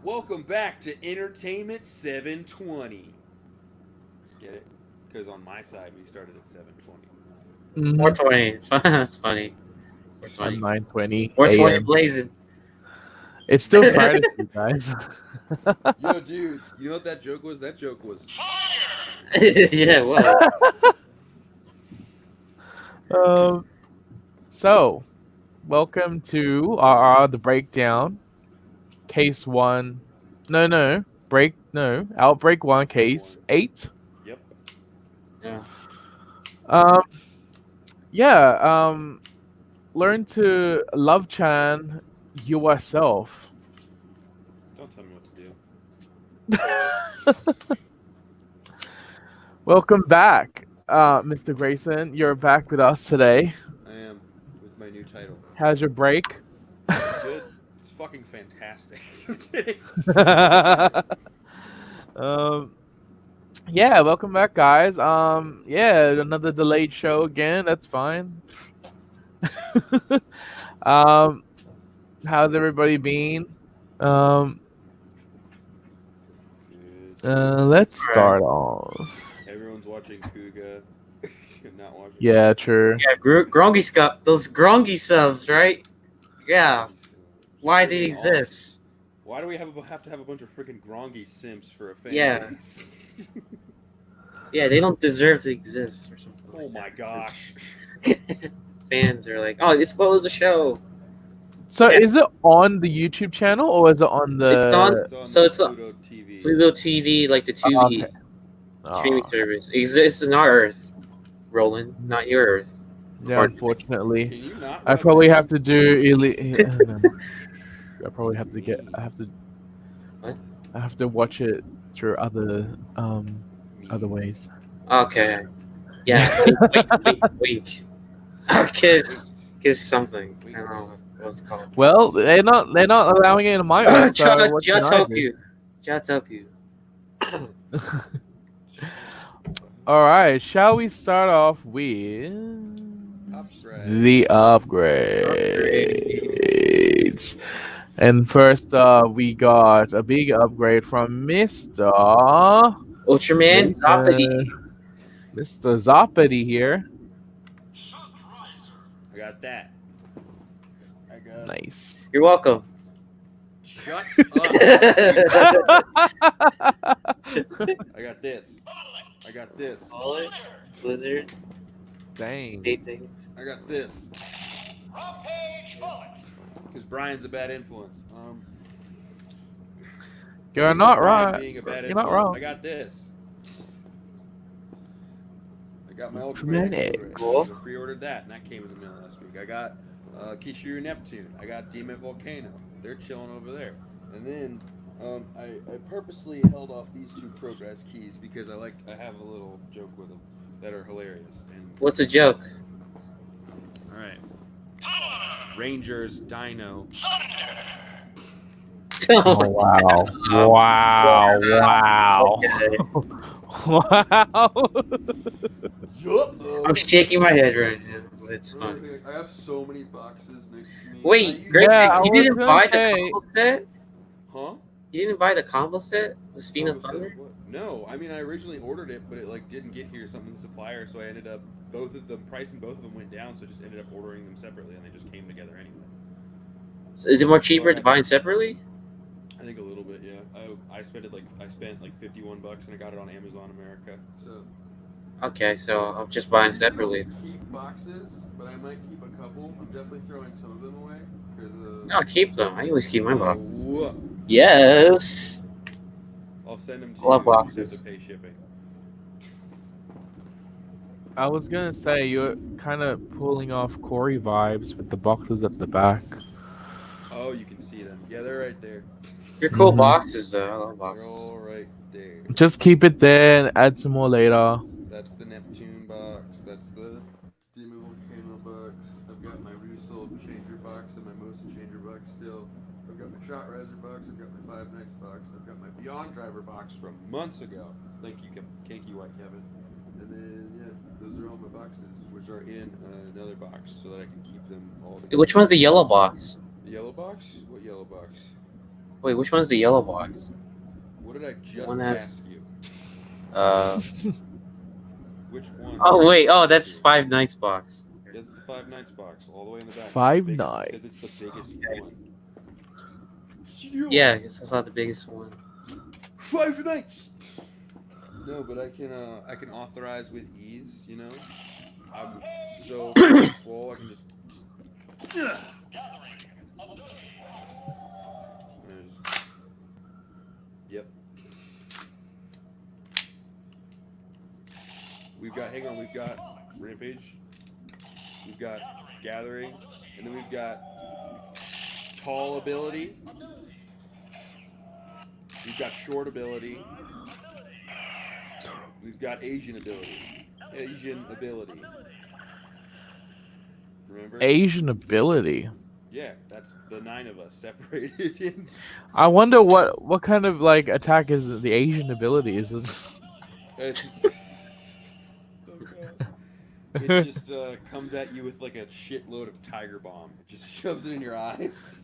Welcome back to Entertainment 720. Let's get it? Because on my side, we started at 720. 420. That's funny. I'm 420. 9:20 420 a.m. blazing. It's still Friday, you guys. Yo, dude, you know what that joke was? That joke was... Yeah, it was. So, welcome to the breakdown. Case 1. Outbreak 1, case 8. Yep. Yeah. Um, yeah, learn to love Chan yourself. Don't tell me what to do. Welcome back, Mr. Grayson. You're back with us today. I am, with my new title. How's your break? Good. It's fucking fantastic. I'm kidding. Yeah, welcome back, guys. Yeah, another delayed show again. That's fine. How's everybody been? Let's start off. Everyone's watching Kuga. Not watching. Yeah, true. Yeah, Grongy stuff. Those Grongy subs, right? Yeah. Why they exist? Why do we have to have a bunch of freaking Grongy simps for a fan? Yeah. Yeah, they don't deserve to exist or something. Oh my gosh. Fans are like, oh, expose the show. So Yeah. is it on the YouTube channel or is it on the? It's on Pluto TV. Pluto TV, like the Tubi streaming service. Exists in our Earth, Roland, not your Earth. Yeah, unfortunately. Can you not I probably have to do I probably have to get. What? I have to watch it through other ways. Okay. Yeah. Wait. Kiss something. I don't know what it's called. Well, they're not allowing it in my Earth. So what can I do? Jatoku. All right, shall we start off with the upgrades? And first, we got a big upgrade from Mr. Ultraman Xoppity. Mr. Xoppity here. I got that. Nice. You're welcome. Shut up. I got this. Bullet, Blizzard. Dang. Say things. I got this. Because Brian's a bad influence. You're not Brian right. being a bad You're not influence, wrong. I got this. I got my Ultraman Ultraman X. Cool. I pre-ordered that, and that came in the mail last week. I got Kishiryu Neptune. I got Demon Volcano. They're chilling over there. And then I purposely held off these two progress keys because I have a little joke with them that are hilarious. And What's a joke? all right. Rangers Dino. Oh, wow. Wow. Okay. Wow. Yup. I'm shaking my head right now. But it's fun. I have so many boxes next to me. Wait, Grayson, Yeah, I you was didn't gonna buy say- the combo set? Huh? You didn't buy the combo set? The Spin of Thunder? No, I mean I originally ordered it, but it didn't get here. Something with the supplier, so I ended up both of them went down, so I just ended up ordering them separately, and they just came together anyway. So is it more cheaper to buy them separately? I think a little bit, yeah. I spent like $51, and I got it on Amazon America. So Okay, so I'm just buying separately. Keep boxes, but I might keep a couple. I'm definitely throwing some of them away. No, I'll keep them. I always keep my boxes. Oh, Yes. I'll send them to Love you. boxes. You have to pay shipping. I was gonna say you're kind of pulling off Corey vibes with the boxes at the back. Oh, you can see them. Yeah, they're right there. They're cool Mhm. boxes, though. I love They're boxes. all right there. Just keep it there and add some more later. That's the Neptune box. That's the Demon Volcano box. I've got my Resold Changer box and my Mosa Changer box still. I've got my Shot Riser box. I've got my Five Nights box. I've got my Beyond Driver box from months ago. Thank you, Kinky White Kevin. And then, yeah, those are all my boxes, which are in another box so that I can keep them all together. Which one's the yellow box? The yellow box? What yellow box? Wait, which one's the yellow box? What did I just One has- ask you? Which one? Oh wait, oh that's Five Nights box. It's the Five Nights box, all the way in the back. Five Because Nights. it's the biggest one. Yeah, I guess that's not the biggest one. Five Nights. No, but I can authorize with ease. You know, I'm so swole. I can just. Yep. We've got. Hang on. We've got Rampage. We've got Gathering, and then we've got Tall ability. We've got Short ability. We've got Asian ability. Remember? Asian ability. Yeah, that's the 9 of us separated in. I wonder what kind of like attack is the Asian ability? Is it? It's, oh God. It just comes at you with like a shitload of tiger bomb. It just shoves it in your eyes.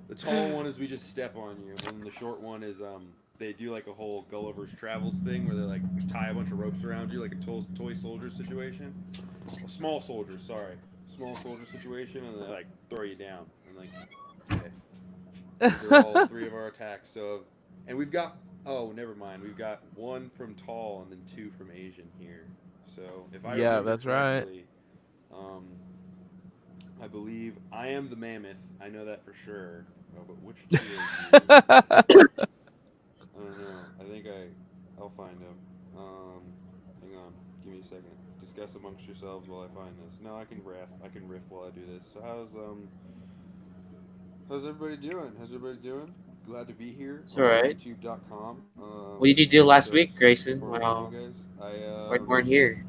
The tall one is we just step on you, and the short one is they do like a whole Gulliver's Travels thing where they like tie a bunch of ropes around you like a toy soldier situation. A small soldier situation, and they like throw you down and like okay. These are all 3 of our attacks. So, and we've got never mind. We've got 1 from tall and then 2 from Asian here. So if I remember that's right. I believe I am the mammoth. I know that for sure. Oh, but which 2 are you? I don't know. I think I'll find him. Hang on. Give me a second. Discuss amongst yourselves while I find this. No, I can riff. I can riff while I do this. So how's everybody doing? Glad to be here. It's alright. YouTube.com. What did you do last week, Grayson? Well, Well, I weren't here.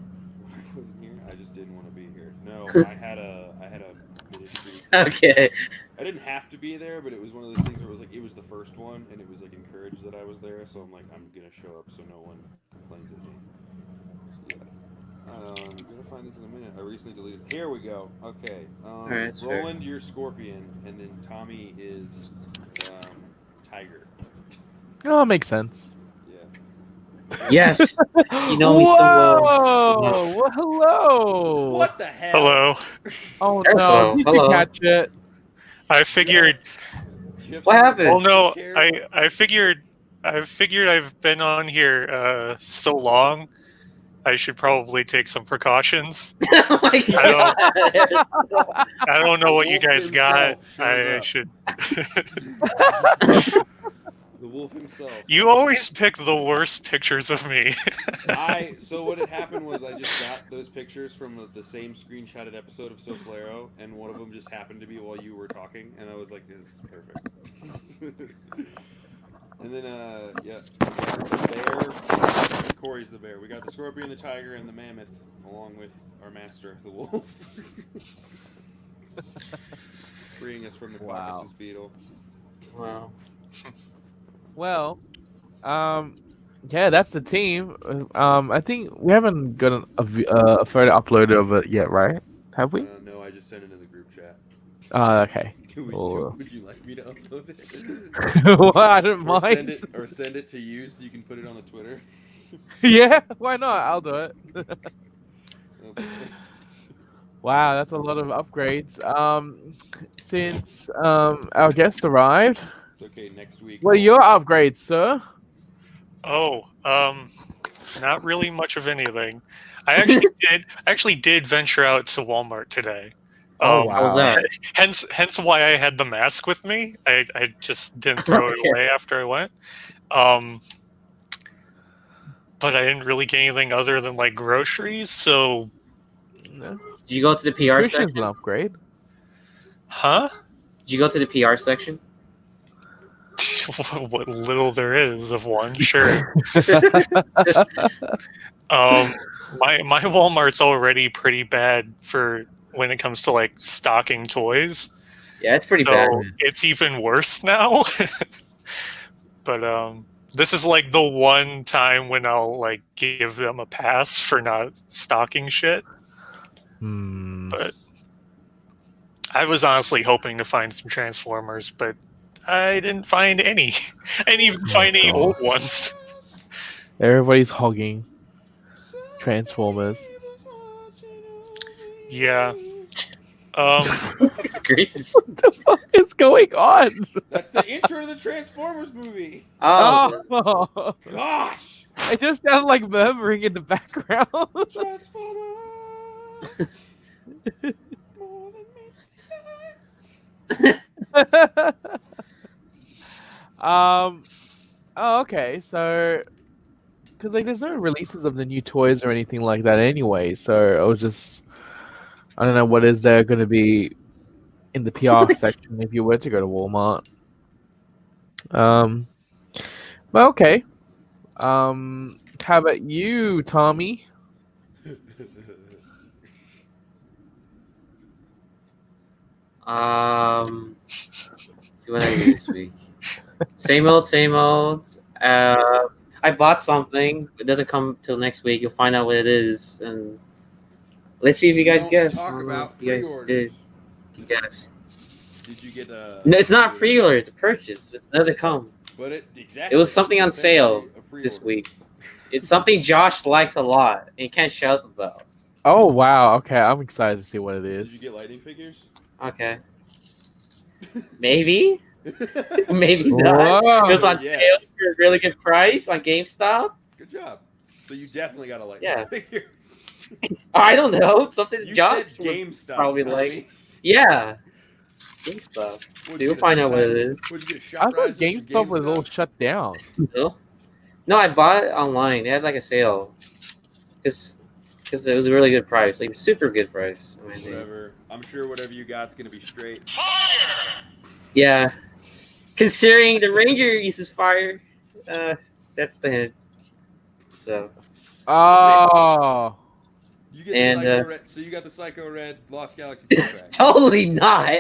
I wasn't here. I just didn't want to be here. No, I had a ministry. Okay. I didn't have to be there, but it was one of those things where it was like it was the first one, and it was like encouraged that I was there. So I'm like, I'm gonna show up so no one complains at me. Yeah. I'm gonna find this in a minute. I recently deleted. Here we go. Okay. Alright, Roland, you're Scorpion, and then Tommy is Tiger. Oh, it makes sense. Yeah. Yes. You know me so well. Well, hello. What the hell? Hello. Oh Yes, no! Did hello. you catch it? I figured. What happened? Well, no. I figured I've been on here so long. I should probably take some precautions. Oh my God. I don't know what you Wolf guys got. himself I shows should. The wolf himself. You always pick the worst pictures of me. So what had happened was I just got those pictures from the same screenshotted episode of Soflero, and one of them just happened to be while you were talking, and I was like, this is perfect. And then, yeah, the bear. Corey's the bear. We got the scorpion, the tiger, and the mammoth, along with our master, the wolf. Freeing us from the Caucasus beetle. Wow. Well, yeah, that's the team. I think we haven't gotten a photo uploaded of it yet, right? Have we? No, I just sent it in the group chat. Okay. Would you like me to upload it? Well, I don't mind. Or send it to you so you can put it on the Twitter. Yeah, why not? I'll do it. Okay. Wow, that's a lot of upgrades. Since our guest arrived, It's okay. Next week. what are your upgrades, sir? Oh, not really much of anything. I actually did venture out to Walmart today. Oh, How was that? Hence why I had the mask with me. I just didn't throw it away after I went. But I didn't really get anything other than like groceries. So, No. Did you go to the PR Nutrition's section? an upgrade. huh? Did you go to the PR section? What little there is of one, sure. My Walmart's already pretty bad for when it comes to like stocking toys. Yeah, it's pretty So bad. Man. it's even worse now. But this is like the one time when I'll like give them a pass for not stocking shit. Hmm. But I was honestly hoping to find some Transformers, but I didn't find any. I didn't even find any old ones. Everybody's hogging Transformers. Yeah. Grayson. What the fuck is going on? That's the intro to the Transformers movie. Oh, Oh, Gosh! it just sounded like murmuring in the background. Transformers! More than meets the eye. Oh, okay. So, because like, there's no releases of the new toys or anything like that anyway. So I was just, I don't know what is there going to be in the PR section if you were to go to Walmart. But okay. How about you, Tommy? see what I do this week. Same old, same old. I bought something. It doesn't come till next week. You'll find out what it is, and let's see if you guys Don't guess. talk I don't know about if you guys pre-orders. did. You guess. Did you get a? No, it's not pre-order. It's a purchase. It doesn't come. But exactly. It was something on It's essentially sale a pre-order. this week. It's something Josh likes a lot, and he can't shut up about. Oh wow. Okay, I'm excited to see what it Did is. you get lighting figures? Okay. Maybe. Maybe not. Whoa. It was on sale Yes. for a really good price on GameStop. Good job. So you definitely got a lighting Yeah. figure. I don't know. Something You Josh said would GameStop. probably Tommy. like. Yeah. GameStop. What'd You'll get, a find out what Sentai? it is. What'd you get, a I thought Shop Riser from GameStop was all GameStop? shut down. No, I bought it online. They had like a sale. Because it was a really good price. Like, super good price. I mean, Whatever. I'm sure whatever you got's gonna be straight. yeah. Considering the Ranger uses fire, that's the hint. So, Oh. You get And, the Psycho Red. So you got the Psycho Red Lost Galaxy back. totally not.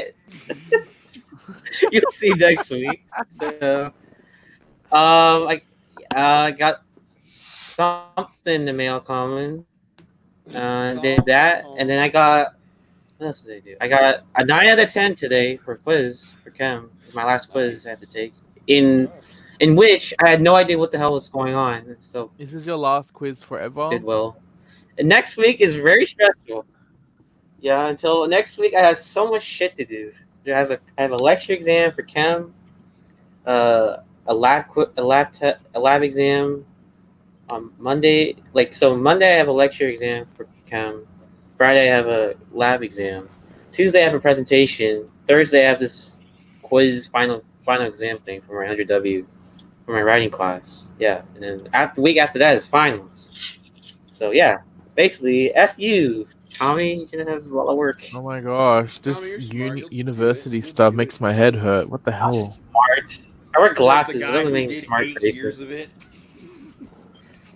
You'll see next week. So, I got something in the mail common. Did that, and then I got. What else did I do? I got a 9 out of 10 today for a quiz for chem. My last quiz I had to take, in which I had no idea what the hell was going on. So This is your last quiz forever. did well. And next week is very stressful. Yeah, until next week I have so much shit to do. I have a lecture exam for chem, a lab exam on Monday. Monday I have a lecture exam for chem. Friday I have a lab exam. Tuesday I have a presentation. Thursday I have this quiz final exam thing for my 100W for my writing class. Yeah, and then the week after that is finals. So yeah, basically, F you, Tommy. You're gonna have a lot of work. Oh my gosh, this Tommy, you're smart. You'll do university it. You'll stuff do makes it. my head hurt. What the hell? Smart. I wear Says glasses. the It guy doesn't who make me did smart 8 for this. years of it.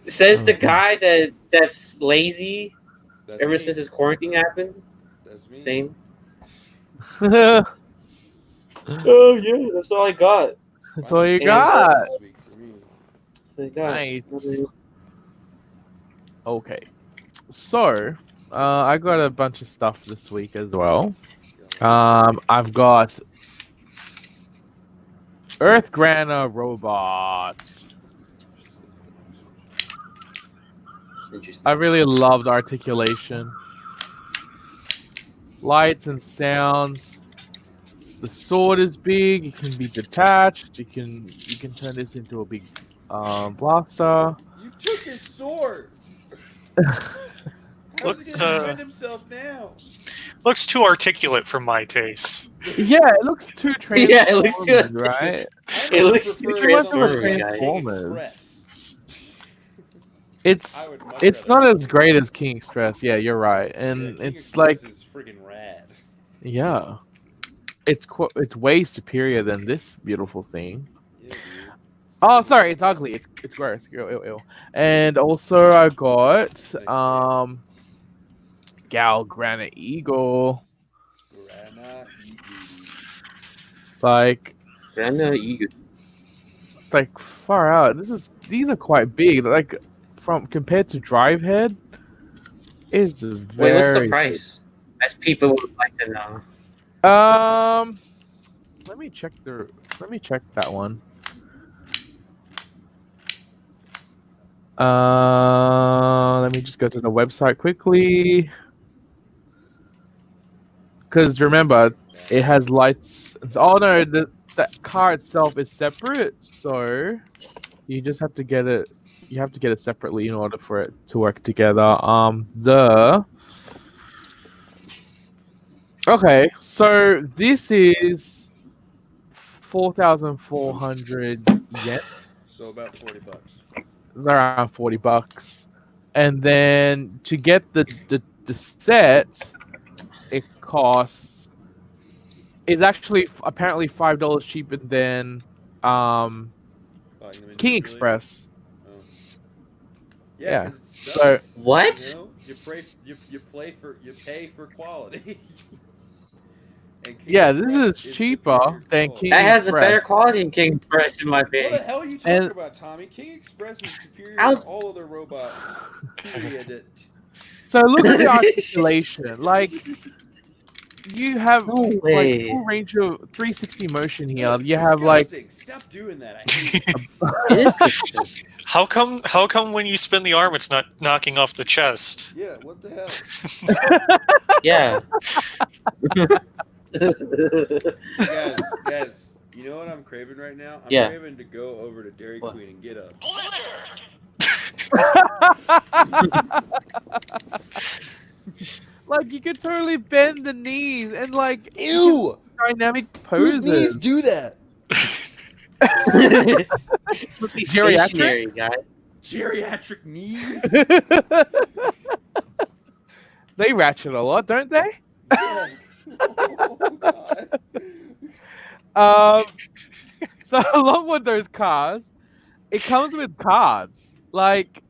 It says the Okay. guy that's lazy That's ever me. since his quarantine happened. That's me. Same. That's Oh yeah, that's all I got. all you And, got. This week for me. That's all I got. Nice. Okay, so I got a bunch of stuff this week as well. I've got Earth Granner robots. It's interesting. I really loved articulation, lights and sounds. The sword is big. It can be detached. You can turn this into a big blaster. You took his sword. How's Looks, he gonna defend himself now? Looks too articulate for my taste. Yeah, it looks too transformed, Yeah, it looks too right? It looks too prefer something transforming, like guys. King Transformers. Express. It's I would much it's rather- not as great as King Express. Yeah, you're right, and King it's like Express is friggin' rad. yeah, it's way superior than this beautiful thing. Yeah, dude. Oh, sorry, it's ugly. It's gross. Ew, ew, ew. And also I got Gal Granite Eagle. Grana Eagle. Like You far out. These are quite big. Like from compared to Drive Head, it's very Wait, what's the price? As people would like to know. Let me check that one. Let me just go to the website quickly. Because remember, it has lights. Oh no, that car itself is separate, so you just have to get it. You have to get it separately in order for it to work together. Okay, so this is 4,400 yen. So about $40. Around $40, and then to get the set, it costs is actually apparently $5 cheaper than King Express. Oh. Yeah. 'Cause it sucks, What? You know? You pay for quality. And King Yeah, Express this is cheaper superior than quality. King That has a Express. better quality than King Express in my What the opinion. hell are you talking And- about, Tommy? King Express is superior I was- to all other robots. Period. So look at the articulation. Like you have No like way. full range of 360 motion here. That's You have like disgusting. Stop doing that. I hate it. It is disgusting. How come when you spin the arm, it's not knocking off the chest? Yeah, what the hell? Yeah. Guys, you know what I'm craving right now? I'm Yeah. craving to go over to Dairy What? Queen and get a. like you could totally bend the knees and like Ew! dynamic Whose poses. knees do that? It's supposed to be Geriatric? stationary, guy. Geriatric knees? They ratchet a lot, don't they? Yeah. Oh, God. So along with those cars, it comes with cards. Like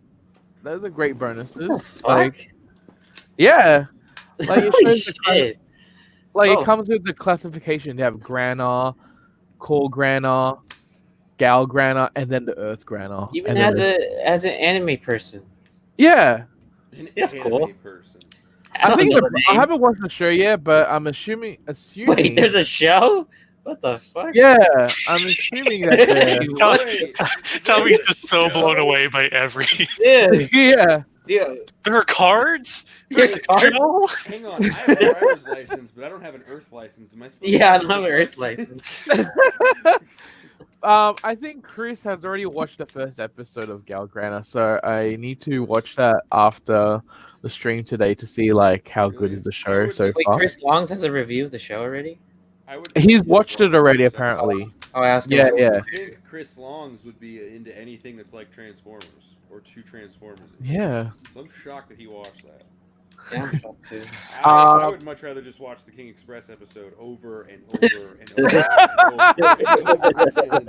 those are great bonuses. What the fuck? Like yeah, like it Holy shows the shit. like Oh. it comes with the classification. You have Granar, Core Granar, Gal Granar, and then the Earth Granar. Even And then as an anime person. yeah, An That's anime cool. person. I don't think know I the name. haven't watched the show yet, but I'm assuming. Wait, there's a show? What the fuck? Yeah, I'm assuming that. What? Wait, Tommy's just so show? blown away by every. Dude, Yeah. dude. There are cards. There's There's a a card? show. Hang on, I have a driver's license, but I don't have an Earth license. Am I supposed Yeah, I to don't have an Earth license. I think Chris has already watched the first episode of Galgrana, so I need to watch that after the stream today to see like how good Really? is the show so Wait, far. Chris Longs has a review of the show already? I would He's think watched Chris it already, Longs- apparently. Oh, I asked him. Yeah, I would yeah. think Chris Longs would be into anything that's like Transformers or two Transformers. Yeah. So I'm shocked that he watched that. Yeah, I'm shocked too. I would much rather just watch the King Express episode over and over and over and over again.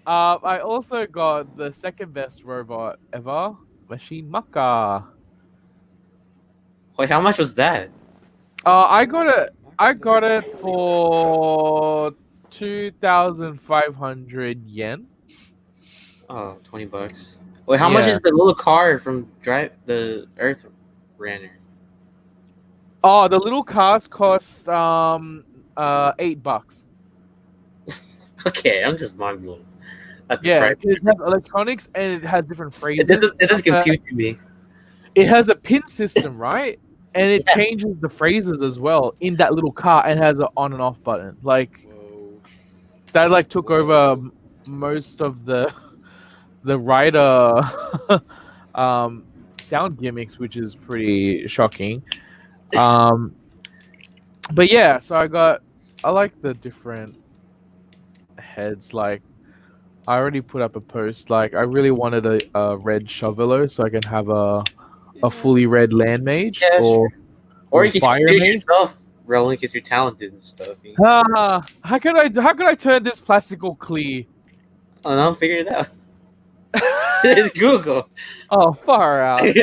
I also got the second best robot ever, Machine Maka. Wait, how much was that? I got it for 2,500 yen. Oh, $20. Wait, how much Yeah. is the little car from the Earth Runner? Oh, the little cars cost $8. Okay, I'm just mind blown. At the Yeah, price. it has electronics and it has different phrases. It doesn't compute to me. It has a pin system, right? And it Yeah. changes the phrases as well in that little car and has an on and off button. Like Whoa. that like took over most of the rider sound gimmicks, which is pretty shocking. But yeah, so I like the different heads. Like I already put up a post. Like I really wanted a red Shovelo so I can have a fully red land mage Yeah, or Or you can just fire do it mage. yourself, Roland, because you're talented and stuff. How could I turn this plastical clear? Oh no, figure it out. It's Google. Oh, far out. I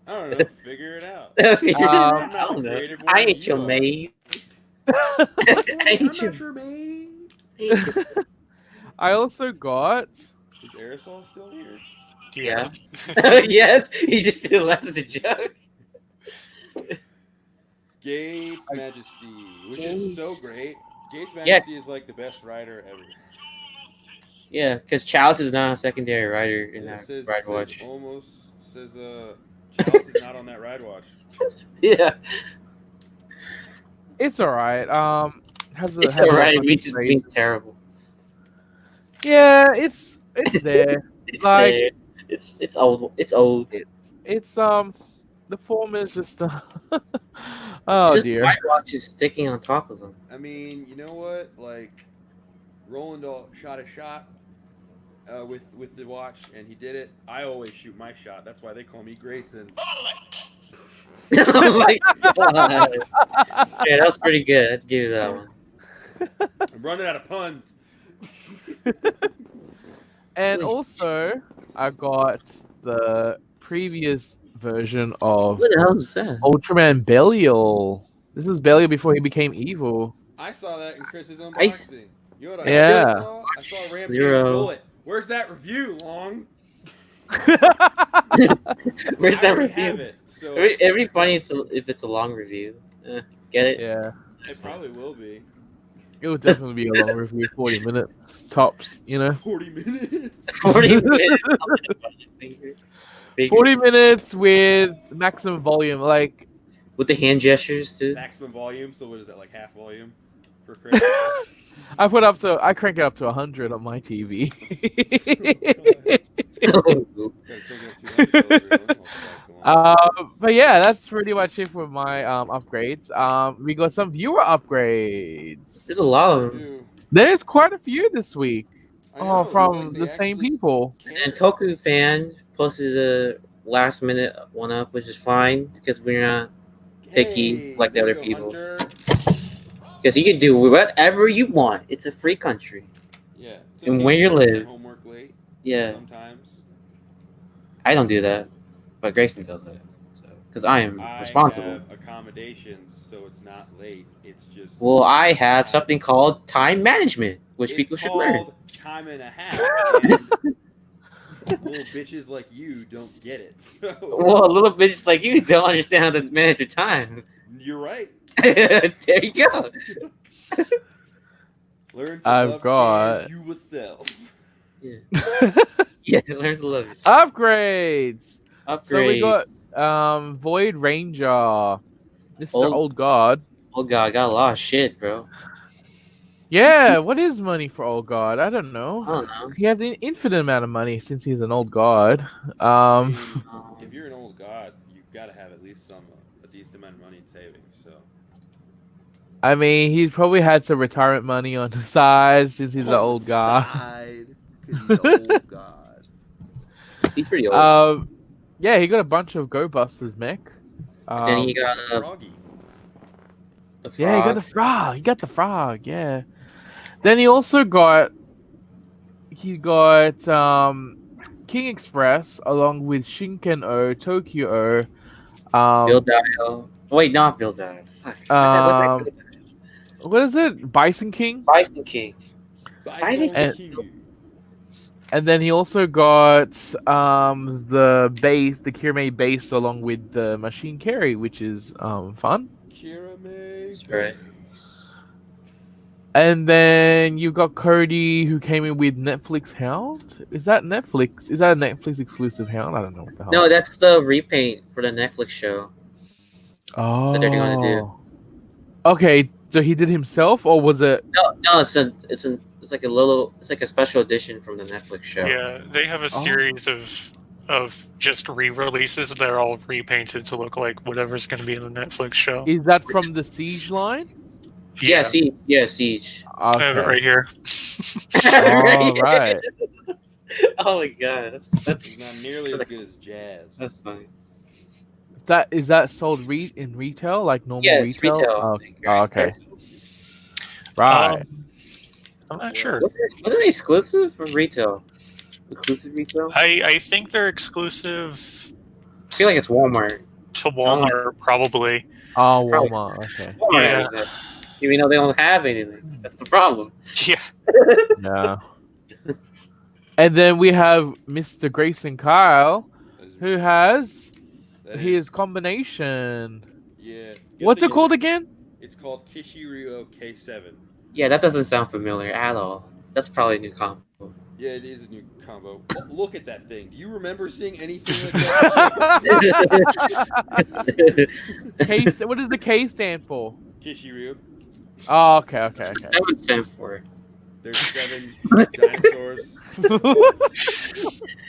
don't know. Figure it out. Figure it out. I don't know. Creative I one ain't you your are. maid. I'm I ain't not your your maid. I also got Is Aerosol still here? Yeah. Yes, he just didn't laugh at the joke. Gates Majesty, which is so great. Gates Yeah. Majesty is like the best rider ever. Yeah, because Chalice is not a secondary rider in Yeah, that it ride says watch. almost says Chalice is not on that ride watch. Yeah, It's alright. Has a it's had a alright. It bunch means of it means praise. terrible. Yeah, it's there. It's Like- there. It's old. It's old. It's the form is just It's oh just dear. ride watch is sticking on top of them. I mean, you know what? Like, Roland shot a shot with the watch, and he did it. I always shoot my shot. That's why they call me Grayson. Oh my god! Yeah, that was pretty good. Let's give you that one. I'm running out of puns. And also I got the previous version of What the hell is that? Ultraman Belial. This is Belial before he became evil. I saw that in Chris's I unboxing. You know what I Yeah. saw? I saw Rampage Zero. Bullet. Where's that review, Long? Where's I that already have review? it. So It'd be funny if it's a long review. Get it? Yeah. it probably will be. It would definitely be a long review, 40 minutes tops, you know. 40 minutes. 40 minutes. 40 minutes with maximum volume. Like, With the hand gestures too. Maximum volume. So what is that, like half volume for Chris? I crank it up to 100 on my TV. But yeah, that's pretty much it for my upgrades. We got some viewer upgrades. There's a lot of them. There's quite a few this week. I know, it's From like they the same actually people. And Toku fan posted a last minute one up, which is fine because we're not picky like the there other you go, people. Hunter. Because you can do whatever you want. It's a free country. Yeah. it's And okay where you to do live. Homework late. Yeah, Sometimes. I don't do that, but Grayson does that. So, because I am I responsible. have accommodations, so it's not late. It's just. Well, I have something called time management, which It's people should learn. called time and a half. And little bitches like you don't get it. So Well, little bitches like you don't understand how to manage your time. you're right. There you go. Learn to I've love got- YUAself. Yeah, learn to love yourself. Upgrades. Upgrades. So we got Void Ranger, Mr. Old- Old God. Oh god, I got a lot of shit, bro. Yeah, what is money for Old God? I don't know. I don't know. He has an infinite amount of money since he's an old god. I mean, if you're an old god, you've got to have at least a decent amount of money in savings. So I mean, he's probably had some retirement money on the side since he's an On the old guy. side, 'cause he's an old god. He's pretty old. Yeah, he got a bunch of Go Busters mech. Then he got Froggy. the frog. Yeah, he got the frog. He got the frog. Yeah. Then he also got. He got King Express along with Shinken-O, Tokyo-O. Bill Dial. Wait, not Bill Dial. Fuck. What is it? Bison King. Bison King. Bison And- King. And then he also got the base, the Kirame base, along with the machine carry, which is fun. Kirame. That's right. And then you got Cody, who came in with Netflix Hound. Is that Netflix? Is that a Netflix exclusive Hound? I don't know what the hell. No, that's the repaint for the Netflix show. Oh. that they're gonna do. Okay, so he did himself, or was it? No, it's like a special edition from the Netflix show. Yeah, they have a series of just re-releases. They're all repainted to look like whatever's going to be in the Netflix show. Is that from the Siege line? Yeah, Siege. I have it right here. All right. Oh my god, It's that's not nearly as good as Jazz. that's funny. Is that sold in retail, like normal Yeah, it's retail. Oh, okay. Right. I'm not sure. Wasn't it exclusive or retail? Exclusive retail? I think they're exclusive I feel like it's Walmart. to Walmart, probably. Oh, Probably. Walmart. Okay. Walmart Yeah. has it. Even though they don't have anything. That's the problem. Yeah. Yeah. And then we have Mr. Grayson Kyle, who has That his is- combination. Yeah, What's it called again? It's called Kishiryu K7. Yeah, that doesn't sound familiar at all. That's probably a new combo. Yeah, it is a new combo. Look at that thing. Do you remember seeing anything like that? K. What does the K stand for? Kishiryu. Oh, okay. Seven stands for. There's 7 dinosaurs.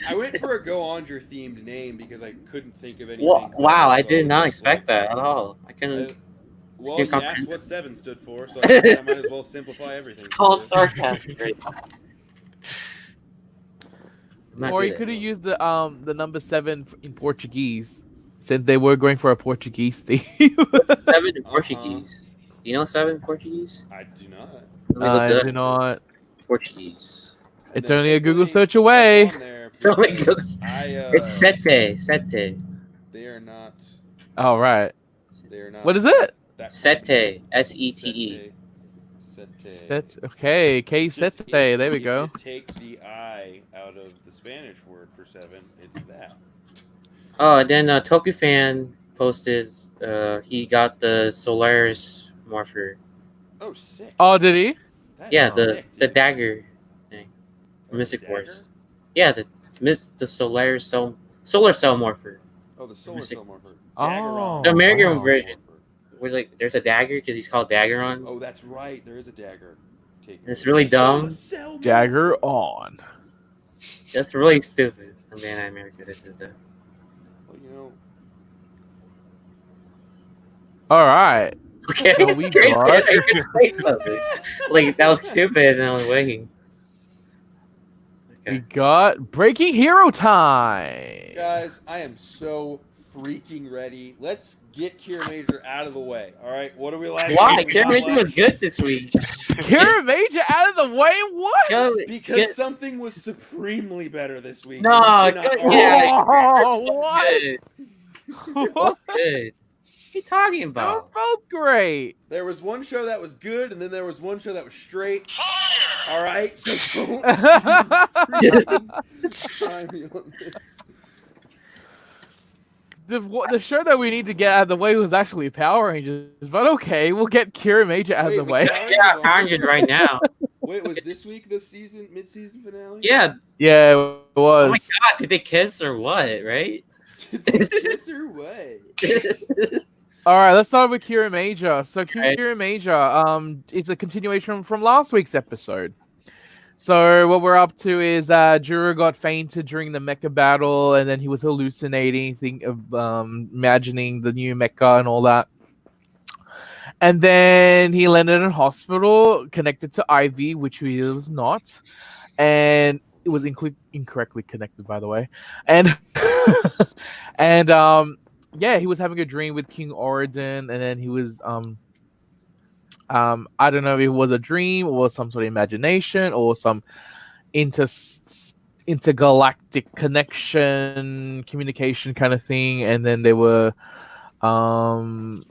I went for a Go Andra themed name because I couldn't think of anything. Wow, I did not expect that at all. I couldn't. Well, you asked what 7 stood for, so I thought I might as well simplify everything. It's called sarcasm. Or you could have used the number 7 in Portuguese, since they were going for a Portuguese theme. 7 in Portuguese. Do you know 7 in Portuguese? I do not. I do not. Portuguese. It's only a Google search away. It's sete. Sete. They are not. Oh, right. They are not. What is it? Sete. S-E-T-E. Sete. Okay, K sete. There we go. If you take the I out of the Spanish word for 7, it's that. Oh, and then Tokufan posted he got the Solaris Morpher. Oh, sick. Oh, did he? Yeah, the dagger thing. Mystic Force. Yeah, the Solar Cell Morpher. Oh, the Solar Cell Morpher. Oh. The American version. Where like there's a dagger because he's called Daggeron. Oh, that's right. There is a dagger. It's really dumb. Dagger on. That's really stupid. And then America did that. Well, you know. All right. Okay. So we got... like that was stupid, and I was waiting. Okay. We got Breaking Hero time. Guys, I am so freaking ready. Let's get Kiramager out of the way. All right, what are we like? Why? Kiramager was good this week. Kiramager out of the way? What? Because something was supremely better this week. No, yeah. What? Good. What are you talking about? They're both great. There was one show that was good, and then there was one show that was straight. All right, so don't try me on this. The show that we need to get out of the way was actually Power Rangers, but okay, we'll get Kiramager out of the way. Yeah, Power Rangers right now. Wait, was this week the mid-season finale? Yeah. Yeah, it was. Oh my god, did they kiss or what, right? Did they kiss or what? All right, let's start with Kiramager. So Kiramager, it's a continuation from last week's episode. So what we're up to is Juro got fainted during the mecha battle, and then he was hallucinating, imagining the new mecha and all that. And then he landed in hospital, connected to IV, which he was not, and it was incorrectly connected, by the way. And yeah, he was having a dream with King Oridan, and then he was I don't know if it was a dream or some sort of imagination or some intergalactic connection, communication kind of thing. And then they were, talking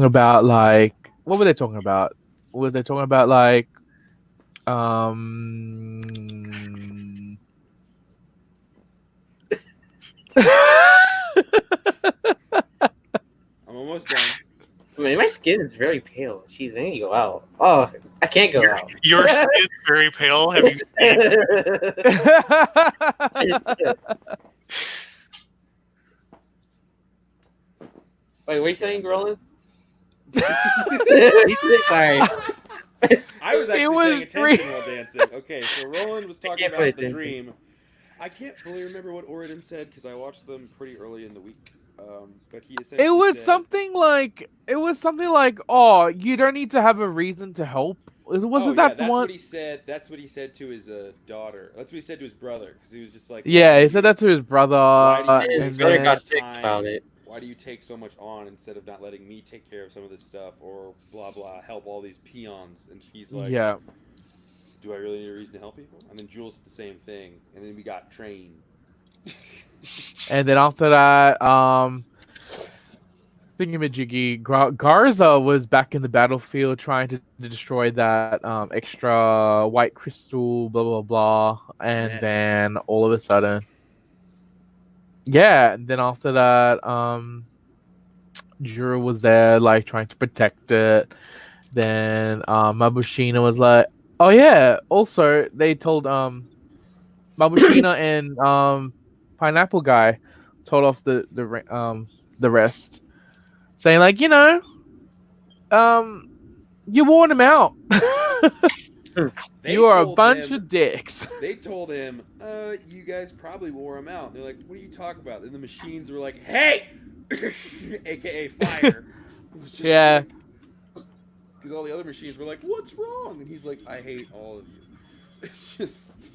about like, what were they talking about? Were they talking about like, I'm almost done. Man, my skin is very pale. Jeez, I need to go out. Oh, I can't go out. Your skin's very pale. Have you seen Wait, what are you saying, Roland? Sorry. I was actually paying attention while dancing. Okay, so Roland was talking about the dream. I can't fully remember what Oridan said because I watched them pretty early in the week. But he essentially it was said, something like, oh, you don't need to have a reason to help. Wasn't that the that's one? what he said. That's what he said to his daughter. That's what he said to his brother because he was just like, yeah, he said that to his brother. His brother got sick about it. Why do you take so much on instead of not letting me take care of some of this stuff or blah blah help all these peons? And he's like, yeah. Do I really need a reason to help people? And then Jules did the same thing, and then we got trained. And then after that, thingamajiggy, Garza was back in the battlefield trying to destroy that extra white crystal, blah blah blah, and then all of a sudden, yeah. And then after that, Juro was there, like trying to protect it. Then Mabushina was like, "Oh yeah." Also, they told Mabushina and Pineapple Guy told off the rest, saying like, you wore him out. They You are a told bunch him- of dicks. They told him, you guys probably wore him out. And they're like, what are you talking about? And the machines were like, hey! AKA fire. It was just Yeah. Because all the other machines were like, what's wrong? And he's like, I hate all of you. It's just...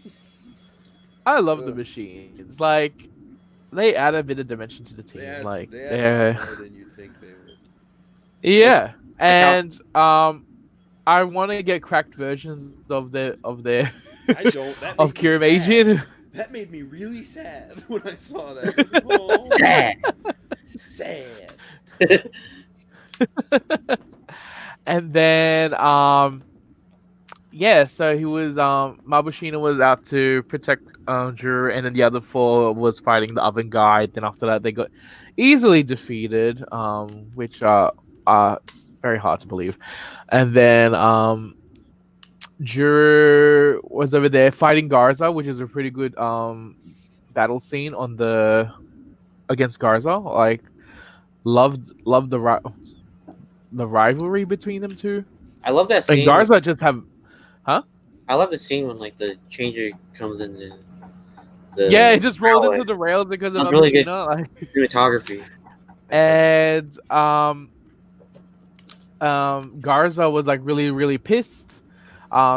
I love the Ugh. machines. Like, they add a bit of dimension to the team. They had, like, they had more than you'd think they would. yeah. And I want to get cracked versions of their I don't. That of made me sad. Kiramager. That made me really sad when I saw that. I was like, oh, sad. And then yeah, so he was Mabushina was out to protect Juro, and then the other four was fighting the oven guy. Then after that they got easily defeated, which are very hard to believe. And then Juro was over there fighting Garza, which is a pretty good battle scene on against Garza. Like, loved the rivalry between them two. I love that scene. And Garza just have, I love the scene when like the changer comes in the yeah, it just rolled railway. into the rails because of That's really good. Mabushina, like, cinematography. and Garza was like really pissed.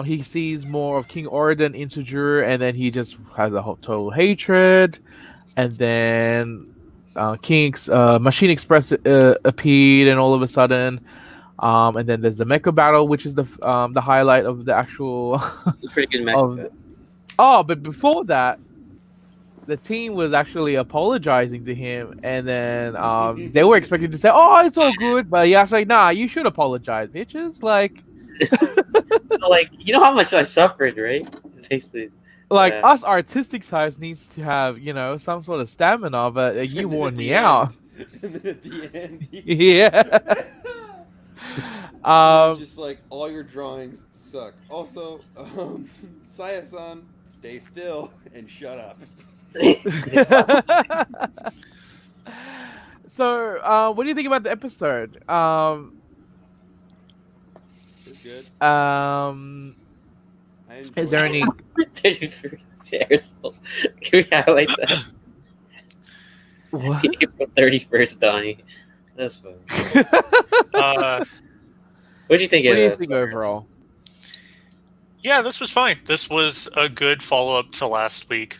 He sees more of King Orden into Juro, and then he just has a total hatred. And then Machine Express appeared, and all of a sudden, and then there's the mecha battle, which is the highlight of the actual. It's pretty good match. But before that, the team was actually apologizing to him, and then they were expecting to say, "Oh, it's all good," but he actually like, "Nah, you should apologize, bitches." Like, like, you know how much I suffered, right? It's basically, like yeah. us artistic types needs to have some sort of stamina, but you worn me out. And then at the end, Yeah. it's just like, all your drawings suck. Also, Saya-san, stay still and shut up. So, what do you think about the episode? It's good. Is there any? Shares. Can we highlight that? What? April 31st, Donnie. That's fun. What'd you think What of do you that? think overall? Yeah, this was fine. This was a good follow-up to last week.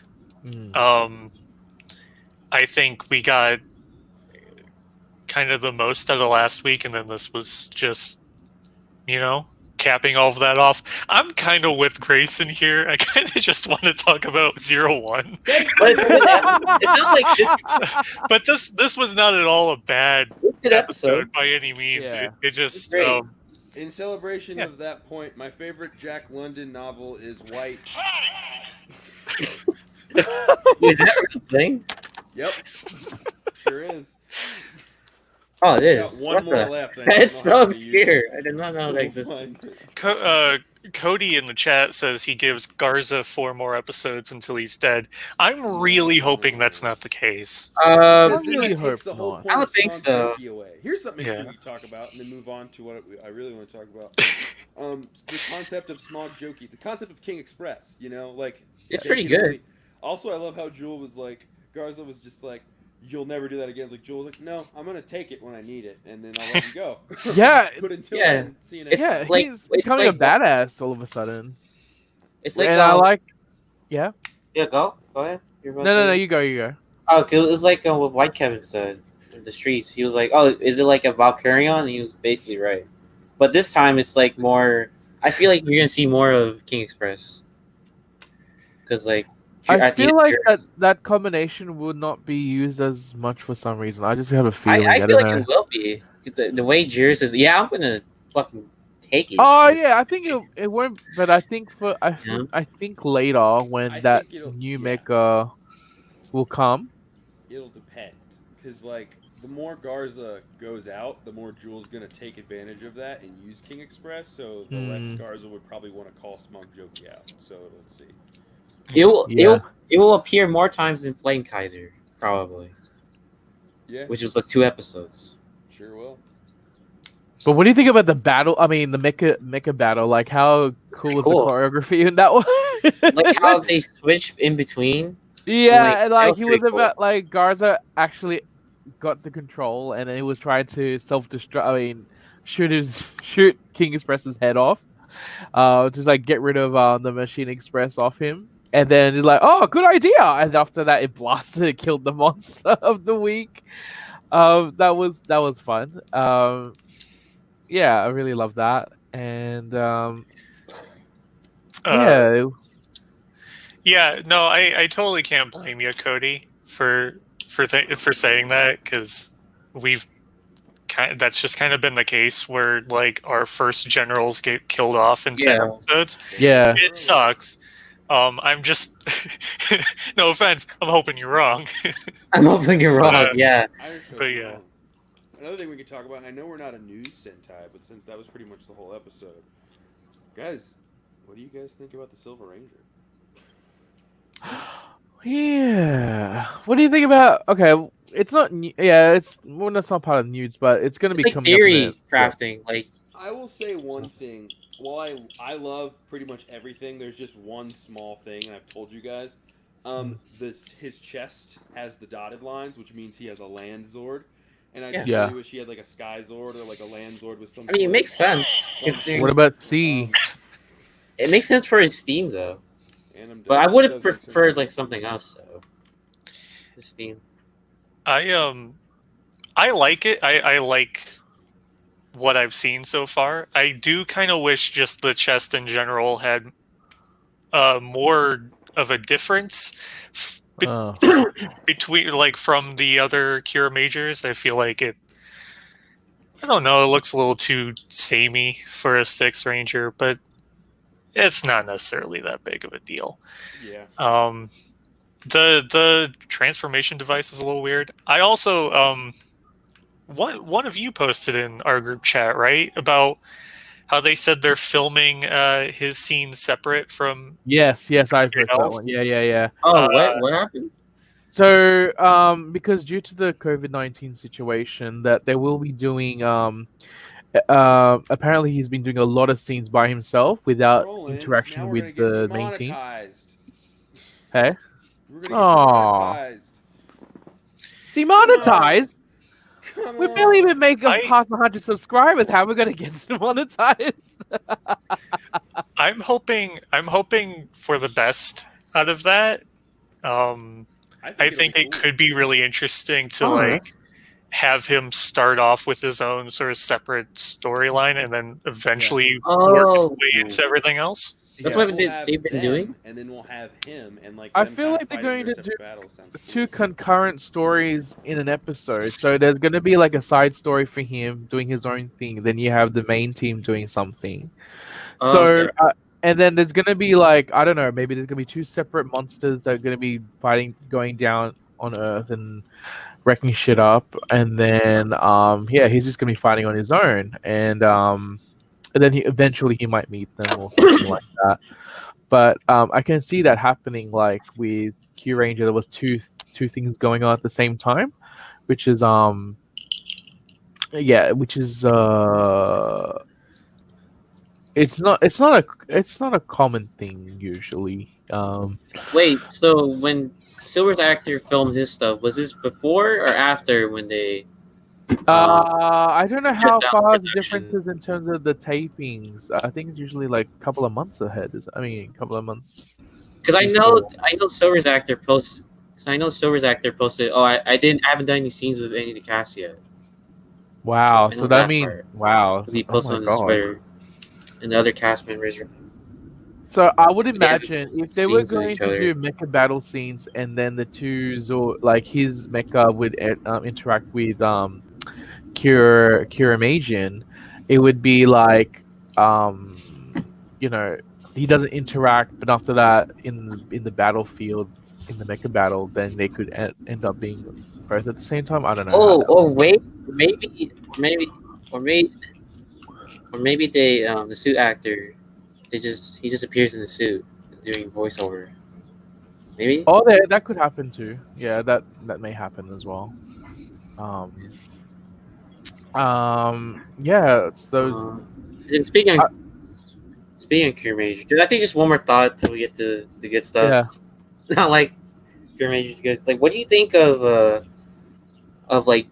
I think we got kind of the most out of last week, and then this was just, capping all of that off. I'm kind of with Grayson here. I kind of just want to talk about 01. It's not like this. But this was not at all a bad Good episode by any means. Yeah. It just great. In celebration of that point, my favorite Jack London novel is White. Is that a real thing? Yep. Sure is. Oh, it Got is. one What more the- left. and I don't It's know so how to use obscure. it. I did not know So that existed. fun. Cody in the chat says he gives Garza 4 more episodes until he's dead. I'm really hoping that's not the case. Because then really that hope takes the whole not. point I don't of think Smog so. Joki away. Here's something Yeah. we can talk about, and then move on to what I really want to talk about. The concept of Smog Joki, the concept of King Express. It's they pretty can good. only- Also, I love how Jewel was like, Garza was just like, "You'll never do that again." Like Jewel was like, "No, I'm gonna take it when I need it, and then I'll let you go." Yeah. But until Yeah. then, see you next It's time. Yeah, like- he's it's becoming like- a badass all of a sudden. It's like And I like. Yeah. Yeah, go ahead. You're about No, to- you go. Oh, 'cause it was like what White Kevin said in the streets. He was like, "Oh, is it like a Valkyrion?" And he was basically right. But this time, it's like more. I feel like you're gonna see more of King Express. Because like, I at the feel end, like Jurors- that combination would not be used as much for some reason. I just have a feeling. I I feel don't like know. it will be. 'Cause the way Jurors is, yeah, I'm gonna fucking take it. Oh Like, yeah, I think it won't. But I think I think later when I that think it'll- new yeah. mecha will come. It'll depend, because like the more Garza goes out, the more Jewel's gonna take advantage of that and use King Express. So the less Garza would probably want to call Smug Jokey out. So let's see. It will appear more times than Flame Kaiser, probably. Yeah, Which was like 2 episodes. sure will. But what do you think about the battle? I mean, the mecha battle. Like, how cool was the choreography in that one? Like how they switched in between. Yeah, and that like he was pretty about like Garza actually got the control, and then he was trying to self-destruct. I mean, shoot King Express's head off. Just like get rid of the Machine Express off him, and then he's like, "Oh, good idea!" And after that, it blasted, and killed the monster of the week. That was fun. Yeah, I really love that, and yeah. Yeah, no, I totally can't blame you, Cody, for saying that, because that's just kind of been the case where like our first generals get killed off in 10 episodes. Yeah, it sucks. I'm just no offense. I'm hoping you're wrong. I'm hoping you're wrong. Yeah, but yeah. Another thing we could talk about. I know we're not a news Sentai, but since that was pretty much the whole episode, guys, what do you guys think about the Silver Ranger? Yeah. What do you think about? Okay, it's not. It's that's not part of the news, but it's going to be like coming theory up crafting. Like, I will say one thing. While I love pretty much everything, there's just one small thing, and I've told you guys. His chest has the dotted lines, which means he has a land Zord. And I just really wish he had like a Sky Zord or like a land Zord with some. I mean, it makes sense. What about C? It makes sense for his theme though. But I would have preferred like something else though. His theme. I like it. I like what I've seen so far. I do kind of wish just the chest in general had more of a difference between like from the other Kiramagers. I feel like I don't know, it looks a little too samey for a 6 Ranger, but it's not necessarily that big of a deal. Yeah. The transformation device is a little weird. I also one of you posted in our group chat, right, about how they said they're filming his scenes separate from. Yes, I've heard that one. Yeah. Oh, what happened? So, because due to the COVID-19 situation, that they will be doing, apparently he's been doing a lot of scenes by himself without interaction with the main team. Hey? We're gonna get demonetized? We barely even make past 100 subscribers. How are we gonna get demonetized? I'm hoping for the best out of that. I think it could be really interesting to like have him start off with his own sort of separate storyline and then eventually work his way into everything else. That's what they've been doing. And then we'll have him and like. I feel like they're going to do 2 concurrent stories in an episode. So there's going to be like a side story for him doing his own thing. Then you have the main team doing something. And then there's going to be like, I don't know, maybe there's going to be 2 separate monsters that are going to be fighting, going down on Earth and wrecking shit up. And then, he's just going to be fighting on his own. And then eventually he might meet them or something like that. But I can see that happening, like with Kyuranger. There was two things going on at the same time, which is it's not a common thing usually. Wait, so when Silver's actor filmed his stuff, was this before or after when they? I don't know how far the difference is in terms of the tapings. I think it's usually like a couple of months ahead. A couple of months. Because I know Silver's actor posted. Oh, I haven't done any scenes with any of the cast yet. Wow. So that means wow. Because he posted on his Twitter, and the other cast members. So I would imagine if they were going to do mecha battle scenes, and then the two like his mecha would interact with Kiramager, it would be like he doesn't interact, but after that in the battlefield in the mecha battle, then they could end up being both at the same time. I don't know. Oh, wait, maybe they the suit actor, he just appears in the suit doing voiceover. Maybe. Oh, that could happen too. Yeah, that may happen as well. Yeah, it's those. And speaking of Kiramager, I think just one more thought till we get to the good stuff. Yeah. Not like Kiramager's good. Like, what do you think of like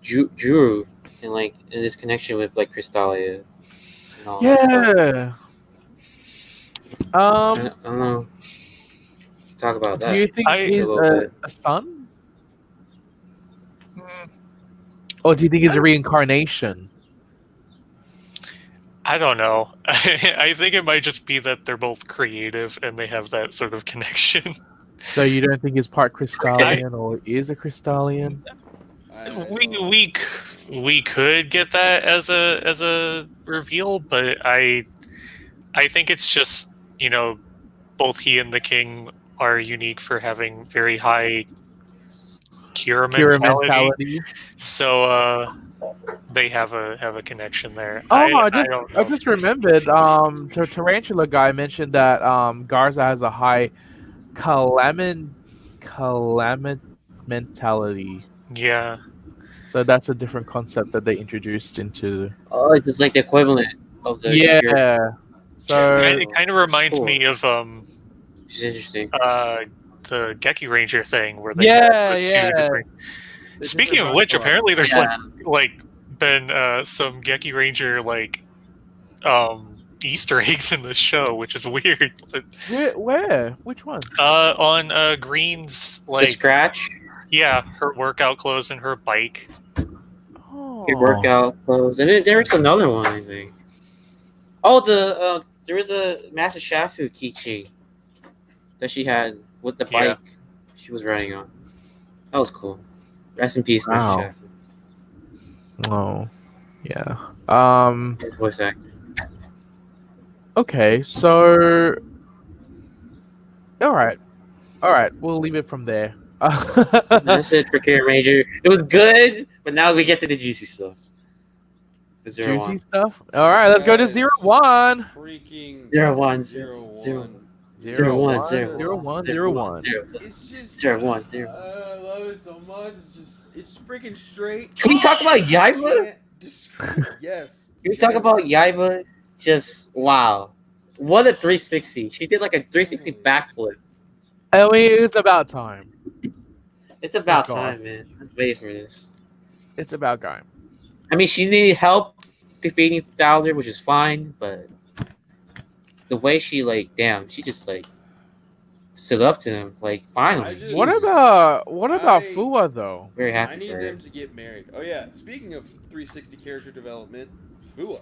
Juru and like in this connection with like Crystalia and all that stuff? Yeah. I don't know. Talk about that. Do you think he's a little bit. a son, Mm, or do you think he's a reincarnation? I don't know. I think it might just be that they're both creative and they have that sort of connection. So you don't think he's part Crystallian or is a Crystallian? We could get that as a reveal, but I think it's just, you know, both he and the king are unique for having very high Kira mentality. So they have a connection there. Oh, I I just remembered. Tarantula guy mentioned that Garza has a high Kamen mentality. Yeah. So that's a different concept that they introduced into. Oh, it's just like the equivalent of the Yeah. So It kind of reminds cool. me of which is interesting. the Geki Ranger thing where they yeah. different... Speaking of which, apparently there's like been some Geki Ranger like Easter eggs in the show, which is weird. But, where? Which one? on Green's like the scratch. Yeah, her workout clothes and her bike. Oh. Your workout clothes, and then there was another one, I think. Oh, there was a Master Shafu keychain that she had with the bike she was riding on. That was cool. Rest in peace, Master Shafu. Oh, yeah. His voice actor. Okay, so all right, we'll leave it from there. That's it for Kiramager. It was good, but now we get to the juicy stuff. The 0-1. Juicy stuff. All right, let's go to 0-1. Freaking 0-1. 0-1. It's just 0-1. I love it so much. It's freaking straight. Can we talk about Yaiba? Yes. Can we talk about Yaiba? Just wow. What a 360. She did like a 360 backflip. I mean, it's about time. It's about God. time, man. I'm waiting for this. It's about time. I mean, she needed help defeating Fowler, which is fine, but the way she she just stood up to him, finally. What about Fua though? Very happy I need for her. them to get married. Oh yeah, speaking of 360 character development, Fua.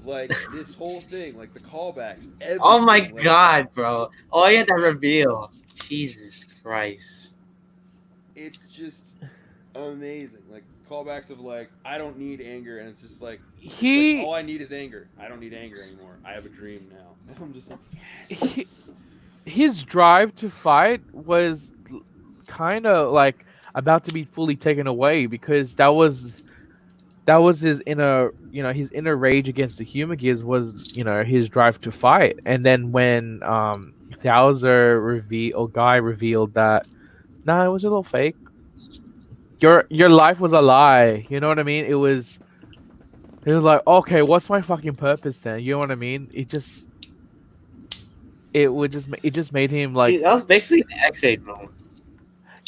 Like this whole thing, like the callbacks. Oh my everything, god, bro. Oh yeah, that reveal. Jesus Christ. It's just amazing. Like callbacks of I don't need anger, and it's just all I need is anger. I don't need anger anymore. I have a dream now. And I'm just like, yes. His drive to fight was kind of about to be fully taken away because that was his inner rage against the human gears was his drive to fight. And then when Guy revealed that it was a little fake, your life was a lie, you know what I mean? It was like, okay, what's my fucking purpose then? You know what I mean? It just made him like. See, that was basically the X8 moment.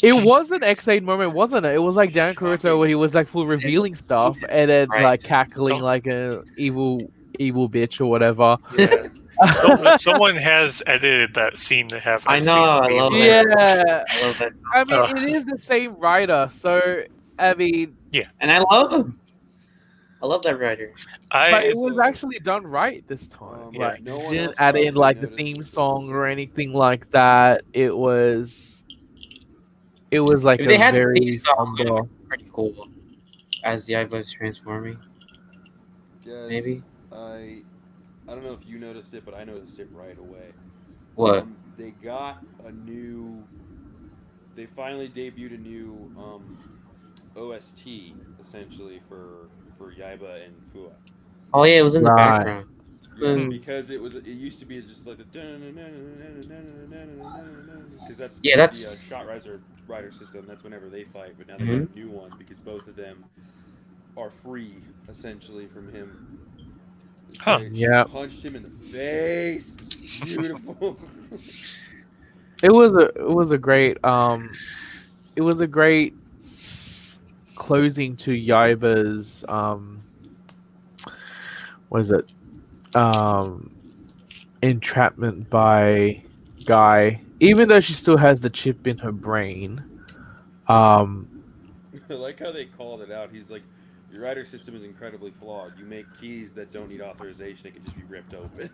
It was an X8 moment, wasn't it? It was like Dan Kuruto when he was full revealing stuff and then cackling like a evil bitch or whatever. Yeah. Someone has edited that scene to have. I know, I love that. Yeah, I love that. I mean, it is the same writer, so I mean, and I love him. I love that writer. But it was actually done right this time. No one didn't else add in probably the noticed theme this song or anything like that. It was like If they had the very theme song, it somber. would be pretty cool. As the Yaiba is transforming. Guys, Maybe. I don't know if you noticed it, but I noticed it right away. What? They finally debuted a new OST essentially for Yaiba and Fua. Oh yeah, it was in the Right. background. Yeah, Hmm. because it used to be just like the because that's Yeah, the that's- shot rider system. That's whenever they fight, but now they Mhm. got a new one because both of them are free essentially from him. Huh. She Yeah. punched him in the face. Beautiful. It was a great closing to Yaiba's what is it? Entrapment by Guy. Even though she still has the chip in her brain. I like how they called it out. He's like, your rider system is incredibly flawed. You make keys that don't need authorization. It can just be ripped open.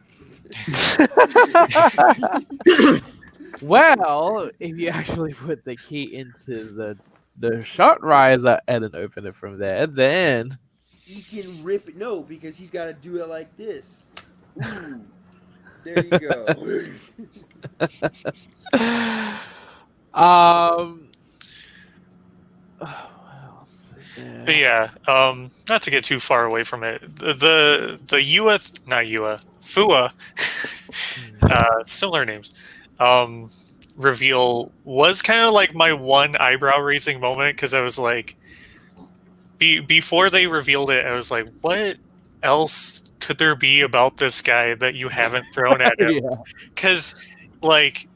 Well, if you actually put the key into the shot riser and then open it from there, then He can rip it. No, because he's got to do it like this. Ooh. There you go. what else is there? But yeah, not to get too far away from it, the Fua, similar names, reveal was kind of like my one eyebrow raising moment because I was like, before they revealed it, I was like, what else could there be about this guy that you haven't thrown at him? Yeah. Because like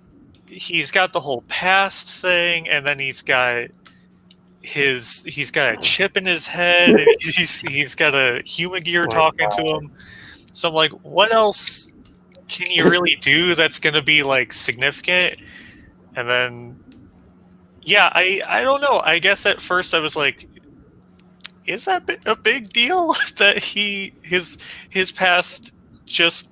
he's got the whole past thing, and then he's got a chip in his head, and he's got a human gear talking to him. So I'm like, what else can you really do that's gonna be like significant? And then yeah, I don't know. I guess at first I was like, is that a big deal that his past just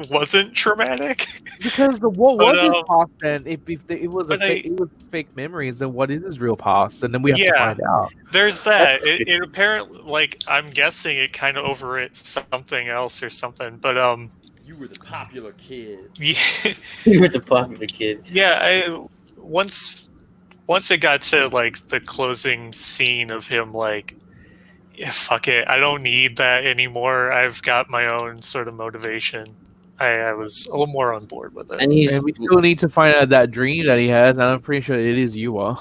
wasn't traumatic? Because what But, was his past then? If it was but it was fake memories, then what is his real past? And then we have to Yeah. find out. There's that. It apparently, like, I'm guessing it kind of overwrit something else or something. But You were the popular kid. yeah, You were the popular kid. yeah. Once it got to like the closing scene of him, like, yeah, fuck it, I don't need that anymore. I've got my own sort of motivation. I was a little more on board with it. And he's And we still need to find out that dream that he has, and I'm pretty sure it is Yua.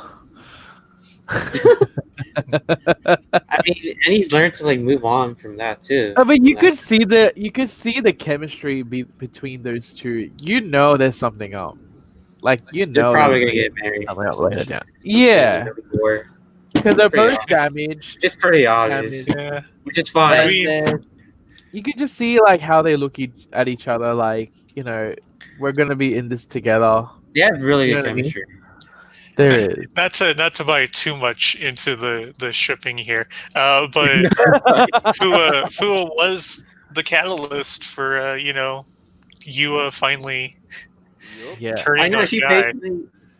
I mean, and he's learned to like move on from that too. I mean, you From could that. see the chemistry between those two. You know, there's something up. Like you They're know, probably there's gonna get married. something up later down. Some Yeah, shit before. because they're Pretty both obvious. damaged. It's pretty obvious, Yeah. which is fine. I mean- And then you could just see like how they look at each other. Like we're gonna be in this together. They have really You good know what I mean? chemistry. There is. Not to buy too much into the shipping here, but Fua was the catalyst for Yua finally Yup. Yeah. turning I know on Guy.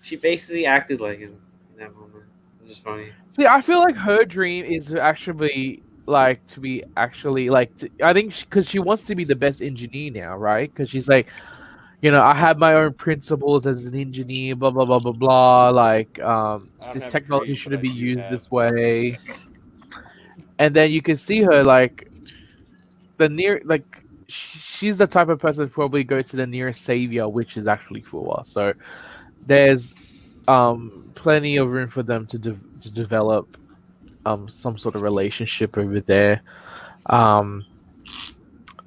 she basically acted like him in that moment. It was funny. See, I feel like her dream is to actually like to be actually like I think because she wants to be the best engineer now, right? Because she's like, I have my own principles as an engineer, blah blah blah blah blah. Like, this have technology dreams, shouldn't but be I do used have this way. And then you can see her like she's the type of person who probably goes to the nearest savior, which is actually Fua. So there's plenty of room for them to develop some sort of relationship over there.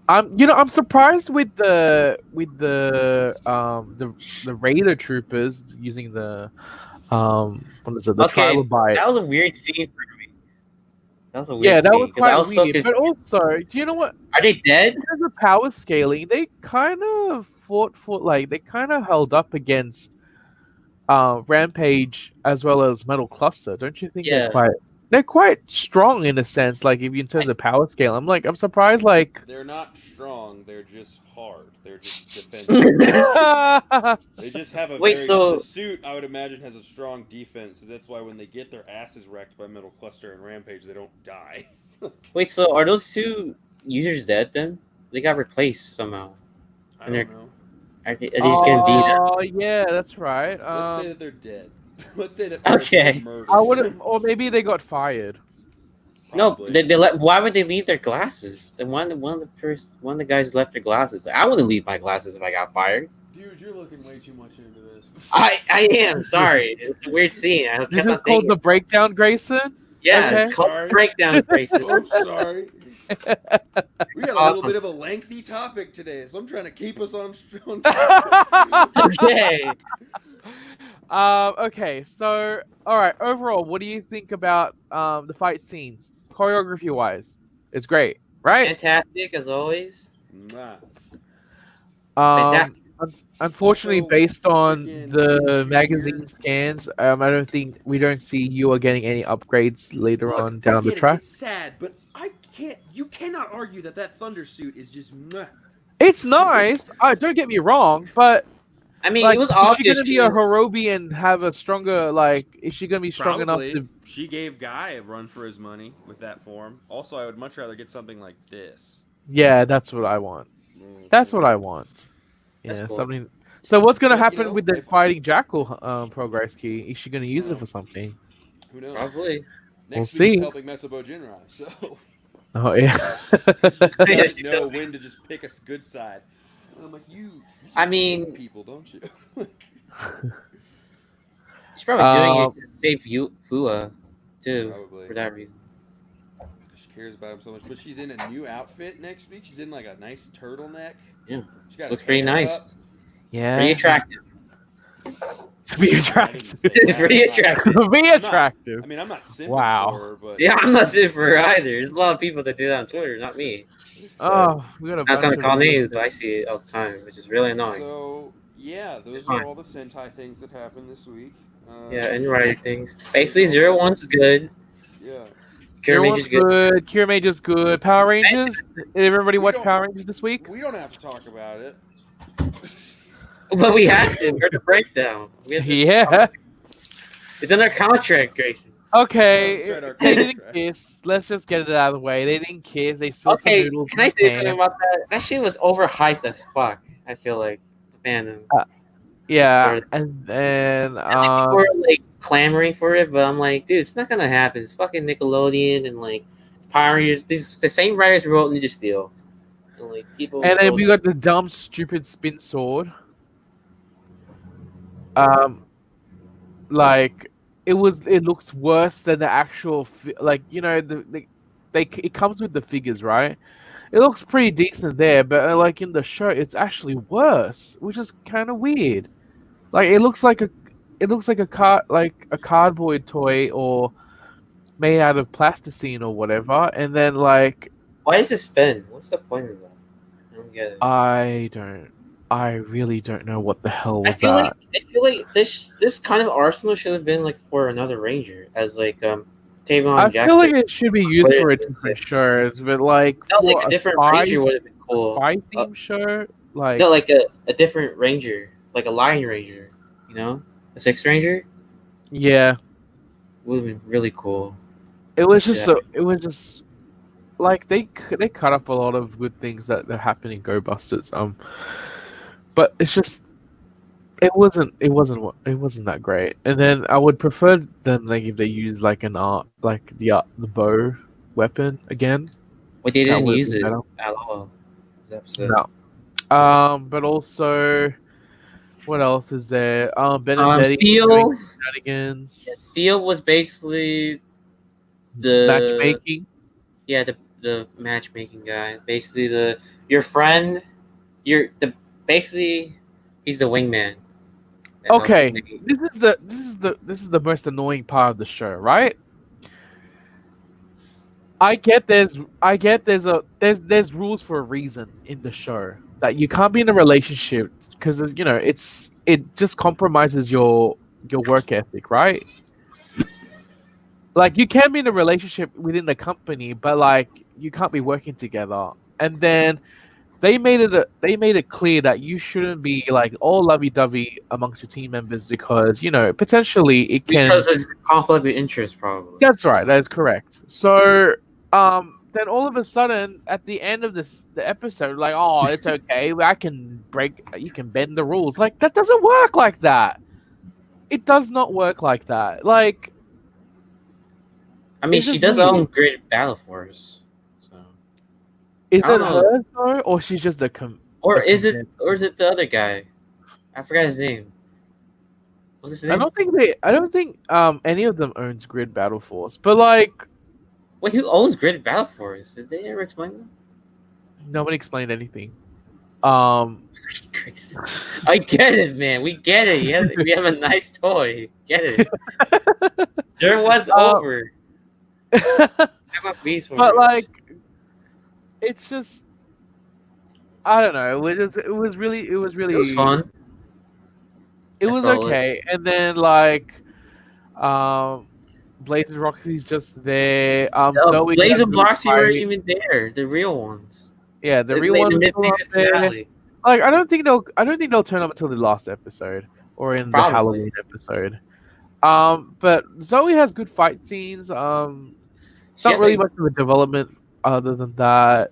I'm surprised with the Raider troopers using the what is it, the Okay, trilobite. that was a weird scene for me. That was a weird Yeah, that scene was 'cause I quite was so weird. But also, do you know what? Are they dead? Because of power scaling, they kind of fought for they kind of held up against Rampage as well as Metal Cluster. Don't you think Yeah. they're quite strong in a sense? Like if you in terms of power scale, I'm surprised. Like They're not strong. They're just hard. They're just defensive. They just have a Wait, the suit, I would imagine, has a strong defense. So that's why when they get their asses wrecked by Metal Cluster and Rampage, they don't die. Wait, so are those two users dead then? They got replaced somehow. I And don't know. Are they just getting beat up? oh yeah, that's right. Let's say that they're dead. Let's say that Earth Okay. got murdered. I would, or maybe they got fired. No, Probably. they let. Why would they leave their glasses? One of the guys left their glasses. I wouldn't leave my glasses if I got fired. Dude, you're looking way too much into this. I am sorry. It's a weird scene. I This kept is on called thinking. the breakdown, Grayson. Yeah, okay. it's called Sorry. breakdown, Grayson. I'm sorry. We got a little bit of a lengthy topic today, so I'm trying to keep us on topic. Okay. Okay, so all right. Overall, what do you think about the fight scenes, choreography wise? It's great, right? Fantastic as always. Mwah. Fantastic. Unfortunately, Also, based on freaking the interior. magazine scans, we don't see you are getting any upgrades later Look, on down I the get it, track. It's sad, but you cannot argue that thunder suit is just mwah. It's nice. Don't get me wrong, but I mean, like, it was is she obvious. gonna be a Hirobi and have a stronger like? Is she gonna be strong Probably. enough to? She gave Guy a run for his money with that form. Also, I would much rather get something like this. Yeah, that's what I want. That's what I want. That's Yeah, cool. something. So what's gonna But, you happen know, with the if- fighting Jackal progress key? Is she gonna use it for something? Who knows? Probably. Next We'll week see. is helping Metsubo Jinrai, so Oh yeah. she just Yeah, doesn't she's know helping. when to just pick a good side. And I'm like, you just I mean- hate people, don't you? She's probably doing Um, it to save Fua, too, Probably. for that reason. She cares about him so much. But she's in a new outfit next week. She's in like a nice turtleneck. Yeah. She got Looks her pretty hair nice. up. Yeah. Pretty attractive. Be I didn't attractive. say that. Pretty I'm not- attractive. Be not- attractive. I mean, I'm not simping Wow. for her, but Yeah, I'm not sitting for her either. There's a lot of people that do that on Twitter, not me. Oh, we got a Not bunch gonna of call videos. names, but I see it all the time, which is really annoying. So yeah, those Fine. are all the Sentai things that happened this week. Yeah, and writing things. Basically, 01's good. Yeah. Kiramager's Kiramager's good. good. Kiramager's good. Power Rangers. Did everybody We watch don't- Power Rangers this week? We don't have to talk about it. But we have to. We're the breakdown. We have to, Yeah. It's in our contract, Grayson. Okay. Outside our They didn't contract. kiss. Let's just get it out of the way. They didn't kiss. They spilled some Okay, noodles. can in I the say something pan. about that? That shit was overhyped as fuck, I feel like. The fandom. Yeah, Sort of. and then And, like, people were like clamoring for it, but I'm like, dude, it's not gonna happen. It's fucking Nickelodeon and like it's Power Rangers. These the same writers who wrote Ninja Steel. And like people. and then we got the dumb, stupid spin sword. Like it looks worse than the actual like it comes with the figures, right? It looks pretty decent there, but like in the show, it's actually worse, which is kind of weird. Like it looks like a cardboard toy or made out of plasticine or whatever, and then like Why is it spin? What's the point of that? I don't get it. I really don't know what the hell I was feel that. like this kind of arsenal should have been like for another Ranger, as like Tavon I Jackson. feel like it should be used What for a is it? different show, but like No, for like a different spy, Ranger would have been cool. spy theme show, like No, like a different Ranger, like a Lion Ranger, you know, a Six Ranger yeah, would have been really cool. it was just Yeah. it was just like they cut off a lot of good things that happen in Go Busters. But it's just it wasn't that great. And then I would prefer them like if they use like an the bow weapon again. But they That didn't would've use been it better. at all. This episode. No. But also, what else is there? Ben and Betty Steel. doing shenanigans, Yeah, Steel was basically the matchmaking. Yeah, the matchmaking guy. Basically, your friend. Basically, he's the wingman. Okay, this is the most annoying part of the show, right? I get there's rules for a reason in the show that you can't be in a relationship because it just compromises your work ethic, right? Like you can be in a relationship within the company, but like you can't be working together. And then they made it clear that you shouldn't be like all lovey-dovey amongst your team members because potentially it can. Because there's conflict of interest, probably. That's right. That is correct. So, then all of a sudden, at the end of the episode, like, oh, it's okay. You can bend the rules. Like that doesn't work like that. it does not work like that. Like, I mean, it's she just does weird. own Grid Battle Force, so Is I it don't know. her though, or she's just a or a is it command- or is it the other guy? I forgot his name. What's his I name? don't think any of them owns Grid Battle Force, but like Wait, who owns Grid Battle Force? Did they ever explain that? nobody explained anything. Um, Grayson. I get it, man. We get it. Yes, we have a nice toy. Get it. Sure, what's over? Talk about Beast Wars. but like, it's just I don't know. It was really it was fun. It I was felt okay, and then like, Blaze and Roxy's just there. Zoe Blaze has and really Bloxy weren't fight- even there. The real ones. Yeah, the real Like, ones the are still up mid-season there. finale. Like, I don't think they'll turn up until the last episode or in the Probably. Halloween episode. But Zoe has good fight scenes. Not really much of a development other than that.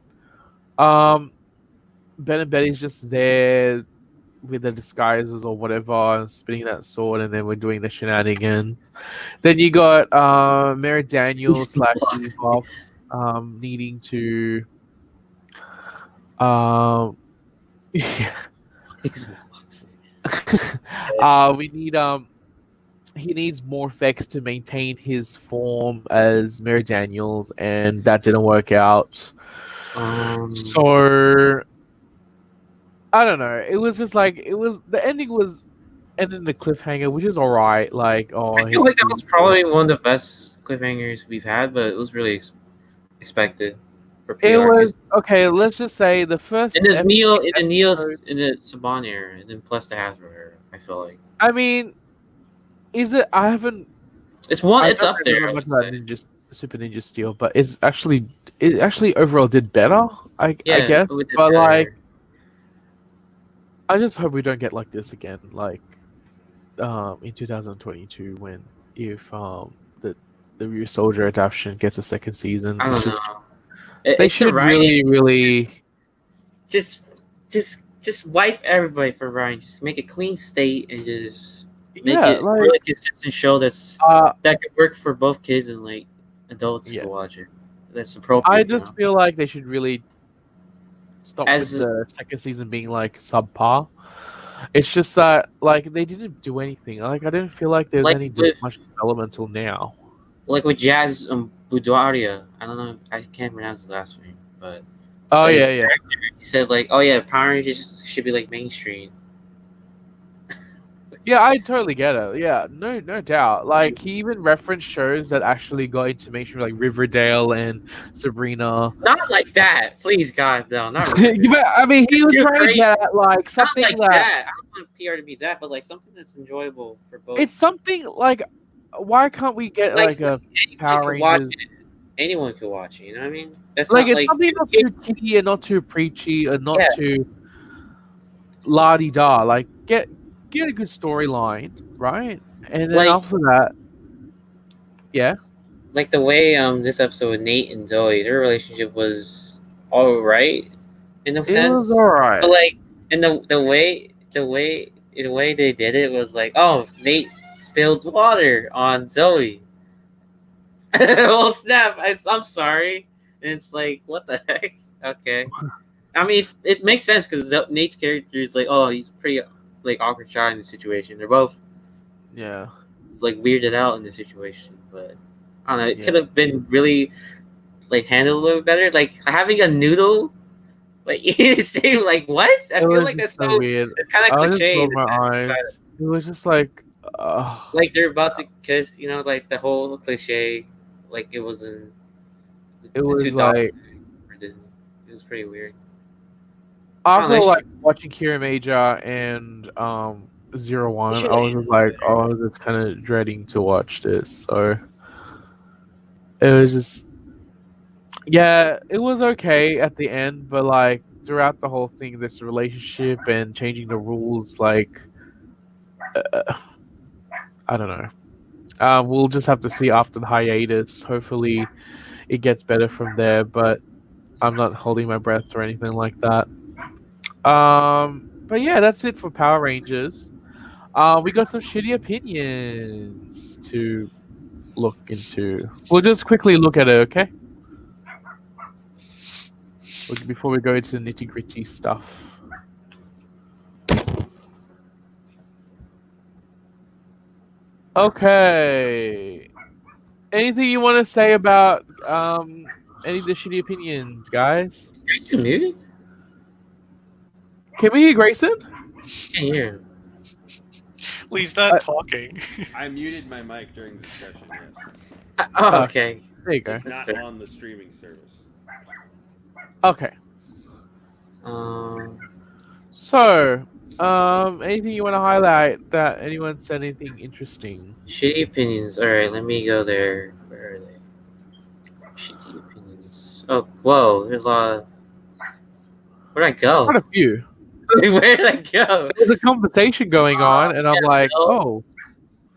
Ben and Betty's just there with the disguises or whatever, spinning that sword, and then we're doing the shenanigans. Then you got Mary Daniels slash Box needing to yeah. We need he needs more effects to maintain his form as Mary Daniels, and that didn't work out. So I don't know. It was just like the ending was ending the cliffhanger, which is alright. Like, I feel like that was probably one of the best cliffhangers we've had, but it was really expected for PR. It was okay. Let's just say the first. And there's Neil in episode- the Saban era, and then plus the Hasbro era. I feel like I mean, is it? I haven't. it's one. I It's don't up there. remember I much would about say. Super Ninja Steel, but it actually overall did better. I guess, it did but better. like, I just hope we don't get like this again. Like, in 2022, when if the Real Soldier adaptation gets a second season, I it's don't just know. they should really. just wipe everybody for Ryan. Just make a clean state and just make Yeah, it like really consistent show that's that could work for both kids and like adults Yeah. to watch it. That's appropriate. I just feel like they should really stop As- with the second season being like subpar. It's just that like they didn't do anything. Like I didn't feel like there was Like any with- much development until now. like with Jazz Boudoiria. I don't know. I can't pronounce the last name, but Oh his yeah, yeah. character, he said like, "Oh yeah, Power Rangers should be like mainstream." Yeah, I totally get it. Yeah, no doubt. Like he even referenced shows that actually got into mainstream, like Riverdale and Sabrina. Not like that, please, God, no, not But really. I mean, he It's was too trying to crazy. get at like Not something like that that. I don't want PR to be that, but like something that's enjoyable for both. it's something like. Why can't we get like a anyone Power could watch Rangers? it. Anyone could watch it. You know what I mean? That's Like not it's like something not too kiddie and not too preachy and not too la di da. Like get a good storyline, right? And then Like- after that, yeah, like the way this episode with Nate and Zoe, their relationship was all right in a it sense. was alright. But like, and the way they did it was like, oh, Nate spilled water on Zoe. Oh snap! I'm sorry. And it's like, what the heck? Okay. I mean, it makes sense because Nate's character is like, oh, he's pretty like awkward shy in the situation. They're both Yeah, like weirded out in the situation, but I don't know. It Yeah. could have been really like handled a little better. Like having a noodle, like eating the same. Like what? I it feel was like that's just so weird. It's kind I of was just cliche. rolled in my a sense, but, eyes. It was just like, like they're about to kiss, you know, like the whole cliche, like it was in. it was two like dogs for Disney. It was pretty weird. after they like watching Kiramager and 01, should I was have just like, oh, I was just kind of dreading to watch this. So it was just, yeah, it was okay at the end, but like throughout the whole thing, this relationship and changing the rules, like, I don't know. We'll just have to see after the hiatus. Hopefully, it gets better from there, but I'm not holding my breath or anything like that. But yeah, that's it for Power Rangers. We got some shitty opinions to look into. We'll just quickly look at it, okay? Before we go into the nitty gritty stuff. Okay. Anything you want to say about any of the shitty opinions, guys? Is Grayson muted? Can we hear Grayson? Can't hear him. Lee's not talking. I muted my mic during discussion, yes. Oh, okay. There you go. It's not fair. on the streaming service. Okay. So, anything you want to highlight that anyone said anything interesting? Shitty opinions. All right, let me go there. Where are they? Shitty opinions. Oh, whoa! There's a lot. Of... Where'd I go? Quite a few. Where did I go? There's a conversation going on, and I'm like, oh.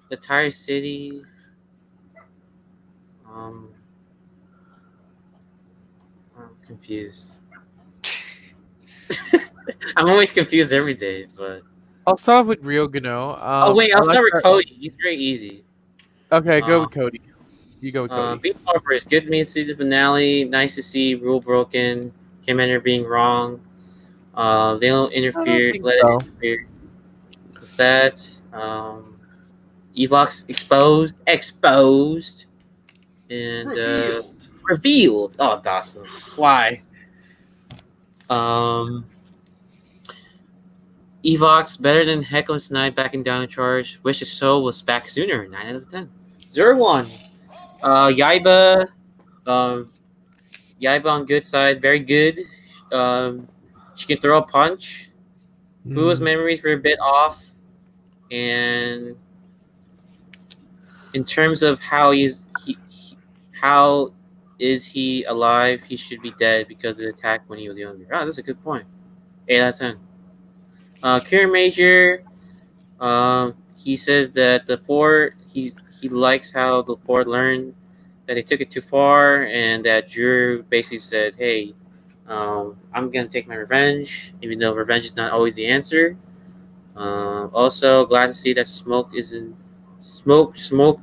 The Tire City. I'm confused. I'm always confused every day, but. I'll start off with Ryogano. Oh wait, I'll start with Cody. He's very easy. Okay, go with Cody. You go with Cody. Beat Morphers, good to meet season finale. Nice to see rule broken. Kamen being wrong. They don't interfere. think Let so. it interfere with that. Evox exposed, and revealed. Oh, Dawson, why? Evox better than Heckle Snipe backing down in charge. Wish his soul was back sooner. 9 out of 10. 0-1. Yaiba. Yaiba on good side. Very good. She can throw a punch. Fu's memories were a bit off. And in terms of how how is he alive, he should be dead because of the attack when he was younger. Oh, that's a good point. 8 out of 10. Kiramager, he says that the four he likes how the four learned that they took it too far, and that Drew basically said, "Hey, I'm gonna take my revenge, even though revenge is not always the answer." Also, glad to see that Smoke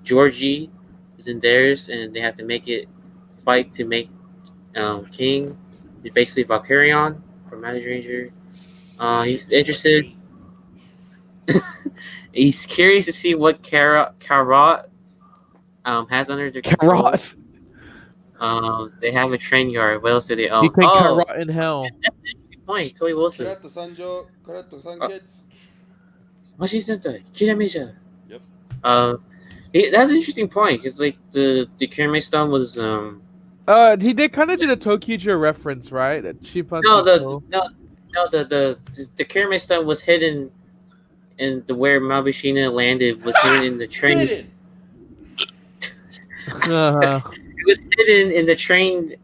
Georgie is in theirs, and they have to make it fight to make King. It's basically Valkyrion from Magic Ranger. He's interested. He's curious to see what Carrot has under their control. Carrot. They have a train yard. What else do they own? You think Carrot in hell? That's an interesting point. Cody Wilson. Mashin Sentai. Kiramager. Yep. That's an interesting point because like the Kirame Stone was He did kind of did a Tokyuja reference, right? The Kirame Stone was hidden in where Mabushina landed was hidden in the train. Hidden. It was hidden in the train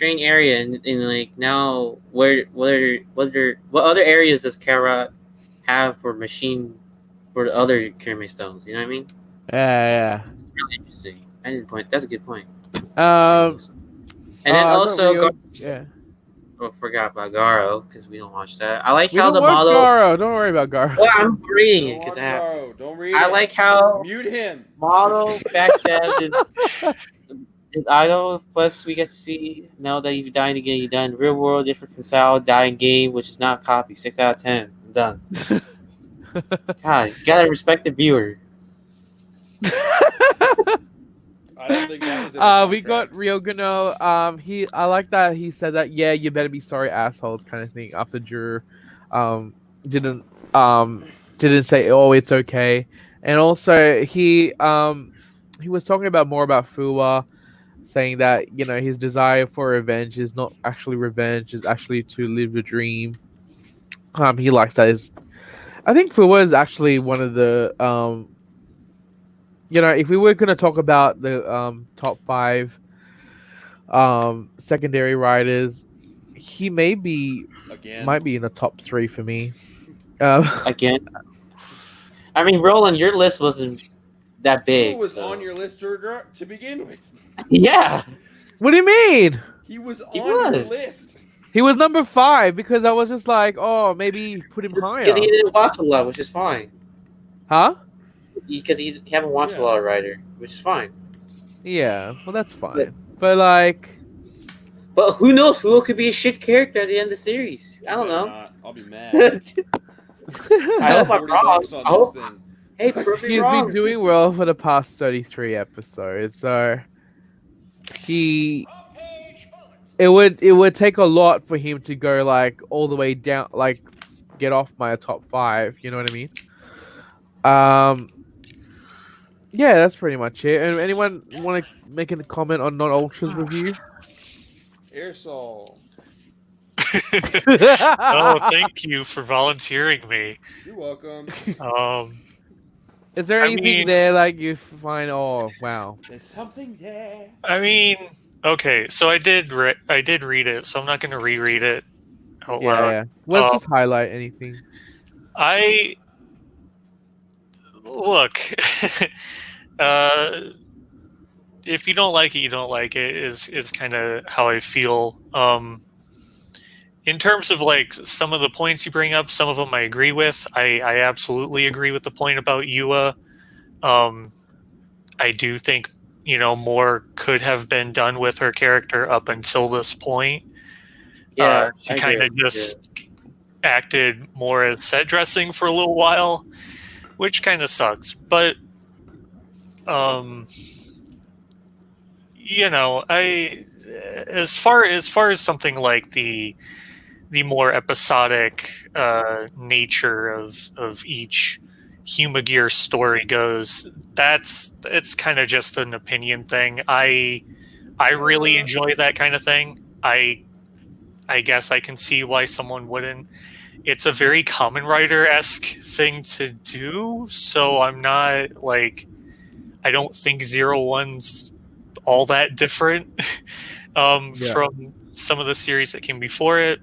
area, and like now what other areas does Carrot have for machine for the other Kirame Stones? You know what I mean? Yeah. It's really interesting. I didn't point. That's a good point. Yeah. And then also, yeah. forgot about Garo because we don't watch that. I like We how don't the watch model. Garo. Don't worry about Garo. Well, I'm reading it Don't because watch I have to. Garo. Don't read I it. like how Mute him. model backstab is idol. Plus, we get to see now that you've died again. You done real world, different from Sal. Dying game, which is not a copy. 6 out of 10. I'm done. God, you gotta respect the viewer. I don't think that was in We got Ryogano. I like that he said that. Yeah, you better be sorry, assholes, kind of thing. After Drew, didn't say, oh, it's okay. And also he was talking about more about Fuwa, saying that his desire for revenge is not actually revenge, is actually to live the dream. He likes that. I think Fuwa is actually one of the if we were going to talk about the top 5 secondary riders, he might be in the top 3 for me. Again, I mean, Roland, your list wasn't that big. Who was so. on your list to begin with? Yeah. What do you mean? He was on He your was. list. He was number 5 because I was just like, oh, maybe put him Because higher. he didn't watch a lot, which is fine. Huh? Because he haven't watched a lot of Rider, which is fine. Yeah, well, that's fine. But like, But who knows? Who could be a shit character at the end of the series? I don't know. Not. I'll be mad. I hope I'm wrong. $40 on I hope. this thing. Hey, prove me he's wrong. been doing well for the past 33 episodes, so it would take a lot for him to go like all the way down, like get off my top 5. You know what I mean? Yeah, that's pretty much it. And anyone want to make a comment on Non Ultra's review? Airsoft. Oh, thank you for volunteering me. You're welcome. Is there I anything mean- there like you find? Oh, wow. There's something there. I mean, okay, so I did read it, so I'm not going to reread it out loud. Yeah. Well, just highlight anything. Look, if you don't like it, you don't like it. Is kind of how I feel. In terms of like some of the points you bring up, some of them I agree with. I absolutely agree with the point about Yua. I do think more could have been done with her character up until this point. Yeah, she kind of just acted more as set dressing for a little while, which kind of sucks. But as far as something like the more episodic nature of each Humagear story goes, it's kind of just an opinion thing. I really enjoy that kind of thing. I guess I can see why someone wouldn't. It's a very Kamen Rider-esque thing to do, so I'm not like, I don't think 01's all that different from some of the series that came before it.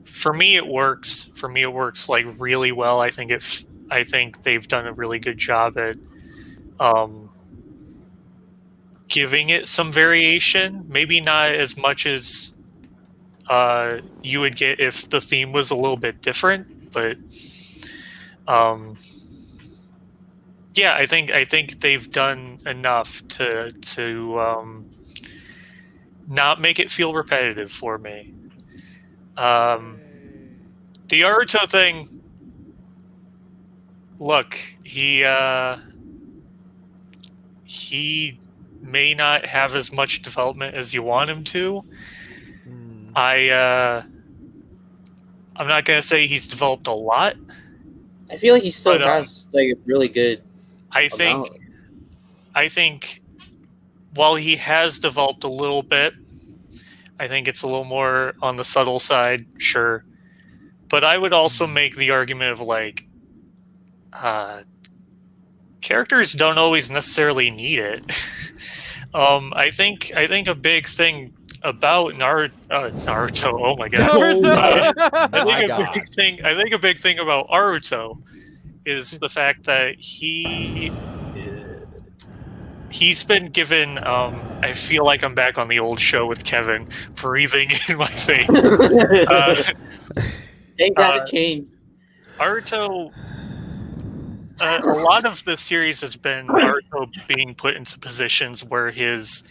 For me, it works. For me, it works like really well. I think they've done a really good job at giving it some variation. Maybe not as much as you would get if the theme was a little bit different, but yeah, I think they've done enough to not make it feel repetitive for me. The Naruto thing, look, he may not have as much development as you want him to. I'm not gonna say he's developed a lot. I feel like he still has like a really good. I think while he has developed a little bit, I think it's a little more on the subtle side, sure. But I would also make the argument of like, characters don't always necessarily need it. I think a big thing about Naruto. Oh my god! I think a big thing about Naruto is the fact that he's been given. I feel like I'm back on the old show with Kevin breathing in my face. Things have to change. Naruto. A lot of the series has been Naruto being put into positions where his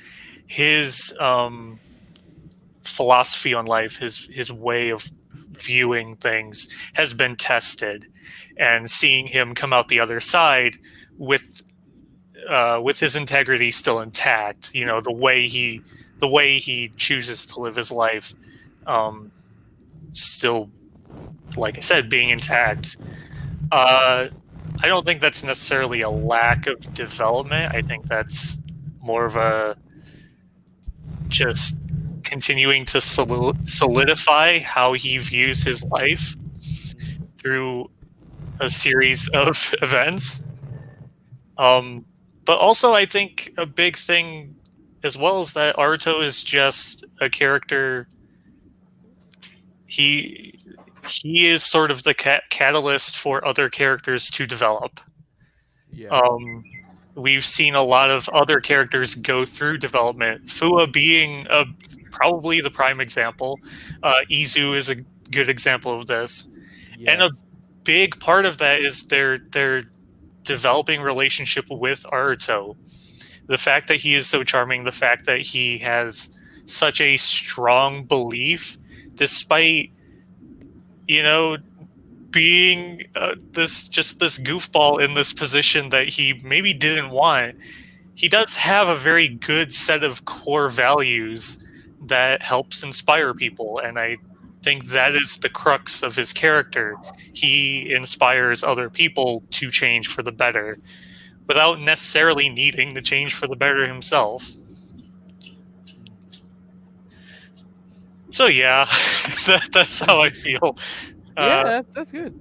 philosophy on life, his way of viewing things has been tested, and seeing him come out the other side with his integrity still intact, the way he chooses to live his life, still, like I said, being intact. I don't think that's necessarily a lack of development. I think that's more of a just continuing to solidify how he views his life through a series of events. But also, I think a big thing as well is that Naruto is just a character. He is sort of the catalyst for other characters to develop. Yeah. we've seen a lot of other characters go through development. Fua being probably the prime example. Izu is a good example of this. And a big part of that is their developing relationship with Aruto. The fact that he is so charming, the fact that he has such a strong belief, despite, being this goofball in this position that he maybe didn't want. He does have a very good set of core values that helps inspire people, and I think that is the crux of his character. He inspires other people to change for the better without necessarily needing to change for the better himself. So yeah, that's how I feel. That's good.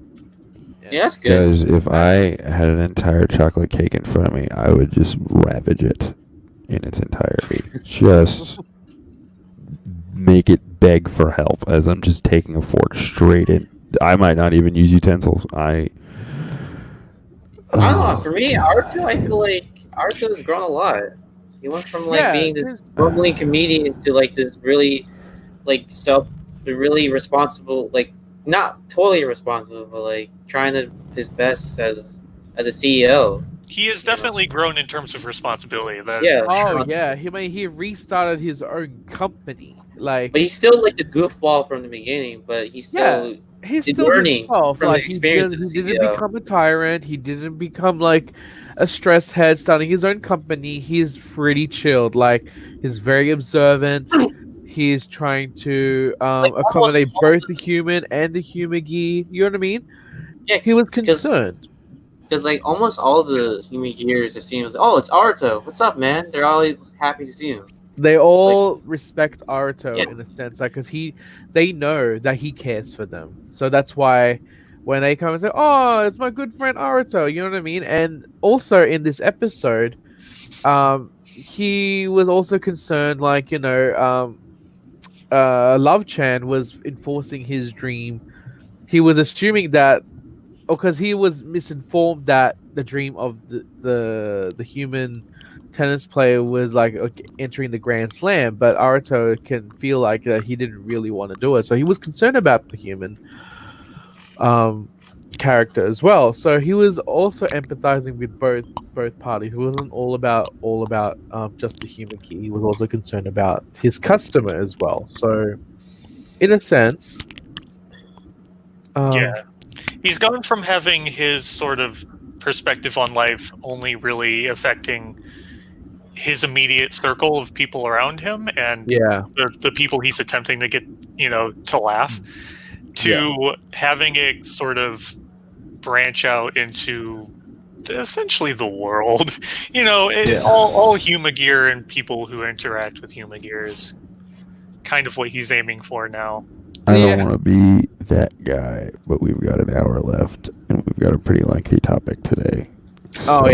Yeah, that's good. Guys, if I had an entire chocolate cake in front of me, I would just ravage it in its entirety. Just make it beg for help as I'm just taking a fork straight in. I might not even use utensils. I don't know. For me, Aruto, I feel like Aruto has grown a lot. He went from being this bumbling comedian to this really really responsible, not totally responsible, but trying his best as a CEO. He has definitely grown in terms of responsibility. He restarted his own company. But he's still the goofball from the beginning. But he's still learning from his experience. He didn't become a tyrant. He didn't become a stress head starting his own company. He's pretty chilled. He's very observant. He's trying to accommodate both the human and the Humagi. You know what I mean? Yeah, he was concerned. Because almost all the Humagears, it seems, oh, it's Aruto. What's up, man? They're always happy to see him. They all respect Aruto in a sense, because they know that he cares for them. So that's why when they come and say, "Oh, it's my good friend Aruto," you know what I mean? And also in this episode, he was also concerned, Love Chan was enforcing his dream. He was assuming that, because he was misinformed that the dream of the human tennis player was entering the Grand Slam, but Aruto can feel that he didn't really want to do it, so he was concerned about the human character as well. So he was also empathizing with both parties. He wasn't all about just the human key. He was also concerned about his customer as well. So in a sense, he's gone from having his sort of perspective on life only really affecting his immediate circle of people around him and the people he's attempting to get to laugh, to having it sort of branch out into essentially the world. All Humagear and people who interact with Humagear is kind of what he's aiming for now. I don't want to be that guy, but we've got an hour left, and we've got a pretty lengthy topic today. Oh,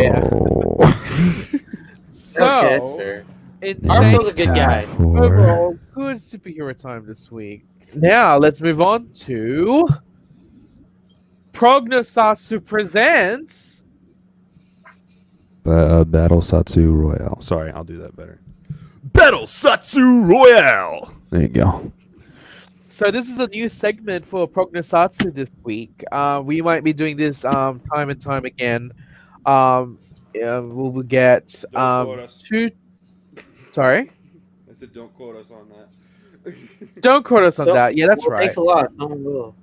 So, okay, that's fair. Aruto's a good guy. Overall, good superhero time this week. Now, let's move on to Prognosatsu presents Battlesatsu Royale. Sorry, I'll do that better. Battlesatsu Royale! There you go. So this is a new segment for Prognosatsu this week. We might be doing this time and time again. We'll get two. Sorry? I said don't quote us on that. Don't quote us on that. Yeah, that's right. Thanks a lot. Someone will.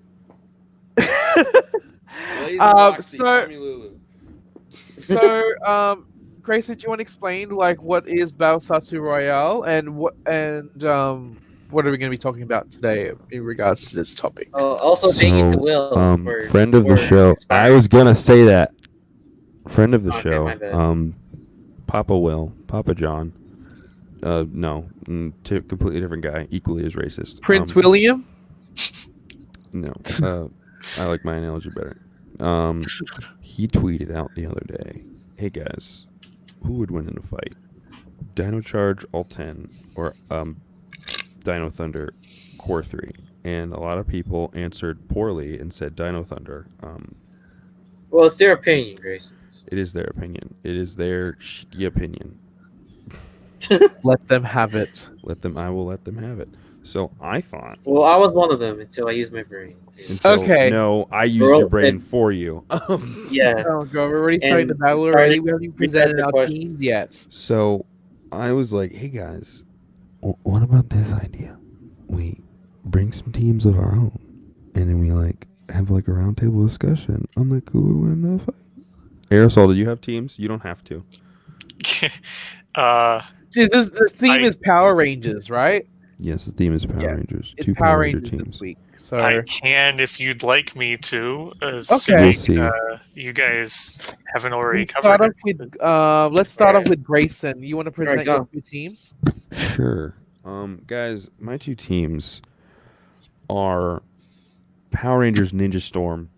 So, Grayson, do you want to explain what is Battlesatsu Royale and what are we going to be talking about today in regards to this topic? Also, thank you to Will, friend of the show. I was gonna say that. Friend of the show, Papa Will, Papa John. No, completely different guy, equally as racist. Prince William? No, I like my analogy better. He tweeted out the other day, "Hey guys, who would win in a fight? Dino Charge All 10 or Dino Thunder Core 3?" And a lot of people answered poorly and said Dino Thunder. Well, it's their opinion, Grayson. It is their opinion. It is their shitty opinion. Let them have it. I will let them have it. So I thought. Well, I was one of them until I used my brain. Okay. No, I used your brain for you. Yeah. Oh god, we're already starting And the battle we already. started- We haven't even we presented started the our question. teams yet. So I was like, hey guys, what about this idea? We bring some teams of our own, and then we like have like a roundtable discussion on like who would win the fight. Aerosol, do you have teams? You don't have to. The theme I- is Power Rangers, right? Yes, the theme is Power Yeah, Rangers. It's Two Power Ranger Rangers teams. this week. So I can if you'd like me to. Okay. Assuming, We'll see. you guys haven't already let's start covered off it. with let's start off with Grayson. You want to present go. your two teams? Sure. Guys, my two teams are Power Rangers Ninja Storm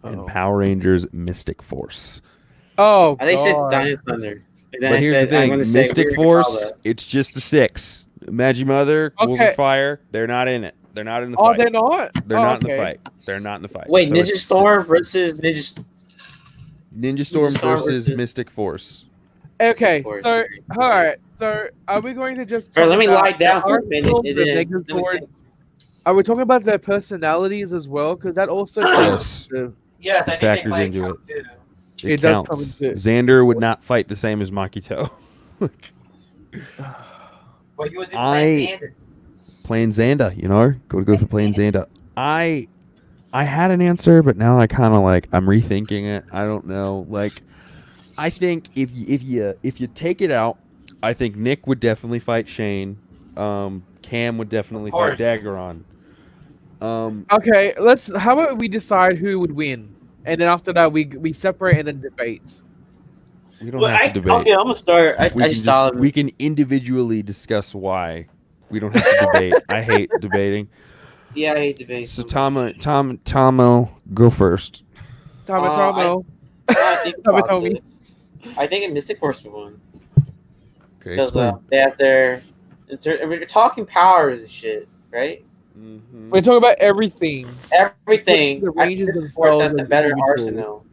and Power Rangers Mystic Force. Oh, They said God. Dino Thunder. And then But I here's said, the I'm thing, gonna say Mystic Weird Force, Color. it's just the 6. Magimother, Wolves Okay. of Fire, they're not in it. They're not in the Oh, fight. they're not. They're Oh, not in the okay. fight. They're not in the fight. Wait, So Ninja it's Storm versus Ninja. Ninja Storm Storm versus versus- Mystic Force. Okay, Force, so right. all right. So are we going to just? Alright, let talk me about lie down the for a minute. arsenals, And the then, Megazord? Are we talking about their personalities as well? Because that also Yes. yes, I think they Factors play into count too. It does come counts. into- Xander would not fight the same as Makito. What you would do? Playing Xander, you know? Go for playing Xander. I had an answer, but now I kind of like I'm rethinking it. I don't know. Like, I think if you take it out, I think Nick would definitely fight Shane. Cam would definitely fight Daggeron. Okay, let's. How about we decide who would win, and then after that we separate and then debate. We don't have to debate. Okay, I'm gonna start. We can individually discuss why. We don't have to debate. I hate debating. Yeah, I hate debating. So Tomo, go first. Tomo. I think Tomo about Tomy. this. I think Mystic Force would win Okay. because they have their. We're talking powers and shit, right? Mm-hmm. We're talking about everything. Everything. The I think ranges Mystic Force has themselves the as better individuals. arsenal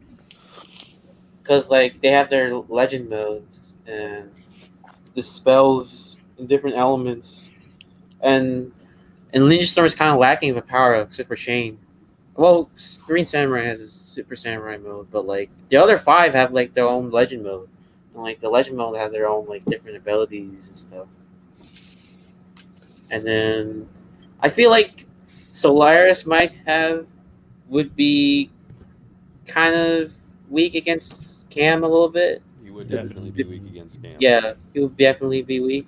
because like they have their legend modes and the spells in different elements, and Ninja Storm is kind of lacking of a power up except for Shane. Well, Green Samurai has a Super Samurai mode, but like the other 5 have like their own legend mode, and like the legend mode has their own like different abilities and stuff. And then I feel like Solaris would be kind of weak against Cam a little bit. He would definitely be weak against Cam. Yeah, he would definitely be weak.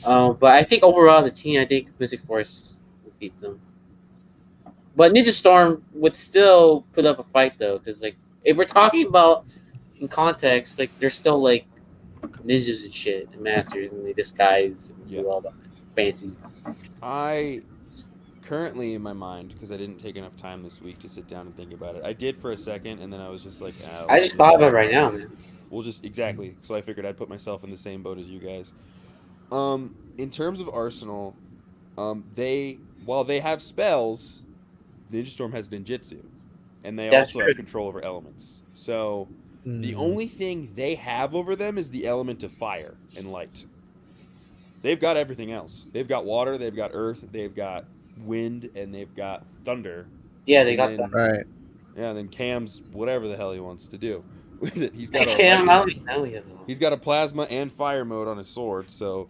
But I think overall as a team, I think Mystic Force would beat them. But Ninja Storm would still put up a fight though, because like if we're talking about in context, like they're still like ninjas and shit and masters and they disguise and do all that fancy. I currently in my mind, because I didn't take enough time this week to sit down and think about it. I did for a second, and then I was just like, I just thought about it right now, man. We'll just exactly. So I figured I'd put myself in the same boat as you guys. In terms of arsenal, while they have spells, Ninja Storm has ninjutsu, and they That's also true. have control over elements. So the only thing they have over them is the element of fire and light. They've got everything else. They've got water, they've got earth, they've got wind, and they've got thunder. Yeah, they got And that. Right. Yeah, and then Cam's whatever the hell he wants to do with it. He's got Cam, lightning- now he has a he's got a plasma and fire mode on his sword, so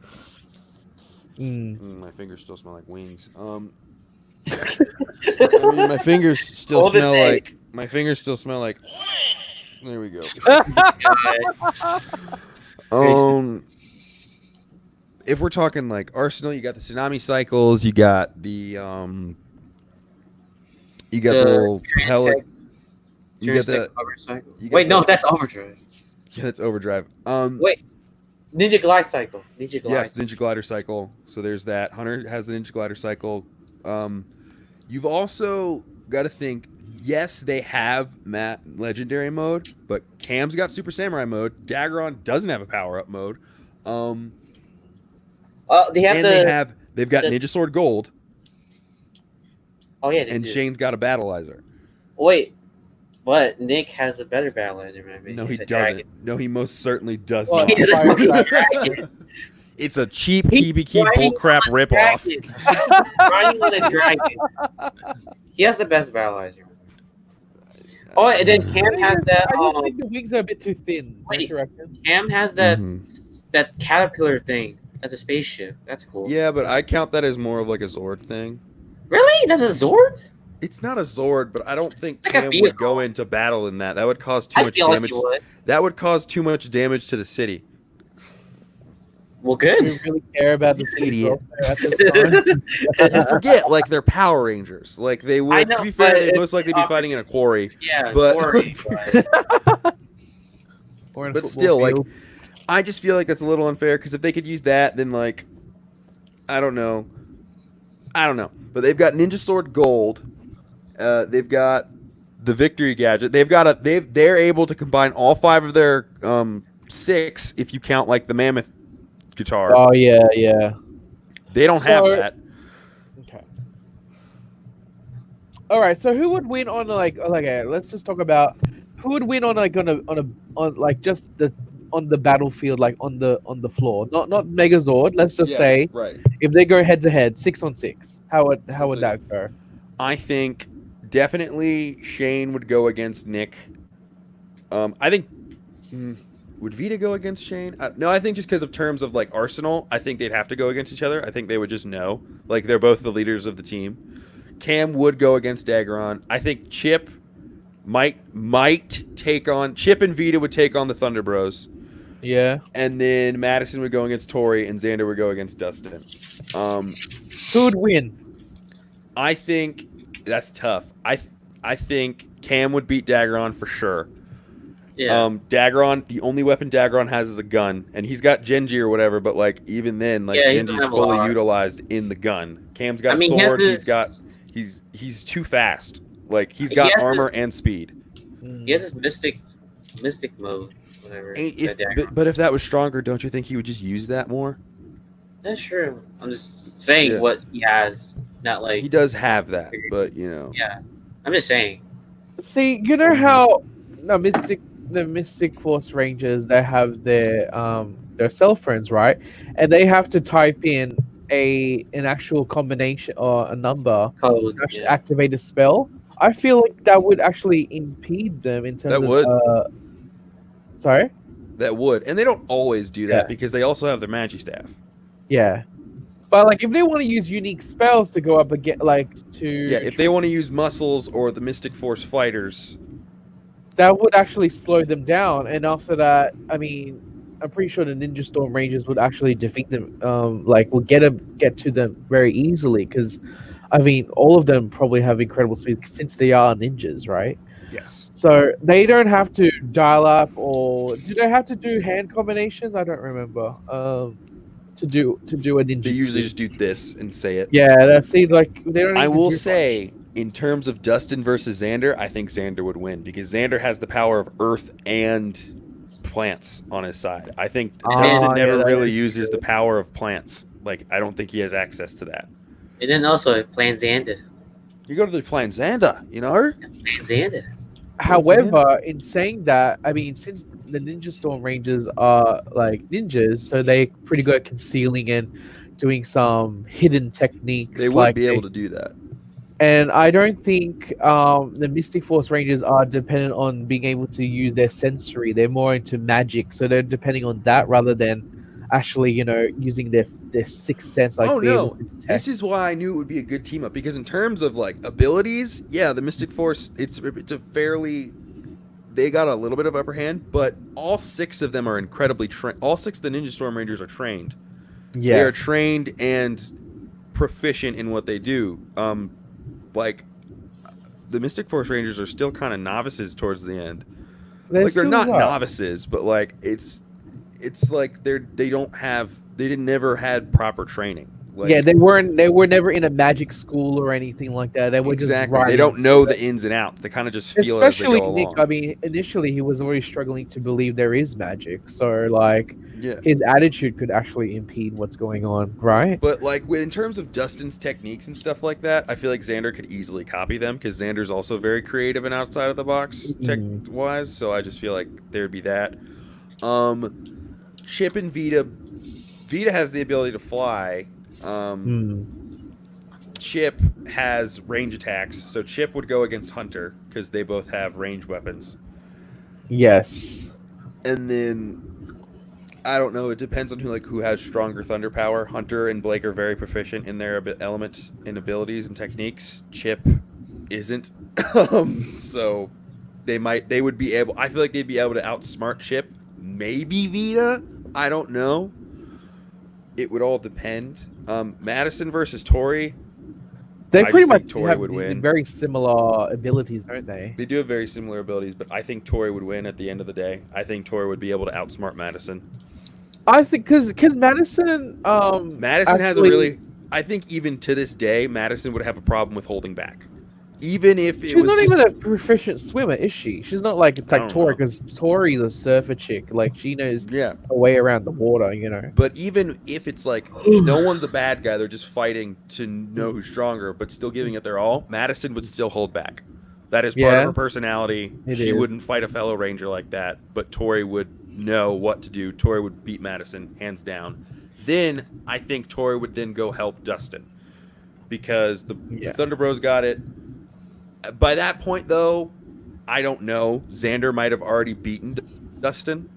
Mm. my fingers still smell like wings. I mean, my fingers still Hold it smell there. like. My fingers still smell like. There we go. If we're talking like Arsenal, you got the tsunami cycles. You got the you got the little hella. You got the. you got Wait, no, the- that's Overdrive. Yeah, that's overdrive. Wait, Ninja Glide Cycle. Ninja Glide. Yes, Ninja Glider cycle. So there's that. Hunter has the Ninja Glider cycle. You've also got to think. Yes, they have legendary mode, but Cam's got Super Samurai mode. Daggeron doesn't have a power up mode. They have they've got the- Ninja Sword Gold, Oh yeah, they and do. Shane's got a Battleizer. Wait, what? Nick has a better battleizer than me. No, he He's a doesn't. dragon. No, he most certainly does Well, not. He doesn't Fire look shot. like a dragon. It's a cheap He's PBK riding bullcrap on a ripoff. dragon. Riding on a dragon. He has the best battleizer. Oh, and then Cam has that. I just think the wings are a bit too thin. Don't Wait. you reckon? Cam has that Mhm. that caterpillar thing as a spaceship. That's cool. Yeah, but I count that as more of like a Zord thing. Really? That's a Zord? It's not a Zord, but I don't think It's like a Cam would vehicle. go into battle in that. That would cause too I much feel like damage. you would. That would cause too much damage to the city. Well, Do good. you really care about the city Idiot. welfare at this time? And you forget, like they're Power Rangers. Like they would. know, To be fair, but they'd it's most likely be fighting in a quarry. Yeah, But- sorry, but Or in a But football still, like, field? I just feel like that's a little unfair because if they could use that, then like, I don't know. But they've got Ninja Sword Gold. They've got the Victory Gadget. They're able to combine all 5 of their 6 if you count like the Mammoth guitar. Oh yeah. They don't have So- that. Okay. All right. So who would win on let's just talk about who would win on just on the battlefield, like on the floor, not Megazord. Let's just say right. if they go head to head, 6-on-6, how would Six. that go? I think definitely Shane would go against Nick. I think would Vita go against Shane? No, I think just because of terms of like Arsenal, I think they'd have to go against each other. I think they would just know, like they're both the leaders of the team. Cam would go against Daggeron. I think Chip might take on Chip and Vita would take on the Thunder Bros. Yeah. And then Madison would go against Tori, and Xander would go against Dustin. Who would win? I think that's tough. I think Cam would beat Daggeron for sure. yeah. Daggeron, the only weapon Daggeron has is a gun, and he's got Genji or whatever. But like even then, like Yeah, he doesn't Genji's have a fully lot. utilized in the gun. Cam's got I mean, a he has sword. this- He's too fast. Like he's He got has armor and speed. Mm. He has this mystic mode, whatever. that Dagger- But if that was stronger, don't you think he would just use that more? That's true. I'm just saying Yeah. what he has, not like He does have that, but you know. Yeah. I'm just saying. See, you know how the Mystic Force Rangers, they have their cell phones, right? And they have to type in an actual combination or a number Code. to actually Yeah. activate a spell. I feel like that would actually impede them in terms That would. of sorry? That would, and they don't always do that Yeah. because they also have their Magi Staff. Yeah. But like if they want to use unique spells to go up again, like to Yeah, if they want to use Muscles or the Mystic Force Fighters, that would actually slow them down. And after that, I mean, I'm pretty sure the Ninja Storm Rangers would actually defeat them. Will get to them very easily because, I mean, all of them probably have incredible speed since they are ninjas, right? yes. So they don't have to dial up, or do they have to do hand combinations? I don't remember. To do a ninja. They usually just do this and say it. Yeah, that's see, like they don't. I need to will do say, in terms of Dustin versus Xander, I think Xander would win because Xander has the power of Earth and plants on his side. I think Dustin yeah, never that really is uses true. the power of plants. Like, I don't think he has access to that. And then also Plan Xander. You go to the Plan Xander, you know? Plan Xander. However, in saying that, I mean, since the Ninja Storm Rangers are like ninjas, so they're pretty good at concealing and doing some hidden techniques. They would like be able to do that. And I don't think the Mystic Force Rangers are dependent on being able to use their sensory. They're more into magic, so they're depending on that rather than actually, using their sixth sense. Like Oh being no, able to detect. this is why I knew it would be a good team up because in terms of like abilities, yeah, the Mystic Force, it's a fairly, they got a little bit of upper hand, but all 6 of them are incredibly trained. All 6 of the Ninja Storm Rangers are trained. Yeah. They are trained and proficient in what they do. Like the Mystic Force Rangers are still kind of novices towards the end. They're still not are. novices, but like it's like they never had proper training. Like, yeah, they were never in a magic school or anything like that. They were exactly. just They don't know the ins and outs. They kind of just feel it as they Especially go Nick. along. I mean, initially he was already struggling to believe there is magic. So like, Yeah. his attitude could actually impede what's going on, right? But like in terms of Dustin's techniques and stuff like that, I feel like Xander could easily copy them because Xander's also very creative and outside of the box tech wise. So I just feel like there'd be that. Chip and Vita. Vita has the ability to fly. Chip has range attacks, so Chip would go against Hunter because they both have range weapons. Yes. And then I don't know. It depends on who has stronger thunder power. Hunter and Blake are very proficient in their elements and abilities and techniques. Chip isn't. So they would be able. I feel like they'd be able to outsmart Chip. Maybe Vita. I don't know. It would all depend. Madison versus Tori. They pretty much Tori have would win. very similar abilities, don't they? They do have very similar abilities, but I think Tori would win at the end of the day. I think Tori would be able to outsmart Madison. I think because Madison, Madison has a really. I think even to this day, Madison would have a problem with holding back. Even if she's not even a proficient swimmer, is she? She's not like Tori, because Tori's a surfer chick. Like she knows a way around the water, you know. But even if it's like no one's a bad guy, they're just fighting to know who's stronger, but still giving it their all, Madison would still hold back. That is part of her personality. She wouldn't fight a fellow ranger like that, but Tori would know what to do. Tori would beat Madison hands down. Then I think Tori would then go help Dustin because the Thunder Bros got it. By that point, though, I don't know. Xander might have already beaten Dustin.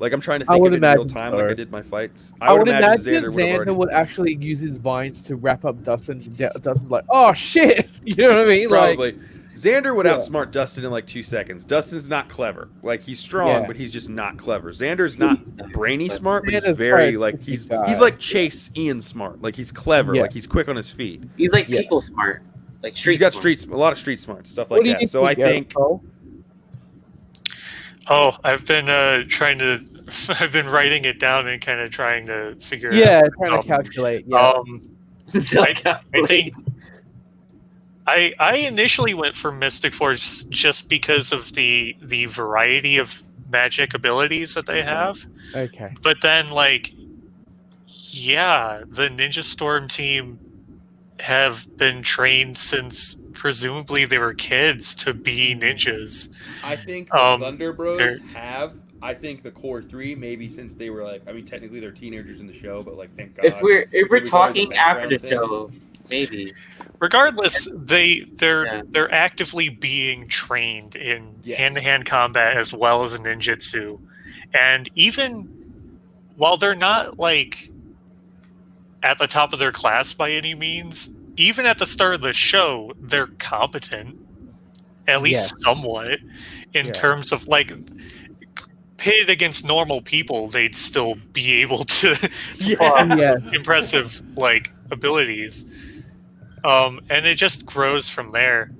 Like, I'm trying to think of it in real time, like I did my fights. I would imagine Xander would actually use his vines to wrap up Dustin. Dustin's like, oh, shit. You know what I mean? Probably. Like, Xander would outsmart Dustin in like 2 seconds. Dustin's not clever. Like, he's strong, but he's just not clever. Xander's not brainy smart, but he's very, like, he's like Chase Ian smart. Like, he's clever. Like, he's quick on his feet. He's like people smart. Like he's got a lot of street smart stuff like that. So I think. Oh, I've been I've been writing it down and kind of trying to figure. Trying to calculate. Yeah. I think I initially went for Mystic Force just because of the variety of magic abilities that they have. Okay. But then, like, the Ninja Storm team have been trained since presumably they were kids to be ninjas. I think the Thunder Bros have. I think the core three, maybe since they were like, I mean, technically they're teenagers in the show, but like, thank God. If we're talking after the show, maybe. Regardless, they're actively being trained in hand-to-hand combat as well as ninjutsu, and even while they're not like at the top of their class by any means, even at the start of the show, they're competent, at least somewhat, in terms of like pitted against normal people, they'd still be able to impressive like abilities, and it just grows from there.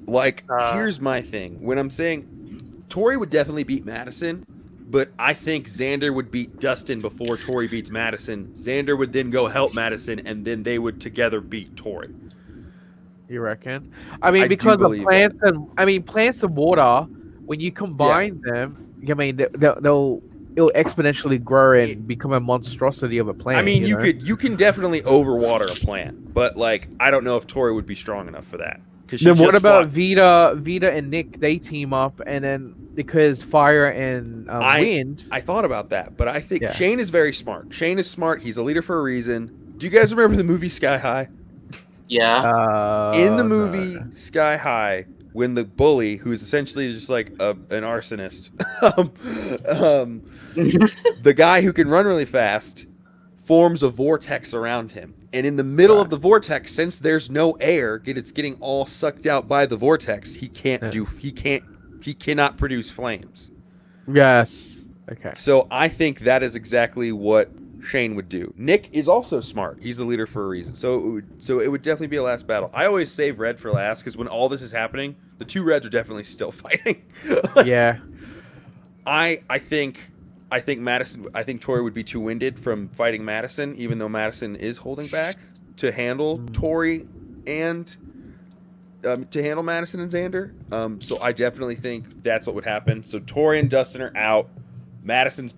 Like, here's my thing: when I'm saying Tori would definitely beat Madison. But I think Xander would beat Dustin before Tori beats Madison. Xander would then go help Madison, and then they would together beat Tori. You reckon? I mean, because of plants and water, when you combine them, I mean, it'll exponentially grow and become a monstrosity of a plant. I mean, you can definitely overwater a plant, but like, I don't know if Tori would be strong enough for that. Then what about Vita and Nick? They team up, and then because fire and wind. I thought about that, but I think Shane is very smart. Shane is smart. He's a leader for a reason. Do you guys remember the movie Sky High? Yeah. In the movie Sky High, when the bully, who's essentially just like an arsonist, the guy who can run really fast, forms a vortex around him. And in the middle of the vortex, since there's no air, it's getting all sucked out by the vortex, he cannot produce flames. Yes. Okay. So I think that is exactly what Shane would do. Nick is also smart. He's the leader for a reason. So it would definitely be a last battle. I always save Red for last because when all this is happening, the two Reds are definitely still fighting. Yeah. I think I think Tori would be too winded from fighting Madison, even though Madison is holding back to handle Tori and to handle Madison and Xander. So I definitely think that's what would happen. So Tori and Dustin are out. Madison's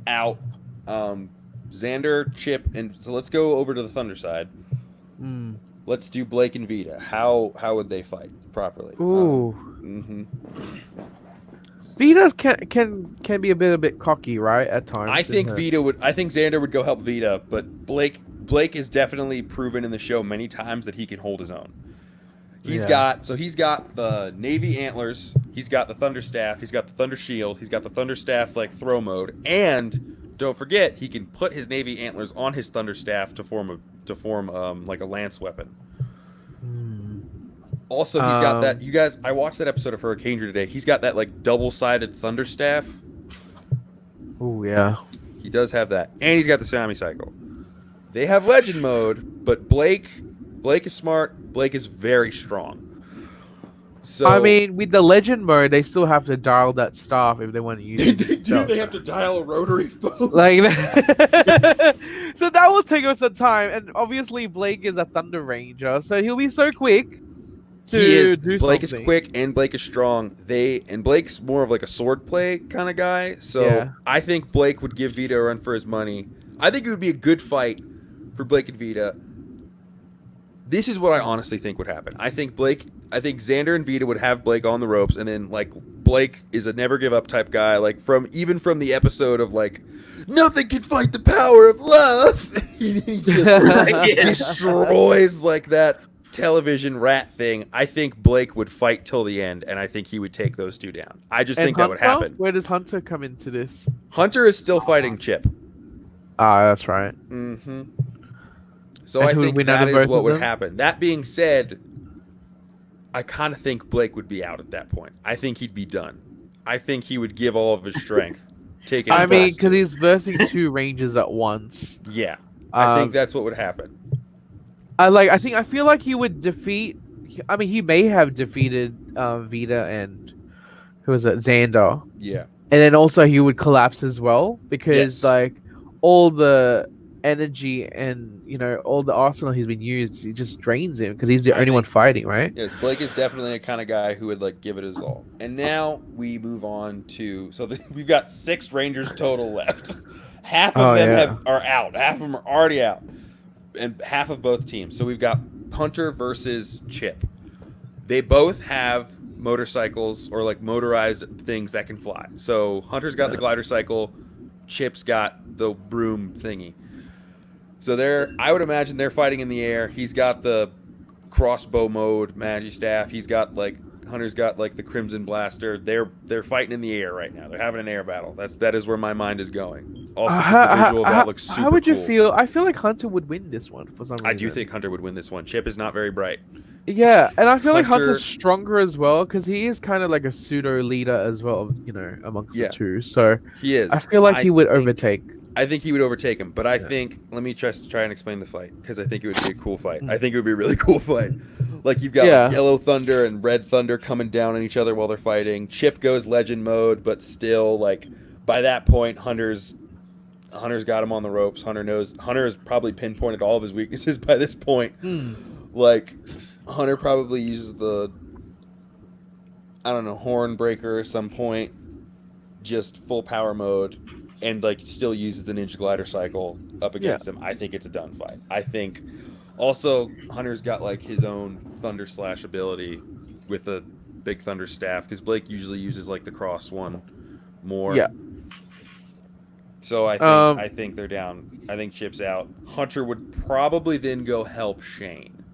out. Xander, Chip, and so let's go over to the Thunder side. Let's do Blake and Vita. How would they fight properly? Ooh. Vita can be a bit cocky, right? At times. I think Xander would go help Vita, but Blake is definitely proven in the show many times that he can hold his own. He's got the Navy antlers, he's got the Thunder Staff, he's got the Thunder Shield, he's got the Thunder Staff like throw mode, and don't forget he can put his Navy antlers on his Thunder Staff to form like a lance weapon. Also, he's got that. You guys, I watched that episode of Hurricane today. He's got that like double-sided Thunder Staff. Oh yeah, he does have that, and he's got the Tsunami Cycle. They have Legend mode, but Blake is smart. Blake is very strong. So I mean, with the Legend mode, they still have to dial that staff if they want to use it. They have to dial a rotary phone. Like that. So that will take us some time, and obviously Blake is a Thunder Ranger, so he'll be so quick. Blake is quick and Blake is strong. Blake's more of like a sword play kind of guy. So I think Blake would give Vita a run for his money. I think it would be a good fight for Blake and Vita. This is what I honestly think would happen. I think Xander and Vita would have Blake on the ropes, and then like Blake is a never give up type guy. Like from the episode of like nothing can fight the power of love. He just destroys like that television rat thing. I think Blake would fight till the end, and I think he would take those two down. I just think that would happen. Where does Hunter come into this? Hunter is still fighting Chip. That's right. So I think that is what would happen. That being said, I kind of think Blake would be out at that point. I think he'd be done. I think he would give all of his strength. I mean, because he's versing two Rangers at once. Yeah, I think that's what would happen. I feel like he would defeat. I mean, he may have defeated Vita and who was it, Xander. Yeah, and then also he would collapse as well because like all the energy and all the arsenal he's been used, it just drains him because he's the only one fighting, right? Yes, Blake is definitely a kind of guy who would like give it his all. And now we move on to we've got 6 Rangers total left. Half of them are out. Half of them are already out. And half of both teams. So we've got Hunter versus Chip. They both have motorcycles or like motorized things that can fly. So Hunter's got the glider cycle, Chip's got the broom thingy. So I would imagine they're fighting in the air. He's got the crossbow mode, Magi Staff. Hunter's got like the Crimson Blaster. They're fighting in the air right now. They're having an air battle. That is where my mind is going. Also, the visual of that looks super cool. How would you feel? I feel like Hunter would win this one for some reason. I do think Hunter would win this one. Chip is not very bright. Yeah, and I feel like Hunter's stronger as well because he is kind of like a pseudo leader as well, amongst the two. So he is. I feel like he would overtake. I think he would overtake him, but I think let me try and explain the fight because I think it would be a cool fight. I think it would be a really cool fight. Like you've got like, Yellow Thunder and Red Thunder coming down on each other while they're fighting. Chip goes Legend mode, but still like by that point, Hunter's got him on the ropes. Hunter has probably pinpointed all of his weaknesses by this point. Like Hunter probably uses the horn breaker at some point, just full power mode. And like still uses the Ninja Glider cycle up against him. I think it's a done fight. I think also Hunter's got like his own Thunder Slash ability with the big Thunder Staff because Blake usually uses like the cross one more. Yeah. So I think they're down. I think Chip's out. Hunter would probably then go help Shane.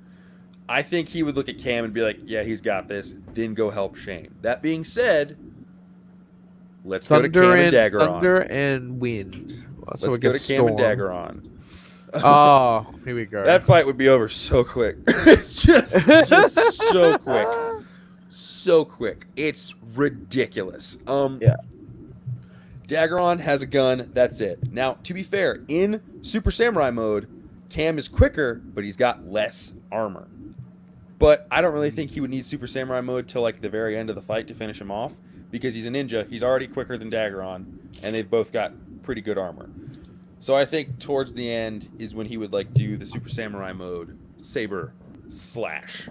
I think he would look at Cam and be like, "Yeah, he's got this." Then go help Shane. That being said. Let's go to Cam and Daggeron. Thunder and wind. So let's go to Cam and Daggeron. Oh, here we go. That fight would be over so quick. It's just so quick. So quick. It's ridiculous. Daggeron has a gun. That's it. Now, to be fair, in Super Samurai mode, Cam is quicker, but he's got less armor. But I don't really think he would need Super Samurai mode till like the very end of the fight to finish him off. Because he's a ninja, he's already quicker than Daggeron, and they've both got pretty good armor. So I think towards the end is when he would like do the Super Samurai mode, saber slash.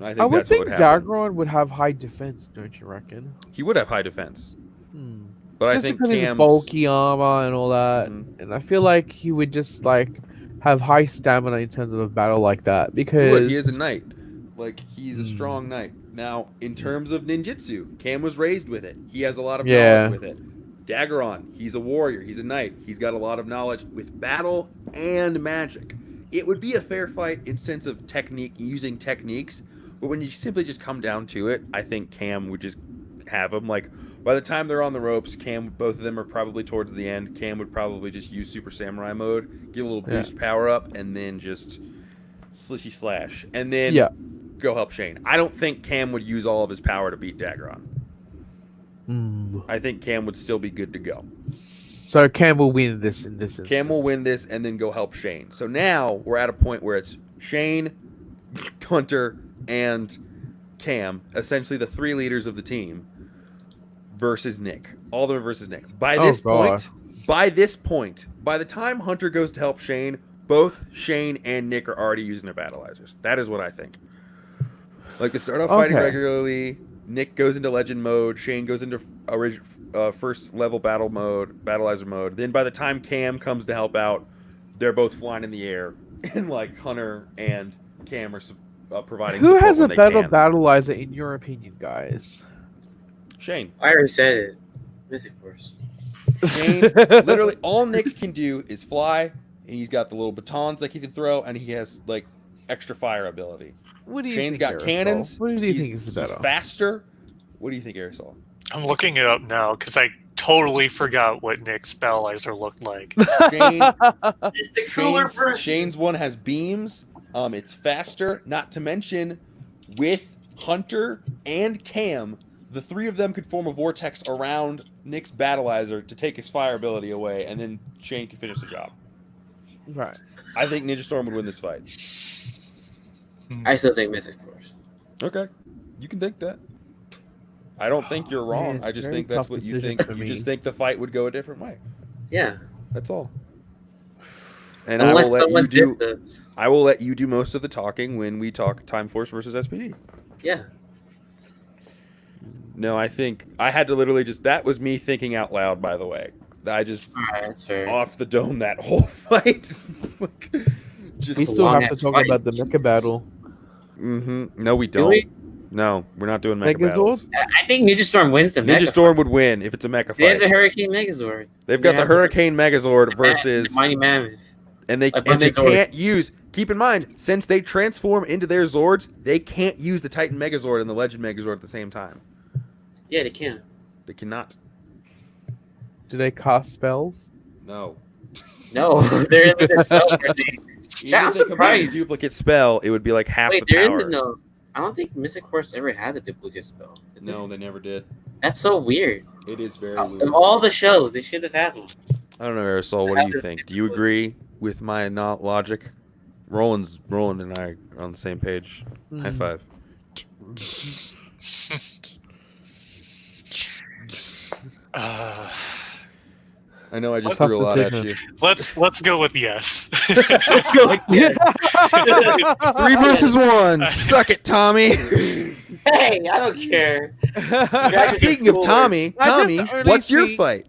I think would that's think what would happen. Dagron would have high defense, don't you reckon? He would have high defense, Hmm. but I Just think because of his Cam's bulky armor and all that, Mhm. and I feel like he would just like have high stamina in terms of a battle like that He because would. He is a knight. Like he's a Hmm. strong knight. Now, in terms of ninjutsu, Cam was raised with it. He has a lot of Yeah. knowledge with it. Daggeron, he's a warrior. He's a knight. He's got a lot of knowledge with battle and magic. It would be a fair fight in sense of technique, using techniques. But when you simply just come down to it, I think Cam would just have him. Like, by the time they're on the ropes, both of them are probably towards the end. Cam would probably just use Super Samurai mode, get a little boost power up, and then just slishy slash. And then go help Shane. I don't think Cam would use all of his power to beat Daggeron. I think Cam would still be good to go. So Cam will win this in this instance. Cam will win this and then go help Shane. So now we're at a point where it's Shane, Hunter, and Cam, essentially the three leaders of the team, versus Nick. All of them versus Nick. By this point, by the time Hunter goes to help Shane, both Shane and Nick are already using their battleizers. That is what I think. Like, they start off fighting regularly. Nick goes into legend mode. Shane goes into first level battleizer mode. Then by the time Cam comes to help out, they're both flying in the air, and like Hunter and Cam are providing. Who support has a when better they can. battleizer in your opinion, guys? Shane. I already said it. Mystic Force. Shane, literally all Nick can do is fly, and he's got the little batons that he can throw, and he has like extra fire ability. What do you Shane's think, got Aerosol? cannons. What do you think He's is better? faster. What do you think, Aerosol? I'm looking it up now because I totally forgot what Nick's battleizer looked like. Shane, It's the cooler version. Shane's one has beams. It's faster. Not to mention, with Hunter and Cam, the three of them could form a vortex around Nick's battleizer to take his fire ability away, and then Shane can finish the job. Right. I think Ninja Storm would win this fight. I still think Mystic Force. Okay, you can think that. I don't think you're wrong. Man, I just very think that's tough what you decision think. for You me. just think the fight would go a different way. Yeah. That's all. And Unless I will let someone you do. did this. I will let you do most of the talking when we talk Time Force versus SPD. Yeah. No, I think I had to literally just. That was me thinking out loud. By the way, I just Alright, that's fair. off the dome that whole fight. Like, just We still long have to ass talk fight. about the mecha battle. No, we Do don't. we? No, we're not doing mecha Megazord? battles. I think Ninja Storm wins the Ninja Mega Storm would win if it's a mecha They have the fight. Hurricane Megazord. They've got They the have Hurricane Megazord versus, the Mighty Mammoth. and they a bunch of can't Zords. use. Keep in mind, since they transform into their Zords, they can't use the Titan Megazord and the Legend Megazord at the same time. Yeah, they can. They cannot. Do they cast spells? No. No, they're in the spell thing. Even I'm if they combine surprised. the duplicate spell, it would be like half Wait, the they're power. in the no. I don't think Mystic Force ever had a duplicate spell. Did No, they? they never did. That's so weird. It is very Of weird. all the shows, they should have had one. I don't know, Aerosol. What do you think? Do you agree with my not logic? Roland and I are on the same page. High Mm. five. I know I just Tough threw a lot at decision. you. Let's go with yes. Yes. 3 versus 1. Suck it, Tommy. Hey, I don't care. Speaking of Tommy, I just only what's your see- fight?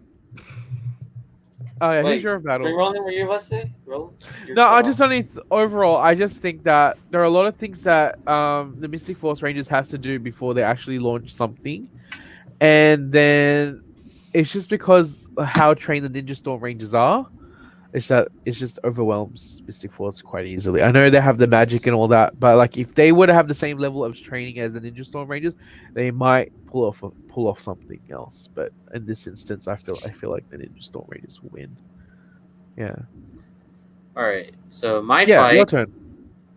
Oh yeah, Wait, who's your battle? Roland, were you about to say? Roland? You're No, I cut just off. only overall, I just think that there are a lot of things that the Mystic Force Rangers has to do before they actually launch something, and then it's just because of how trained the Ninja Storm Rangers are. It's that it just overwhelms Mystic Force quite easily. I know they have the magic and all that, but like if they were to have the same level of training as the Ninja Storm Rangers, they might pull off something else. But in this instance, I feel like the Ninja Storm Rangers will win. Yeah. All right. So my Yeah, your fight, turn.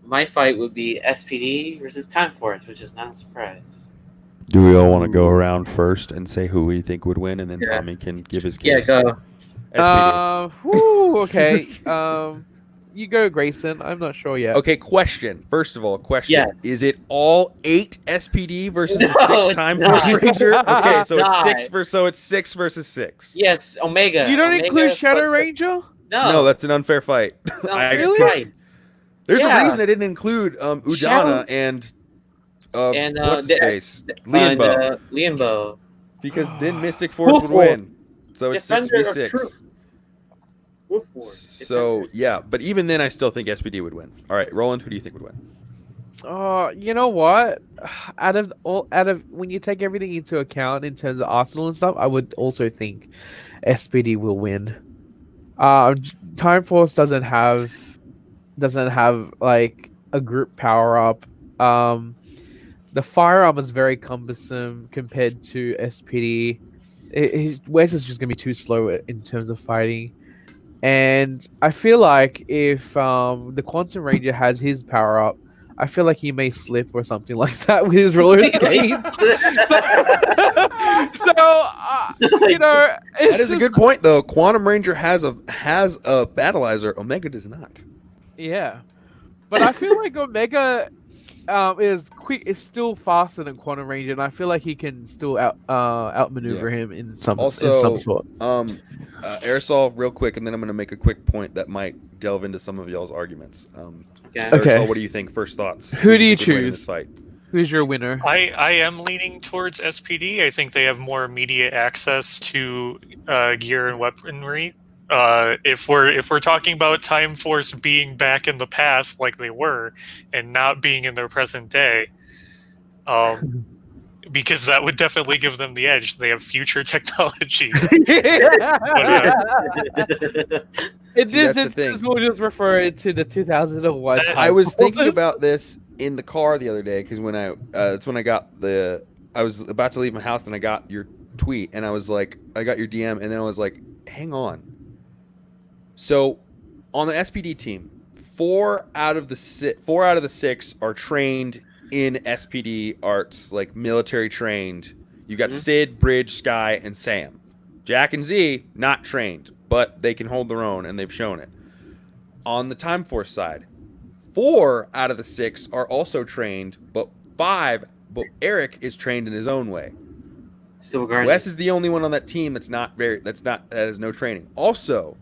my fight would be SPD versus Time Force, which is not a surprise. Do we all want to go around first and say who we think would win, and then Yeah. Tommy can give his Yeah, case? go. SPD. Okay. You go, Grayson. I'm not sure yet. Okay, question. First of all, question. Yes. Is it all 8 SPD versus No, the 6 it's Time not. Force Ranger? Okay, It's so it's not. 6 versus 6. Yes, Omega. You don't Omega include Shadow puts- Ranger? No, that's an unfair fight. no, Really? right. There's Yeah. a reason I didn't include Udana Shadow- and And, what's his the- face? And, Lianbo. Lianbo. Because then Mystic Force would win. So it's Defender of 6v6. truth. Wolf Force. So yeah, but even then I still think SPD would win. All right, Roland, who do you think would win? You know what? Out of when you take everything into account in terms of Arsenal and stuff, I would also think SPD will win. Time Force doesn't have like a group power up. The firearm is very cumbersome compared to SPD. Wes is just gonna be too slow in terms of fighting. And I feel like if the Quantum Ranger has his power up, I feel like he may slip or something like that with his roller skates. That is a good point though. Quantum Ranger has a battleizer. Omega does not. Yeah, but I feel like Omega is still faster than Quantum Ranger, and I feel like he can still outmaneuver him in some sort. Aerosol, real quick, and then I'm going to make a quick point that might delve into some of y'all's arguments. Okay. Aerosol, what do you think? First thoughts. Who do you think would win in choose? this fight? Who's your winner? I am leaning towards SPD. I think they have more immediate access to gear and weaponry. If we're talking about Time Force being back in the past like they were, and not being in their present day, because that would definitely give them the edge. They have future technology. In See, this that's the instance, thing. we'll just refer it to the 2001. I was thinking about this in the car the other day because when I was about to leave my house and I got your tweet and I was like, I got your DM and then I was like, hang on. So on the SPD team, 4 out of the 6 are trained in SPD arts, like military trained. You got Sid, Bridge, Sky, and Sam. Jack and Z, not trained, but they can hold their own, and they've shown it. On the Time Force side, 4 out of the 6 are also trained, but Eric is trained in his own way. Wes is the only one on that team that has no training. Also,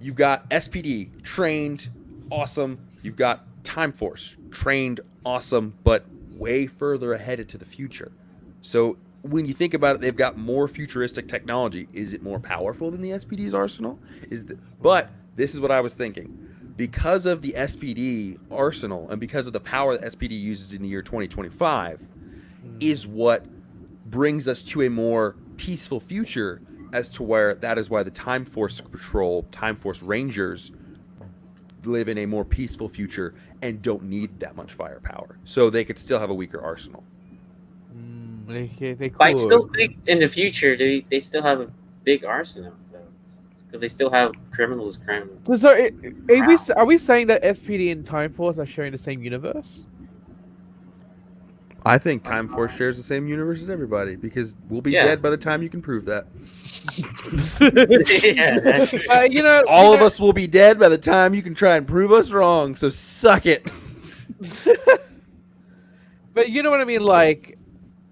you've got SPD trained, awesome. You've got Time Force trained, awesome, but way further ahead into the future. So when you think about it, they've got more futuristic technology. Is it more powerful than the SPD's arsenal? But this is what I was thinking. Because of the SPD arsenal and because of the power that SPD uses in the year 2025 is what brings us to a more peaceful future as to where that is why the Time Force Patrol, Time Force Rangers live in a more peaceful future and don't need that much firepower. So they could still have a weaker arsenal. They I could. still think in the future they still have a big arsenal though, because they still have criminals. So are we saying that SPD and Time Force are sharing the same universe? I think Time Force shares the same universe as everybody because we'll be dead by the time you can prove that. Yeah, that's true. All of us will be dead by the time you can try and prove us wrong. So suck it. But you know what I mean, like,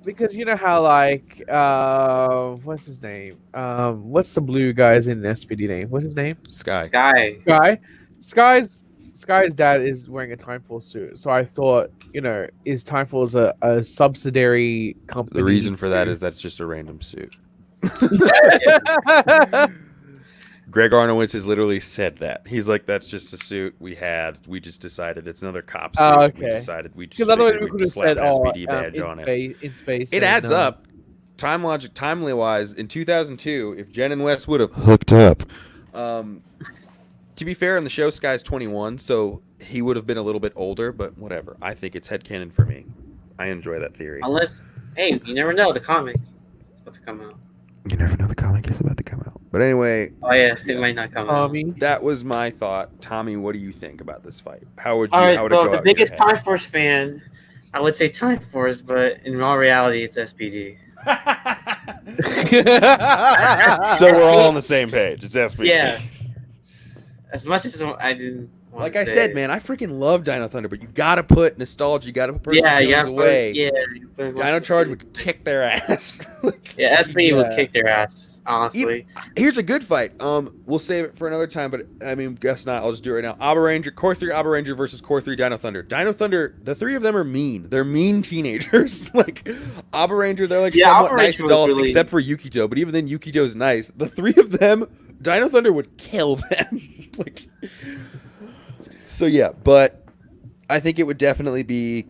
because you know how like what's his name? What's the blue guy's in the SPD name? What's his name? Sky. Sky's dad is wearing a Time Force suit, so I thought, is Time Force a subsidiary company? The reason for that is that's just a random suit. Greg Arnowitz has literally said that. He's like, that's just a suit we had. We just decided it's another cop suit. Oh, okay. We decided we just Because otherwise we figured could we'd have slap said, an SPD badge on it. In space. It adds up. Timely wise, in 2002, if Jen and Wes would have hooked up, to be fair, in the show, Sky's 21, so he would have been a little bit older, but whatever. I think it's headcanon for me. I enjoy that theory. Unless, hey, you never know, the comic is about to come out. You never know, the comic is about to come out. But anyway, It might not come out. that was my thought. Tommy, what do you think about this fight? How would you? All right, how would it well, go the out in your biggest head? Time Force fan, I would say Time Force, but in all reality, it's SPD. So we're all on the same page. It's SPD. Yeah. As much as I didn't. Want Like to I say said, it. man, I freaking love Dino Thunder, but you gotta put nostalgia, you gotta put personal Yeah, feelings away. yeah. Dino Charge would kick their ass. Like, Yeah, SP would Yeah. kick their ass. Honestly. here's a good fight. We'll save it for another time, but I mean, guess not. I'll just do it right now. Abba Ranger, Core 3 Abba Ranger versus Core 3 Dino Thunder. Dino Thunder, the three of them are mean. They're mean teenagers. Like Abba Ranger, they're like Yeah, somewhat Abba nice Ranger was adults, really- except for Yukito. But even then, Yukito's nice. The three of them, Dino Thunder would kill them. Like, so yeah, but I think it would definitely be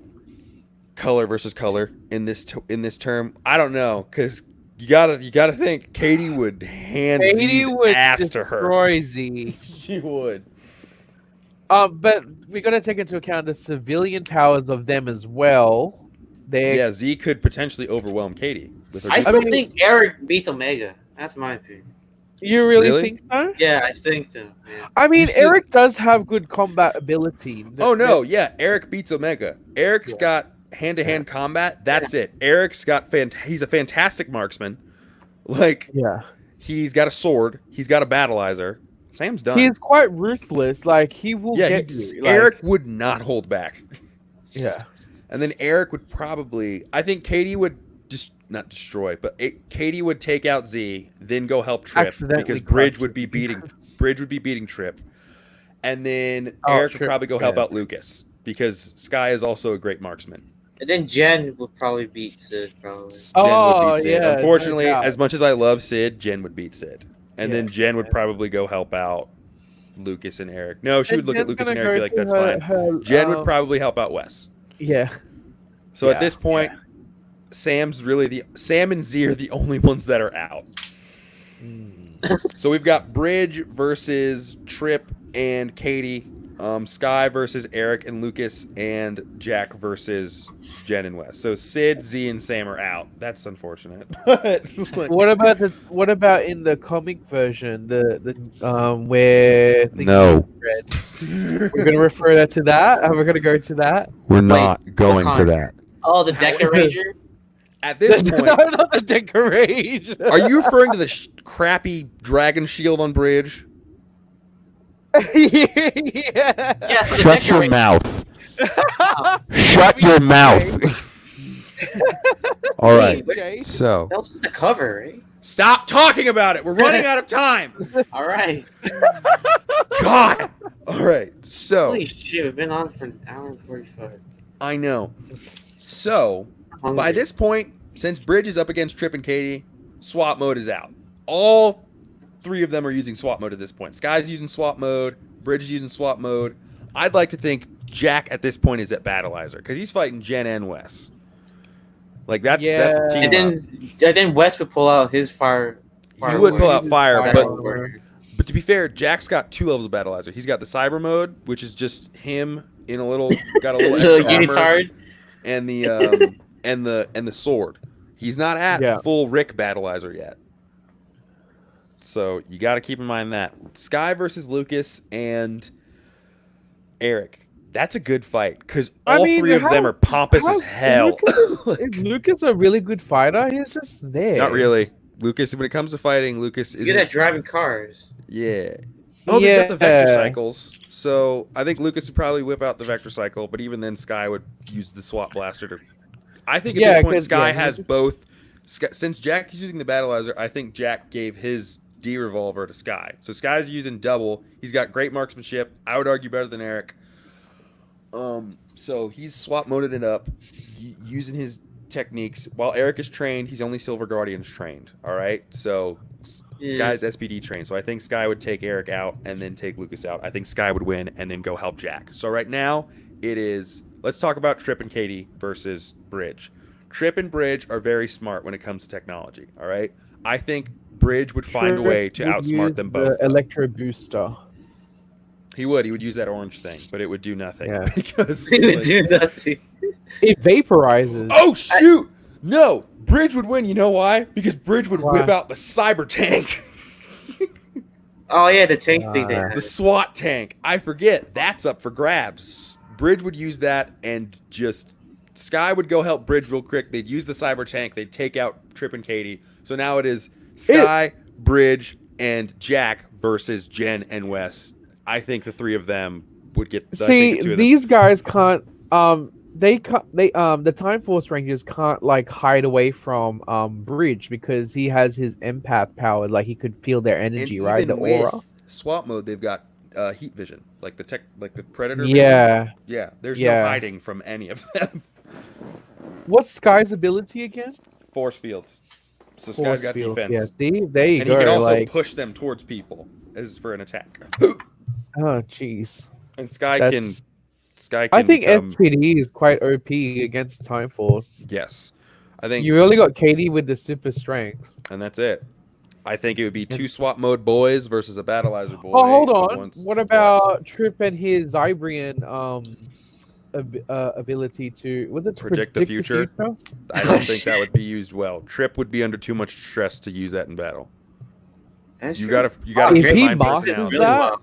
color versus color in this term. I don't know, because you gotta think Katie would hand Katie Z's would ass to her. destroy Z. She would. But we got to take into account the civilian powers of them as well. They Yeah, Z could potentially overwhelm Katie with her. I defense. still mean- think Eric beats Omega. That's my opinion. You really, Really? think so? Yeah, I think so. Yeah. I mean, You still- Eric does have good combat ability. Oh no, yeah, Eric beats Omega. Eric's Yeah. got hand-to-hand combat. That's it. Eric's got he's a fantastic marksman. Like, Yeah. he's got a sword. He's got a battleizer. Sam's done. He's quite ruthless. Like, he will yeah, get he's- you. Like, Eric would not hold back. Yeah. And then Eric would probably, I think Katie would just not destroy, but Katie would take out Z, then go help Trip Accidentally because Bridge crush would be beating Trip, and then Oh, Eric would Trip, probably go help yeah. out Lucas because Sky is also a great marksman. And then Jen would probably beat Sid. Probably. Jen Oh, would beat Sid. yeah, Unfortunately, no doubt. as much as I love Sid, Jen would beat Sid, and Yeah, then Jen would yeah. probably go help out Lucas and Eric. No, she And would look at Jen's Lucas and gonna Eric and be go like, to "That's fine." her, Jen would probably help out Wes. Yeah. So at Yeah, this point, Sam and Z are the only ones that are out. So we've got Bridge versus Trip and Katie, Sky versus Eric and Lucas, and Jack versus Jen and Wes. So Sid, Z, and Sam are out. That's unfortunate. But like, What about in the comic version, the where things No. are red? We're gonna refer that to that. We're gonna go to that. we're not going to that. Oh, the Decker Ranger. At this No, point, not the decoration. are you referring to the crappy dragon shield on Bridge? yeah. Yeah, so the Shut Decker your Ranger. mouth. Oh, Shut your mouth. All right. Jay. So that was just a cover, right? stop talking about it. We're running out of time. All right. God. All right. So Holy shit, we've been on for an hour and 45. I know. So Hungry. by this point, since Bridge is up against Trip and Katie, swap mode is out. All three of them are using swap mode at this point. Sky's using swap mode. Bridge is using swap mode. I'd like to think Jack at this point is at Battleizer because he's fighting Jen and Wes. Like that's a Yeah. team And up. then Wes would pull out his fire. He would pull out fire, Fire. but to be fair, Jack's got two levels of Battleizer. He's got the cyber mode, which is just him in a little got a little the extra armor, unitard. and the and the sword. He's not at Yeah. full Rick Battleizer yet. So you got to keep in mind that Sky versus Lucas and Eric. That's a good fight because I all mean, three of them are pompous as hell. Is Lucas a really good fighter? He's just there. Not really. Lucas, when it comes to fighting, Lucas He's is good at driving cars. yeah. Oh, they got the vector Yeah. cycles. So I think Lucas would probably whip out the vector cycle, but even then, Sky would use the swap blaster to. I think at Yeah, this point, 'cause, Sky yeah, has Lucas- both. Since Jack is using the Battleizer, I think Jack gave his D revolver to Sky. So Sky's using double. He's got great marksmanship. I would argue better than Eric. So he's swap moded it up, using his techniques. While Eric is trained, he's only Silver Guardians trained. All right, so Sky's SPD trained. So I think Sky would take Eric out and then take Lucas out. I think Sky would win and then go help Jack. So right now it is. Let's talk about Trip and Katie versus Bridge. Trip and Bridge are very smart when it comes to technology. All right, I think Bridge would find a way to Would outsmart use them both. The Electro Booster. He would use that orange thing, but it would do nothing Yeah. because. He would like- do nothing. It vaporizes. oh shoot! No, Bridge would win. You know why? Because Bridge would Why? whip out the cyber tank, Oh yeah, the tank thing they Uh, had. the SWAT tank. I forget that's up for grabs. Bridge would use that, and just Sky would go help Bridge real quick. They'd use the cyber tank. They'd take out Trip and Katie. So now it is Sky, Bridge, and Jack versus Jen and Wes I think the three of them would get. I See, think the two of them- these guys can't. The Time Force Rangers can't like hide away from Bridge because he has his empath power. Like he could feel their and energy, right? The even with aura. swap mode, they've got heat vision, like the predator. Yeah. Vision. Yeah. There's Yeah. no hiding from any of them. What's Sky's ability again? Force fields. So Sky's Force got field. defense, Yeah, see, there you and go. he can also like, push them towards people as for an attack. oh, jeez. And Sky That's- can. Sky can. I think become, SPD is quite OP against Time Force. Yes, I think, You really got Katie with the super strength. and that's it. I think it would be two swap mode boys versus a battleizer boy. Oh, hold with on. one What box. about Trip and his Zybrian ability to Predict the future? I don't think that would be used well. Trip would be under too much stress to use that in battle. That's You true. gotta If keep in he mind masters personality. really that, well.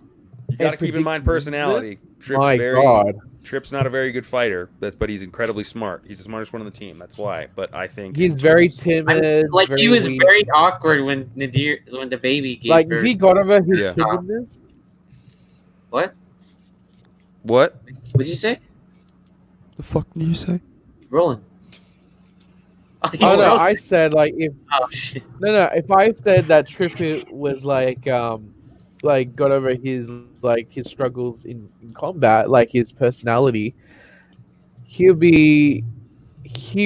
You gotta and keep in mind predicts personality. My God. Trip's not a very good fighter, but he's incredibly smart. He's the smartest one on the team. That's why. But I think He's in very terms- timid. Like he was weak. very awkward when the baby gave Like birth. he got over his Yeah. timidness. What? What? What'd you say? The fuck did you say? Roland. Oh, he's Oh no, frozen. I said like if Oh shit. no, if I said that Trip was like got over his struggles in combat, like his personality, he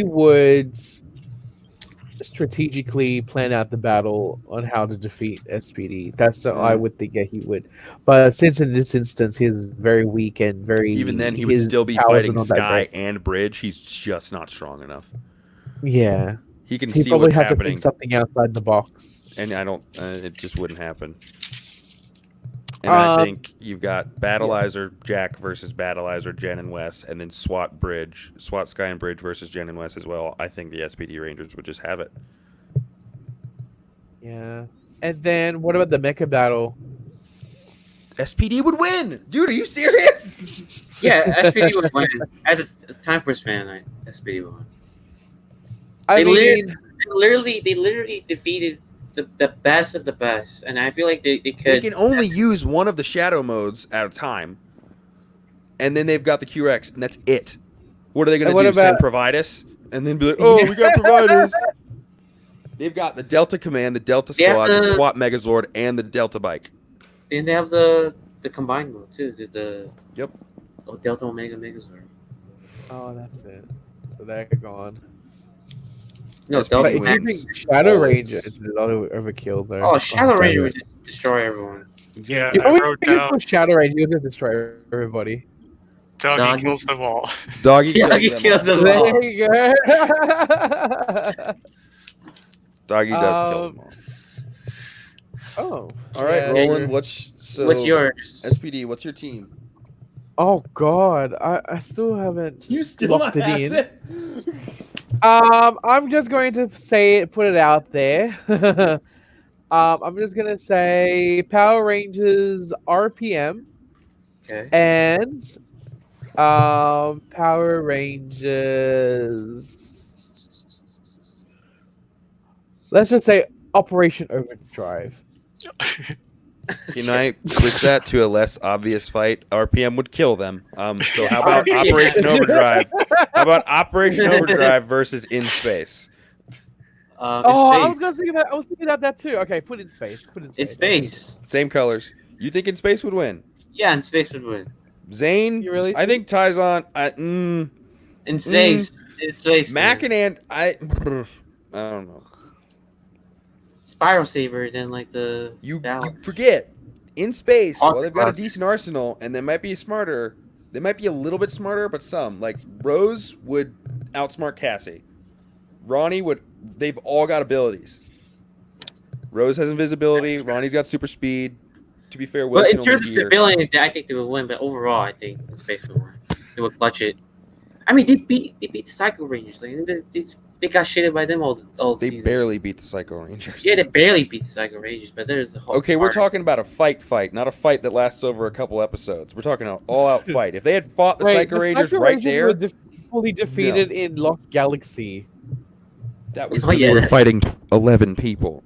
would strategically plan out the battle on how to defeat SPD. That's what I would think that he would. But since in this instance he's very weak and very Even then, he would his still be powers are fighting not that Sky great. and Bridge. He's just not strong enough. Yeah, He can he see probably what's had to happening, think something outside the box. and I don't. It just wouldn't happen. And I think you've got Battleizer Jack versus Battleizer Jen and Wes, and then SWAT Sky and Bridge versus Jen and Wes as well. I think the SPD Rangers would just have it. Yeah, and then what about the mecha battle? SPD would win, dude. Are you serious? Yeah, SPD would win. As a Time Force fan, SPD would win. I They mean, They literally defeated the best of the best, and I feel like they They could. can only use one of the shadow modes at a time, and then they've got the QRX, and that's it. What are they going And what to do? Send about- Providus, and then be like, "Oh, we got Providus." They've got the Delta Command, the Delta They have Squad, the the- SWAT Megazord, and the Delta Bike. Then they have the combined mode too. The Yep. Delta Omega Megazord. oh, that's it. So they're gone. No, SPD But Delta if wins. you Max. think Shadow Always. Ranger is a lot of overkill though. Oh, Shadow Ranger damn would it. just destroy everyone. Yeah, You I always wrote think down for Shadow Ranger, you just destroy everybody. Doggy Doggy. kills them all. Doggy Yeah, he kills kills them. them all. There you go. Doggy does kill them all. Oh. All right, yeah. Roland. What's yours? SPD? What's your team? Oh God, I still haven't. You still Locked not it have in. I'm just going to put it out there. I'm just gonna say Power Rangers RPM Okay. and Power Rangers. Let's just say Operation Overdrive. Can I switch that to a less obvious fight? RPM would kill them. So how about Yeah. Operation Overdrive? How about Operation Overdrive versus In Space? Oh, I was In space. thinking about that too. Okay, put in space. Put in space. In space. Same colors. You think In Space would win? Yeah, in space would win. Zane? You really I think Tyzon. In space. In space. Mac man. and I don't know. Spiral Saber, then like the You Balance. forget. In Space, Awesome. while they've got a decent arsenal and they might be smarter, they might be a little bit smarter, but some. Like Rose would outsmart Cassie. Ronnie would. They've all got abilities. Rose has invisibility. Ronnie's got super speed. To be fair, Will But can in only terms of gear. civilian, I think they would win. But overall, I think in space would win. They would clutch it. I mean, they beat the Psycho Rangers. Like they got shitted by them all They season. barely beat the Psycho Rangers. Yeah, they barely beat the Psycho Rangers, but there's a whole. Okay, we're part. talking about a fight, not a fight that lasts over a couple episodes. We're talking an all-out fight. If they had fought the Wait, Psycho the Rangers Psycho right Rangers there, were fully defeated in Lost Galaxy. that was Oh, when yeah, they were that's- fighting 11 people.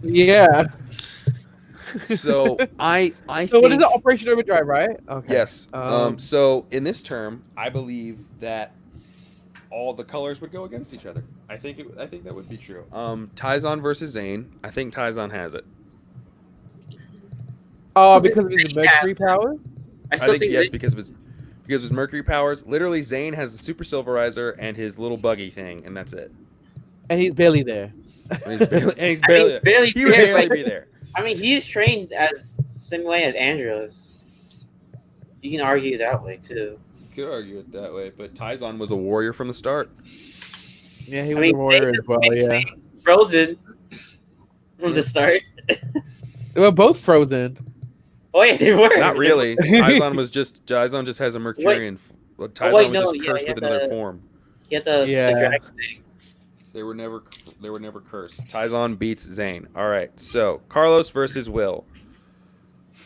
Yeah. So I So what is think- it? Operation Overdrive, right? Okay. Yes. So in this term, I believe that all the colors would go against each other. I think that would be true. Taizan versus Zane. I think Taizan has it. Oh, So because of his Zane mercury has- power. I still think yes, Zane- because of his mercury powers. Literally, Zane has the super silverizer and his little buggy thing, and that's it. And he's barely there. And he's barely, barely he would there, barely but- be there. I mean, he's trained as same way as Andros. You can argue that way too. You could argue it that way, but Taizan was a warrior from the start. Yeah, he I was mean, a warrior Zane as well. makes Yeah, Zane frozen from the start. they were both frozen. Oh yeah, they were. Not really. Taizan just has a Mercurian. Taizan wait, was no, just yeah, cursed he with had another the- form. He had the Yeah. dragon thing. They were never cursed. Taizan beats Zane. All right, so Carlos versus Will.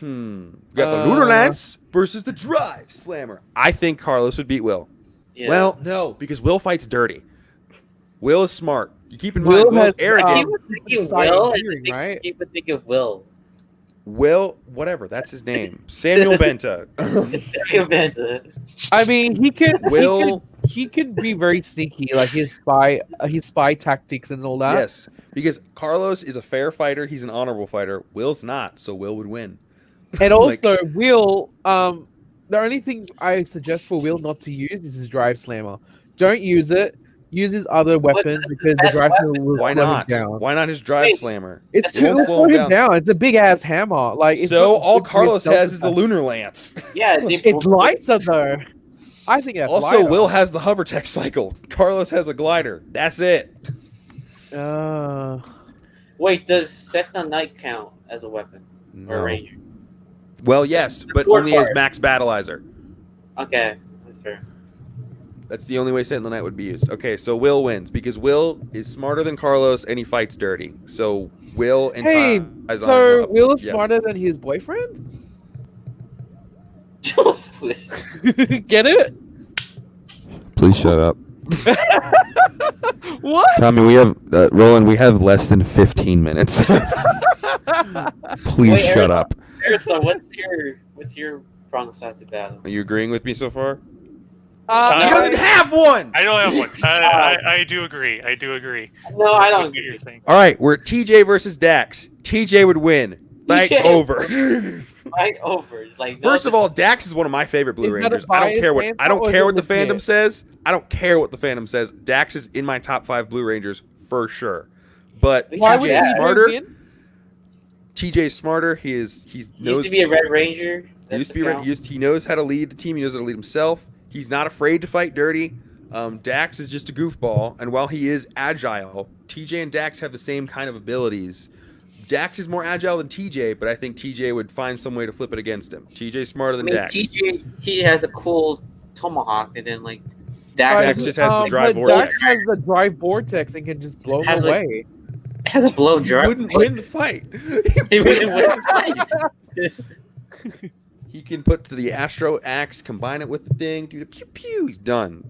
We got the Lunar Lance versus the Drive Slammer. I think Carlos would beat Will. Yeah. Well, no, because Will fights dirty. Will is smart. You keep in Will mind, Will's has, he arrogant. was thinking Silent Will, hearing, and right? he would think of Will. Will, whatever, that's his name. Samuel Benta. I mean, he could. Will, He could be very sneaky, like his spy tactics and all that. yes, because Carlos is a fair fighter. He's an honorable fighter. Will's not, so Will would win. And Like- also, Will. The only thing I suggest for Will not to use is his drive slammer. Don't use it. Use his other weapons that's because the best drive slammer will Why slow him not? down. Why not his Drive Wait. Slammer? It's It too won't it'll slow slow him him down. It's a big ass hammer. Like it's So not- all it's Carlos self- has is the Lunar Lance. Yeah, It's lighter though. I think it's Also, lighter. Will has the hover tech cycle. Carlos has a glider. That's it. Wait, does Sethna Knight count as a weapon or a No. ranger? Well, yes, but fourth only as part. Max Battleizer. Okay, that's fair. That's the only way Sentinel Knight would be used. Okay, so Will wins because Will is smarter than Carlos and he fights dirty. So Will and Hey, Taizan so are up- Will is yeah. smarter than his boyfriend? Get it? Please shut up. What? Tommy, we have Roland. We have less than 15 minutes left. Please Wait, shut up. So what's your Prognosatsu battle? Are you agreeing with me so far? He I- doesn't have one. I don't have one. I do agree. I do agree. No, I With don't. what you're saying. All right, we're at TJ versus Dax. TJ would win. Like TJ. over. Fight over. Like no First of all, Dax is one of my favorite Blue Is that a Rangers. I don't biased care what answer I don't or is care it what the legit? fandom says. I don't care what the fandom says. Dax is in my top 5 Blue Rangers for sure. But Why TJ would is he smarter. win? TJ's smarter. He He knows used to be a Red Ranger. he used to be red. He knows how to lead the team. He knows how to lead himself. He's not afraid to fight dirty. Dax is just a goofball, and while he is agile, TJ and Dax have the same kind of abilities. Dax is more agile than TJ, but I think TJ would find some way to flip it against him. TJ's smarter I than mean, Dax. TJ has a cool tomahawk, and then like Dax Dax has, just has the but drive Dax vortex. has the drive vortex and can just blow him Has a- away. has a blow He dry. wouldn't win the fight. He wouldn't win the fight. He can put to the Astro Axe, combine it with the thing, do the pew pew. He's done.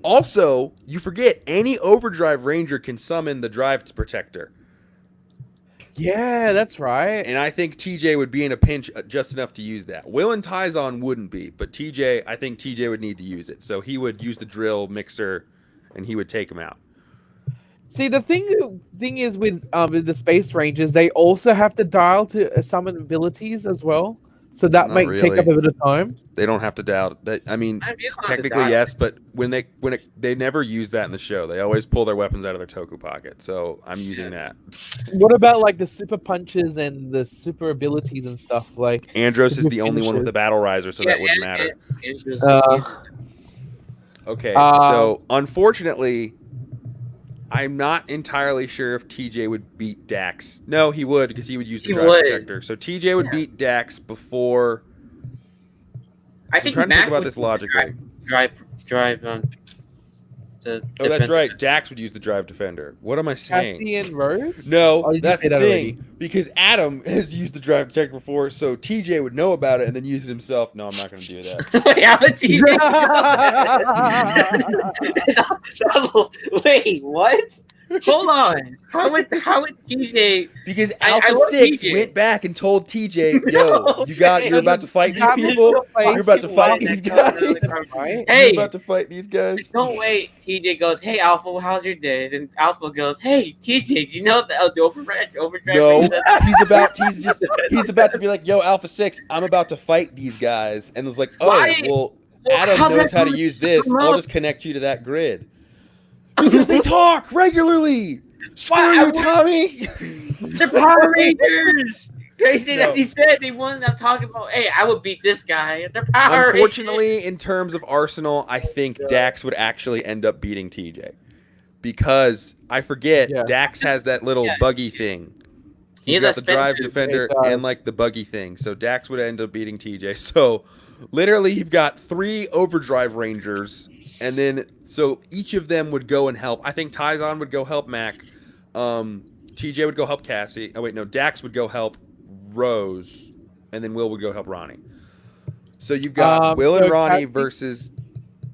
Also, you forget any Overdrive Ranger can summon the Drive Protector. Yeah, that's right. And I think TJ would be in a pinch just enough to use that. Will and Taizan wouldn't be, but TJ, I think TJ would need to use it. So he would use the drill mixer, and he would take him out. See, the thing is with the Space Rangers, they also have to dial to summon abilities as well. So that Not might take really. up a bit of time. They don't have to doubt that. I mean, I mean, you don't have to technically dial. yes, but they never use that in the show. They always pull their weapons out of their toku pocket. So I'm using that. What about like the super punches and the super abilities and stuff? Like, Andros is Your the only one with a finishes. battle riser, so that wouldn't matter. It's just, Okay, Uh, so unfortunately, I'm not entirely sure if TJ would beat Dax. No, he would because he would use the He drive would. protector. So TJ would Yeah. beat Dax before. I I'm think trying to Mac think about would this logically. drive Oh, the that's defender. right. Dax would use the drive defender. What am I saying? Cassie and Rose? No, Oh, you that's say the that thing. already. Because Adam has used the drive protector before, so TJ would know about it and then use it himself. No, I'm not going to do that. Wait, I'm a TJ. Wait, what? Hold on. How would TJ? Because I Alpha love 6 TJ. went back and told TJ, yo, No, you're about to fight these Happens people? to face You're about to it fight while these they're guys? right? You're Hey, about to fight these guys? don't wait. TJ goes, "Hey Alpha, how's your day?" Then Alpha goes, "Hey TJ, do you know the overdrive No, thing says-" he's about to be like, yo, Alpha 6, I'm about to fight these guys. And it's like, oh, Why? well, Well, Adam how knows did how to you use this. come I'll up? just connect you to that grid. Because they talk regularly. Screw you, Tommy. They're Power Rangers. Grayson, No. as he said, they wanted to talk about, hey, I would beat this guy. They're Power Unfortunately, in terms of Arsenal, I think Dax would actually end up beating TJ. Because I forget, Yeah. Dax has that little buggy thing. He's He's got a the drive spender. defender It does. and like the buggy thing. So Dax would end up beating TJ. So literally you've got 3 overdrive rangers, and then so each of them would go and help. I think Tyzon would go help Mac. TJ would go help Cassie. Oh wait, no, Dax would go help Rose, and then Will would go help Ronnie. So you've got Will and so Ronnie Cassie- versus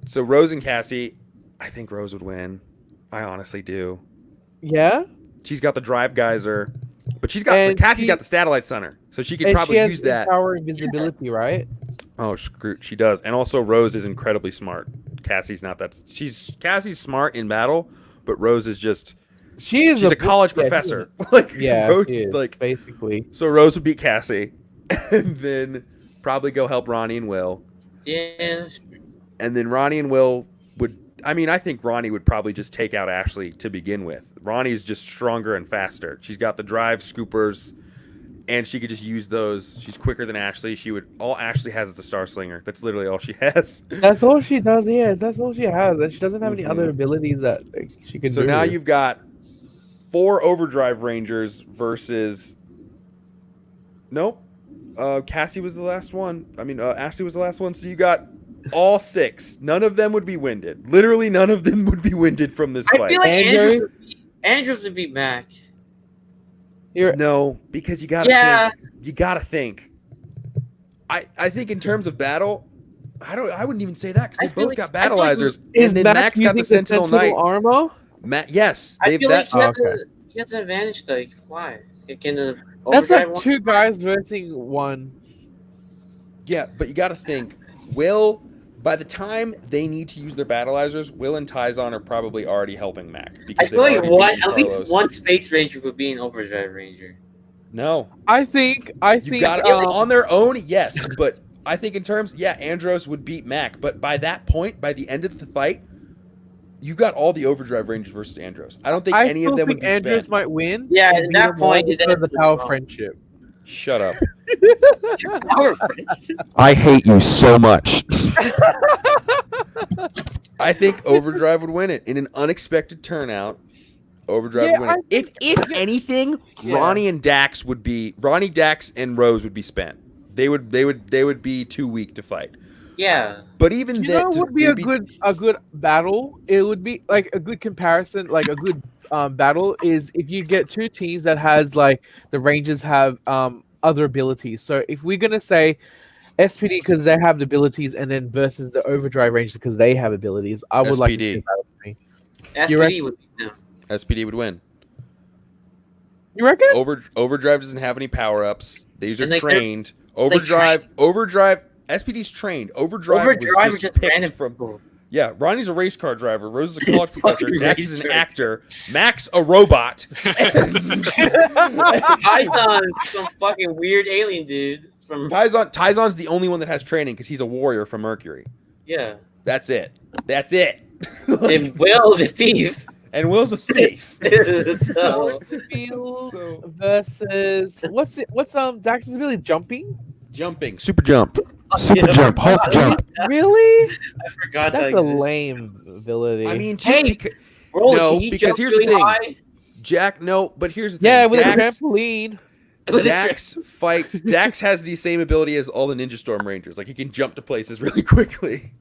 so Rose and Cassie. I think Rose would win. I honestly do. Yeah. She's got the drive geyser, but And Cassie's got the satellite center, so she could And probably she has use that. power invisibility, right? Oh, screw, she does. And also Rose is incredibly smart. Cassie's not that. Cassie's smart in battle, but Rose is just She's a college yeah, professor. Like Yeah, Rose she is is, like basically. so Rose would beat Cassie, and then probably go help Ronnie and Will, Yeah. and then Ronnie and Will would. I mean, I think Ronnie would probably just take out Ashley to begin with. Ronnie's just stronger and faster. She's got the drive scoopers, and she could just use those. She's quicker than Ashley. All Ashley has is the Star Slinger. That's literally all she has. That's all she does. Yeah, that's all she has, and she doesn't have any other Mhm. abilities that like, she can do. So now you've got 4 overdrive rangers versus. Nope. Cassie was the last one. I mean, Ashley was the last one. So you got all 6. None of them would be winded. Literally, none of them would be winded from this I fight. feel like Andrew? Andrews would beat Mac. No, because you gotta Yeah. think. You gotta think. I think in terms of battle, I wouldn't even say that because I they feel both like- got I feel like- battleizers, Is and then Mac Max got using the Sentinel Knight. armor? Yes, I they've feel that. like okay. he has an advantage though. He can fly. He can That's overdrive like one. 2 guys versus 1. Yeah, but you got to think. By the time they need to use their battleizers, Will and Tyzon are probably already helping Mac. I Because feel like they've already beaten at least Carlos. one Space Ranger would be an Overdrive Ranger. No, I think. you got it on their own. Yes, but I think in terms, Andros would beat Mac. But by that point, by the end of the fight, you got all the Overdrive Rangers versus Andros. I don't think I any still of them would think be Andrews spent. might win. Yeah, and at beat that them all point, because of the that's power of wrong. friendship. Shut up. Power Ranger. I hate you so much. I think Overdrive would win it in an unexpected turnout. Overdrive would win I it. If anything, Yeah. Ronnie, Dax, and Rose would be spent. They would be too weak to fight. Yeah. But even You then, know, what would be a good battle. It would be like a good comparison, like a good battle is if you get 2 teams that has like the Rangers have other abilities. So if we're gonna say SPD because they have the abilities, and then versus the Overdrive Rangers because they have abilities, I would like to see SPD. a battle for me. SPD reckon- would beat them. SPD would win. You reckon? Overdrive doesn't have any power ups. These are And, like, they're- trained. Overdrive. SPD's trained. Overdrive Overdrive was is just picked random from. people. Yeah, Ronnie's a race car driver. Rose is a college professor. Fucking Dax is an racer. actor. Max a robot. Tyson is some fucking weird alien dude from Tyzon's the only one that has training because he's a warrior from Mercury. yeah. That's it. And Will's a thief. And Will's a thief. So, Fields So- versus what's Dax's ability? Jumping? Jumping. Super jump. Super jump. Hulk jump. Really? I forgot That's that a existed. lame ability. I mean, Hey, Roland, no, can you because jump here's the really thing. high? Jack, no, but here's the thing. yeah, with a Dax, trampoline. Dax fights. Dax has the same ability as all the Ninja Storm Rangers. Like he can jump to places really quickly.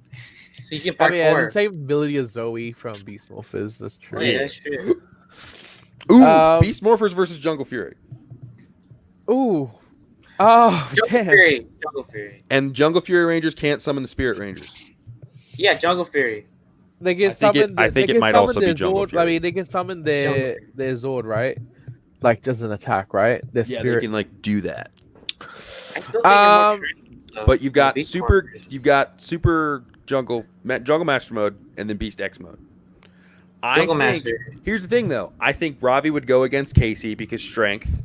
So you can I mean, yeah, the parkour. same ability as Zoe from Beast Morphers. That's true. Oh, yeah, that's true. Ooh, Beast Morphers versus Jungle Fury. Ooh. Oh, Jungle damn. Fury. Jungle Fury. And Jungle Fury Rangers can't summon the Spirit Rangers. Yeah, Jungle Fury. They can I think it- summon. I think they it can might summon also be their Jungle Zord. I Fury. mean, they can summon their Zord, right? Like just an attack, right? Their Yeah, spirit. they can like do that. I still think more training stuff. But you've got Beast super, Morphers. you've got super jungle master mode, and then Beast X mode. Jungle think, Master. Here's the thing, though. I think Ravi would go against Casey because strength.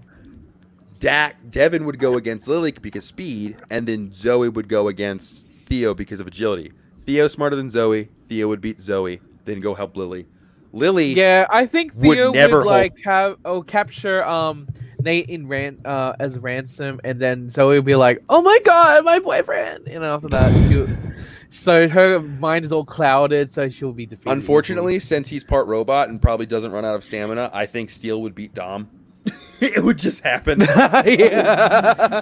Devin would go against Lily because speed, and then Zoe would go against Theo because of agility. Theo's smarter than Zoe. Theo would beat Zoe, then go help Lily. Lily, Yeah, I think would Theo never would like capture Nate in as ransom, and then Zoe would be like, "Oh my god, my boyfriend!" And after that, so her mind is all clouded, so she'll be defeated. unfortunately, since he's part robot and probably doesn't run out of stamina, I think Steel would beat Dom. It would just happen. yeah.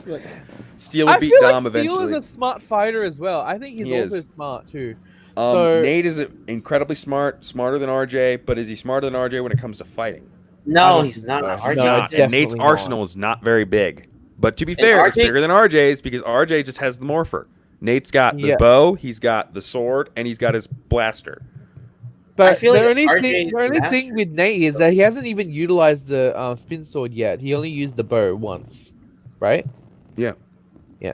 Steel would beat feel Dom like Steel eventually. is a smart fighter as well. I think he's He also is. smart too. So- Nate is incredibly smart, smarter than RJ, but is he smarter than RJ when it comes to fighting? No, he's not. No, RJ he's Not. not. just- And Nate's Definitely not. arsenal is not very big. But to be And fair, it's RJ bigger than RJ's because RJ just has the morpher. Nate's got the Yeah. bow, he's got the sword, and he's got his blaster. But I feel the like only RJ thing, is the only the thing master, with Nate is that he hasn't even utilized the spin sword yet. He only used the bow once, right? Yeah. Yeah.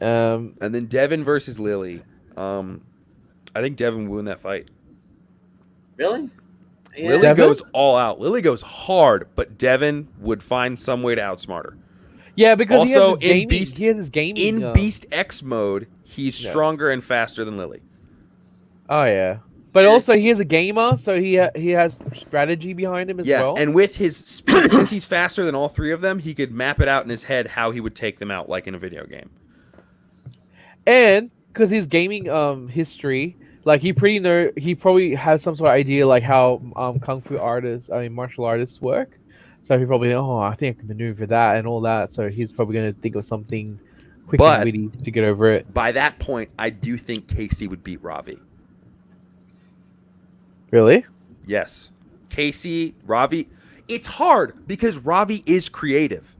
And then Devin versus Lily. I think Devin will win that fight. Really? Yeah. Lily Devin? goes all out. Lily goes hard, but Devin would find some way to outsmart her. Yeah, because Also, he has his in gaming. Beast- he has his gaming. In Beast X mode, he's Yeah. stronger and faster than Lily. Oh yeah, but also It's- he is a gamer, so he has strategy behind him as Yeah, well. and with his speed, since he's faster than all three of them, he could map it out in his head how he would take them out, like in a video game. And because his gaming history, like he probably has some sort of idea like how kung fu martial artists work. So he probably I think I can maneuver that and all that. So he's probably gonna think of something quick But- and witty to get over it. By that point, I do think Casey would beat Ravi. Really? Yes. Casey, Ravi. It's hard because Ravi is creative.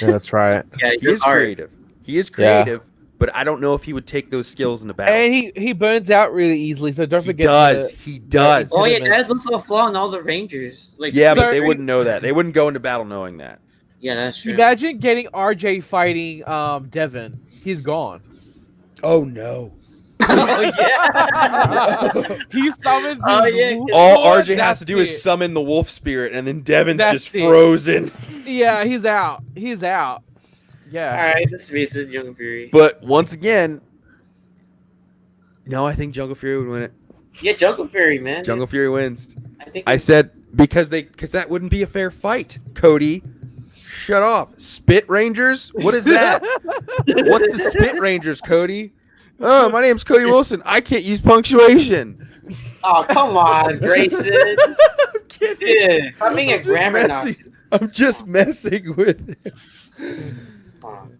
Yeah, that's right. Yeah, He you're is hard. creative. He is Yeah. creative, but I don't know if he would take those skills in a battle. And he burns out really easily. So don't He forget. does. He does. Oh yeah, Cinnamon. that's also a flaw in all the Rangers. Like Yeah, So- but they wouldn't know that. They wouldn't go into battle knowing that. yeah, that's true. Imagine getting RJ fighting Devin. He's gone. Oh no. oh yeah. He summons. Oh, his yeah, wolf All sword, RJ has that's to do is it. summon the wolf spirit, and then Devin's That's just it. frozen. Yeah, he's out. He's out. Yeah. All right, this is Jungle Fury. But once again, no, I think Jungle Fury would win it. Yeah, Jungle Fury, man. Jungle Fury wins. I think. I said because that wouldn't be a fair fight. Cody, shut off. Spit Rangers? What is that? What's the Spit Rangers, Cody? Oh, my name's Cody Wilson. I can't use punctuation. Oh come on, Grayson. I'm kidding. Dude, stop being a I'm just grammar messing- Nazi. I'm just messing with it. Come on.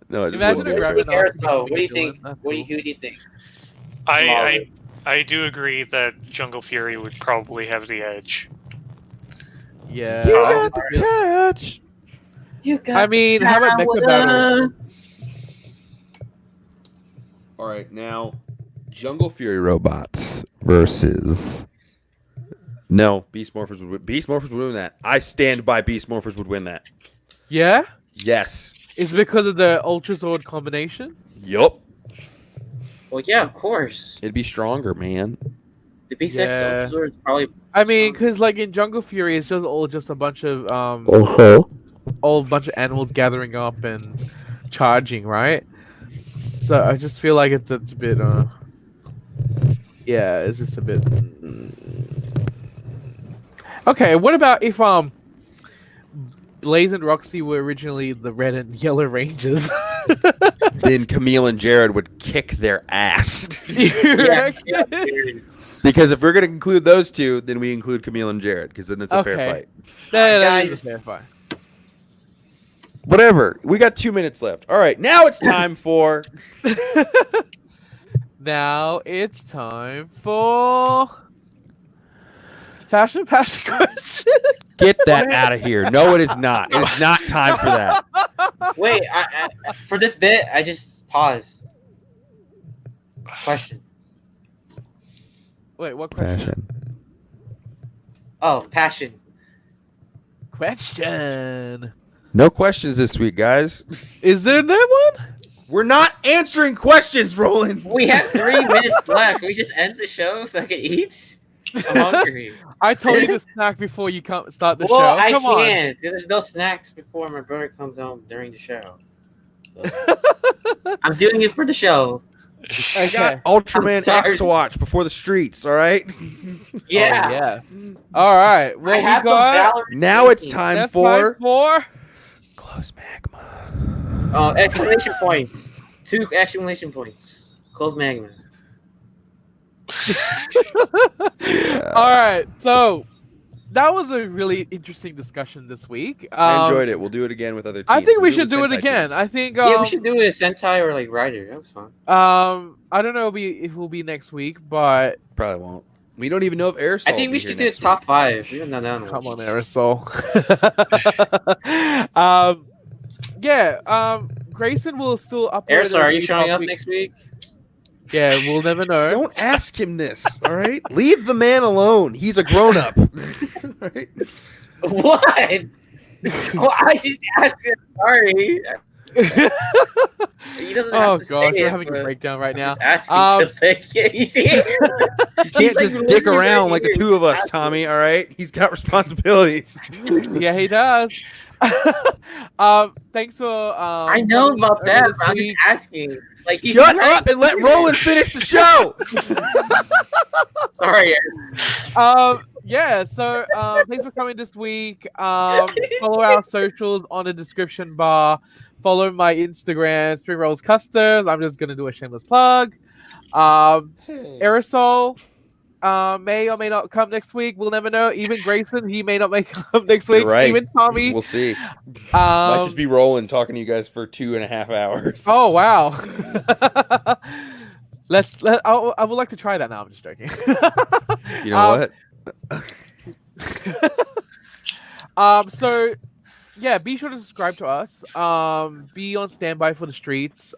No, I just Imagine wouldn't a be grammar fair. Nazi. What do you think? That's Who do cool. you think? I do agree that Jungle Fury would probably have the edge. Yeah. You got the touch. You got I mean, how about Mecha Battle? All right, now Jungle Fury robots versus. No, Beast Morphers would win. Beast Morphers would win that. I stand by Beast Morphers would win that. Yeah? Yes. Is it because of the Ultra Sword combination? Yup. Well, yeah, of course. It'd be stronger, man. The B6 Yeah. Sword is probably. I mean, because like in Jungle Fury, it's just a bunch of all bunch of animals gathering up and charging, right? So I just feel like it's a bit yeah, it's just a bit. Okay, what about if Blaze and Roxy were originally the red and yellow rangers? Then Camille and Jared would kick their ass. You Yeah, reckon? yeah, dude. Because if we're going to include those two, then we include Camille and Jared, because then it's a fair Okay. fight. No, that Guys. is a fair fight. Whatever. We got 2 minutes left. All right, now it's time for. Now it's time for fashion passion question. Get that out of here. No, it is not. It is not time for that. Wait, for this bit, I just pause. Question. Wait, what question? Fashion. Oh, passion. Question. No questions this week, guys. Is there that one? We're not answering questions, Roland. We have 3 minutes left. Can we just end the show so I can eat? I'm hungry. I told you to snack before you start the Well, show. I Come on. can't. 'Cause there's no snacks before my brother comes home during the show. So, I'm doing it for the show. I got Ultraman I'm sorry. X to watch before the streets. All right. Yeah. Oh, yes. All right. Well, I have we some got. Valorant Now it's rankings. time That's for time for. close magma. Oh, exclamation points. 2 exclamation points. Close magma. All right. So that was a really interesting discussion this week. I enjoyed it. We'll do it again with other teams. I think we We'll should do it Sentai again. teams. I think. Yeah, we should do a Sentai or like Rider. That was fun. I don't know if it will be next week, but Probably won't. We don't even know if Aerosol. I think we should do a top 5. We haven't done that one. come on, Aerosol. Grayson will still upload. Aerosol, are you every showing up topic. next week? Yeah, we'll never know. Don't ask him this. All right. Leave the man alone. He's a grown up. All right. What? Well, I just asked him. Sorry. He doesn't have Oh to say gosh, we're it, having a but breakdown right I'm now. just asking Um, because like, he's here. You can't like just dick literally around right like the here. two of us, Ask him. Tommy. All right. He's got responsibilities. Yeah, he does. Thanks for. I know coming about over that, this but I'm just week. asking. Like, he's Shut right up and let here. Roland finish the show. Sorry. Yeah, so thanks for coming this week. Follow our socials on the description bar. Follow my Instagram, Spring Rolls Customs. I'm just gonna do a shameless plug. Aerosol may or may not come next week. We'll never know. Even Grayson, he may not make come next week. You're right. Even Tommy. We'll see. Might just Um, be Roland talking to you guys for 2.5 hours. oh wow. I would like to try that now. I'm just joking. You know what? So yeah, be sure to subscribe to us. Be on standby for the streets.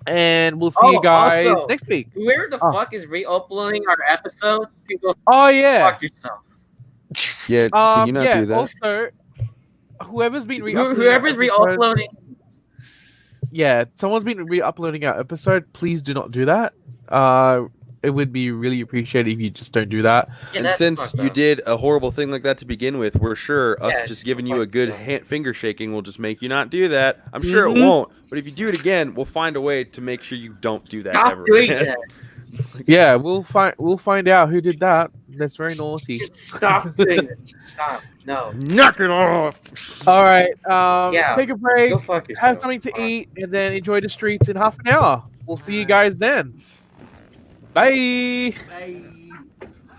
And we'll see you guys also, next week. Whoever the Oh. fuck is re-uploading our episode, you go Oh yeah. fuck yourself. Yeah. Can you not yeah, do that? Also, whoever's been re-uploading Whoever's our episode- re-uploading, yeah, someone's been re-uploading our episode. Please do not do that. It would be really appreciated if you just don't do that. yeah, And that's since fucked you up. did a horrible thing like that to begin with, we're sure us Yeah, just it's giving you a fucked good up. finger shaking will just make you not do that. I'm sure it Mhm. won't, but if you do it again, we'll find a way to make sure you don't do that Stop ever doing again. that. Yeah, we'll find out who did that. That's very naughty. Stop doing it. Stop. No. Knock it off. All right. Yeah, Take a break. Go fuck yourself. Have something to eat, and then enjoy the streets in half an hour. We'll see you guys then. Bye.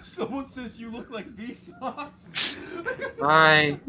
Someone says you look like Vsauce. Bye.